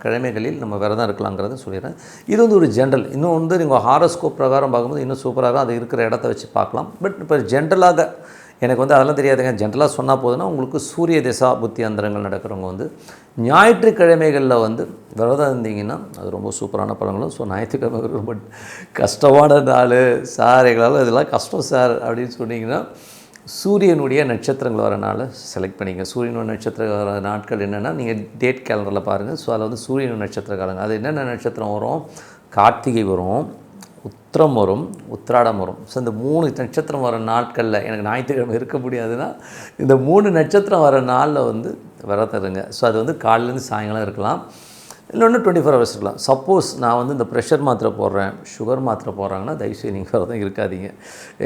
கிழமைகளில் நம்ம விரதம் இருக்கலாங்கிறத சொல்லிடுறேன். இது வந்து ஒரு ஜென்ரல். இன்னும் வந்து நீங்கள் ஹாரோஸ்கோப் பிரகாரம் பார்க்கும்போது இன்னும் சூப்பராக அது இருக்கிற இடத்த வச்சு பார்க்கலாம். பட் இப்போ ஜென்ரலாக எனக்கு வந்து அதெல்லாம் தெரியாதுங்க. ஜென்ரலாக சொன்னால் போதுன்னா உங்களுக்கு சூரிய திசா புத்தி அந்தரங்கள் நடக்கிறவங்க வந்து ஞாயிற்றுக்கிழமைகளில் வந்து விரதம் இருந்தீங்கன்னா அது ரொம்ப சூப்பரான பலன்களும். ஸோ ஞாயிற்றுக்கிழமை ரொம்ப கஷ்டமான நாள் சார், எங்களால் இதெல்லாம் கஷ்டம் சார் அப்படின்னு சொன்னீங்கன்னா சூரியனுடைய நட்சத்திரங்கள் வர நாள் செலக்ட் பண்ணிங்க. சூரியனுடைய நட்சத்திரம் வர நாட்கள் என்னென்னா நீங்கள் டேட் கேலண்டரில் பாருங்கள். ஸோ அதில் வந்து சூரியன் நட்சத்திர காலங்க. அது என்னென்ன நட்சத்திரம் வரும்? கார்த்திகை வரும், உத்திரம் வரும், உத்திராடம் வரும். ஸோ இந்த 3 நட்சத்திரம் வர நாட்களில் எனக்கு ஞாயிற்றுக்கிழமை இருக்க முடியாதுன்னா இந்த 3 நட்சத்திரம் வர நாளில் வந்து விரதம் இருங்க. ஸோ அது வந்து காலையிலேருந்து சாயங்காலம் இருக்கலாம். இன்னொன்று 24 ஹவர்ஸ் இருக்கலாம். சப்போஸ் நான் வந்து இந்த ப்ரெஷர் மாத்திரை போடுறேன், சுகர் மாத்திரை போடுறாங்கன்னா தயவுசெய்து நீங்கள் விரதம் இருக்காதீங்க.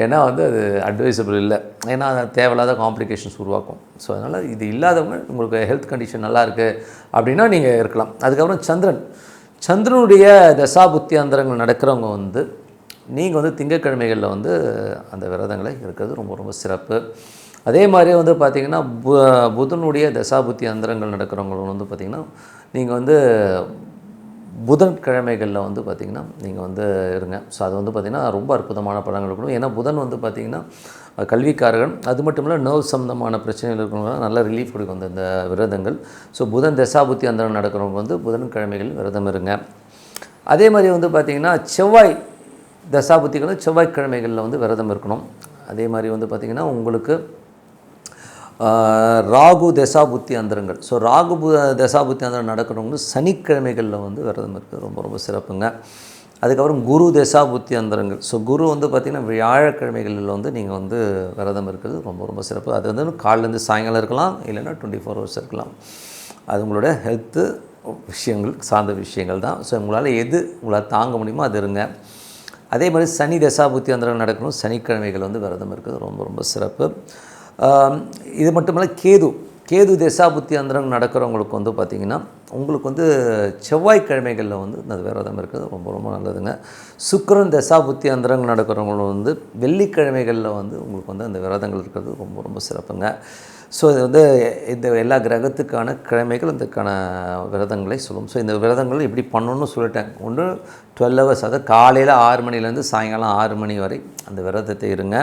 ஏன்னா வந்து அது அட்வைசபிள் இல்லை. ஏன்னா அது தேவையில்லாத காம்ப்ளிகேஷன்ஸ் உருவாக்கும். ஸோ அதனால் இது இல்லாதவங்க உங்களுக்கு ஹெல்த் கண்டிஷன் நல்லா இருக்குது அப்படின்னா நீங்கள் இருக்கலாம். அதுக்கப்புறம் சந்திரனுடைய தசாபுத்தி அந்தரங்கள் நடக்கிறவங்க வந்து நீங்கள் வந்து திங்கட்கிழமைகளில் வந்து அந்த விரதங்களை இருக்கிறது ரொம்ப சிறப்பு. அதே மாதிரியே வந்து பார்த்திங்கன்னா புதனுடைய தசாபுத்தி அந்தரங்கள் நடக்கிறவங்க வந்து பார்த்திங்கன்னா நீங்கள் வந்து புதன்கிழமைகளில் வந்து பார்த்திங்கன்னா நீங்கள் வந்து இருங்க. ஸோ அது வந்து பார்த்திங்கன்னா ரொம்ப அற்புதமான பலன்கள் இருக்கணும். ஏன்னா புதன் வந்து பார்த்திங்கன்னா கல்விக்காரர்கள், அது மட்டும் இல்லை நர்வ் சம்மந்தமான பிரச்சனைகள் இருக்கிறவங்க நல்ல ரிலீஃப் கொடுக்கும் இந்த விரதங்கள். ஸோ புதன் தசாபுத்தி அந்தரம் நடக்கிறவங்க வந்து புதன்கிழமைகள் விரதம் இருங்க. அதே மாதிரி வந்து பார்த்திங்கன்னா செவ்வாய் தசாபுத்திகளும் செவ்வாய்க்கிழமைகளில் வந்து விரதம் இருக்கணும். அதே மாதிரி வந்து பார்த்திங்கன்னா உங்களுக்கு ராகு தசாபுத்தி அந்தரங்கள். ஸோ ராகு தசாபுத்தி அந்தரம் நடக்கிறவங்க சனிக்கிழமைகளில் வந்து விரதம் இருக்குது ரொம்ப சிறப்புங்க. அதுக்கப்புறம் குரு தசாபுத்தி அந்தரங்கள். ஸோ குரு வந்து பார்த்திங்கன்னா வியாழக்கிழமைகளில் வந்து நீங்கள் வந்து விரதம் இருக்கிறது ரொம்ப சிறப்பு. அது வந்து காலையிலேருந்து சாயங்காலம் இருக்கலாம், இல்லைன்னா 24 ஹவர்ஸ் இருக்கலாம். அது உங்களோட ஹெல்த்து விஷயங்கள் சார்ந்த விஷயங்கள் தான். ஸோ உங்களால் தாங்க முடியுமோ அது இருங்க. அதே மாதிரி சனி தசாபுத்தி அந்தரம் நடக்கணும். சனிக்கிழமைகள் வந்து விரதம் இருக்குது ரொம்ப சிறப்பு. இது மட்டுமல்ல கேது தசாபுத்தி அந்தரம் நடக்கிறவங்களுக்கு வந்து பார்த்திங்கன்னா உங்களுக்கு வந்து செவ்வாய்க்கிழமைகளில் வந்து அந்த விரதம் இருக்கிறது ரொம்ப நல்லதுங்க. சுக்கிரன் தசாபுத்தி அந்தரங்கள் நடக்கிறவங்களும் வந்து வெள்ளிக்கிழமைகளில் வந்து உங்களுக்கு வந்து அந்த விரதங்கள் இருக்கிறது ரொம்ப சிறப்புங்க. ஸோ இது வந்து இந்த எல்லா கிரகத்துக்கான கிழமைகள் அதுக்கான விரதங்களை சொல்லும். ஸோ இந்த விரதங்கள் எப்படி பண்ணணும்னு சொல்லிட்டேன். ஒன்று 12 ஹவர்ஸ், அதாவது காலையில் 6 மணிலேருந்து சாயங்காலம் 6 மணி வரை அந்த விரதத்தை இருங்க.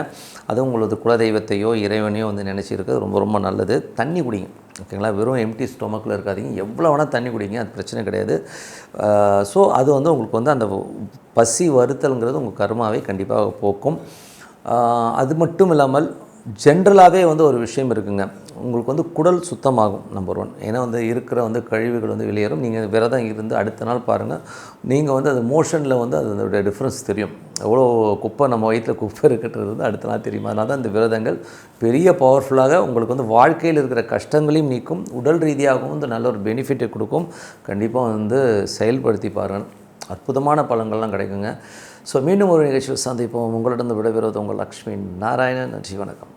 அதுவும் உங்களது குலதெய்வத்தையோ இறைவனையோ வந்து நினச்சிருக்கிறது ரொம்ப நல்லது. தண்ணி குடிங்க. ஓகேங்களா? வெறும் எம்டி ஸ்டொமக்கில் இருக்காதீங்க. எவ்வளோ வேணால் தண்ணி குடிங்க, அது பிரச்சனை கிடையாது. ஸோ அது வந்து உங்களுக்கு வந்து அந்த பசி வருத்தல்ங்கிறது உங்கள் கர்மாவை கண்டிப்பாக போக்கும். அது மட்டும் இல்லாமல் ஜென்ரலாகவே வந்து ஒரு விஷயம் இருக்குங்க. உங்களுக்கு வந்து குடல் சுத்தமாகும் நம்பர் 1. ஏன்னா வந்து இருக்கிற வந்து கழிவுகள் வந்து வெளியேறும். நீங்கள் விரதம் இருந்து அடுத்த நாள் பாருங்கள், நீங்கள் வந்து அது மோஷனில் வந்து அதோடைய டிஃப்ரென்ஸ் தெரியும். எவ்வளோ குப்பை நம்ம வயிற்றில் குப்பை இருக்கிறது வந்து அடுத்த நாள் தெரியும். அதனால தான் இந்த விரதங்கள் பெரிய பவர்ஃபுல்லாக உங்களுக்கு வந்து வாழ்க்கையில் இருக்கிற கஷ்டங்களையும் நீக்கும், உடல் ரீதியாகவும் வந்து நல்ல ஒரு பெனிஃபிட்டை கொடுக்கும். கண்டிப்பாக வந்து செயல்படுத்தி பாருங்கள், அற்புதமான பலன்கள்லாம் கிடைக்குங்க. ஸோ மீண்டும் ஒரு நிகழ்ச்சியில் சந்திப்போம். உங்களிடம் விடைபெறுவது உங்கள் லக்ஷ்மி நாராயணன். நன்றி, வணக்கம்.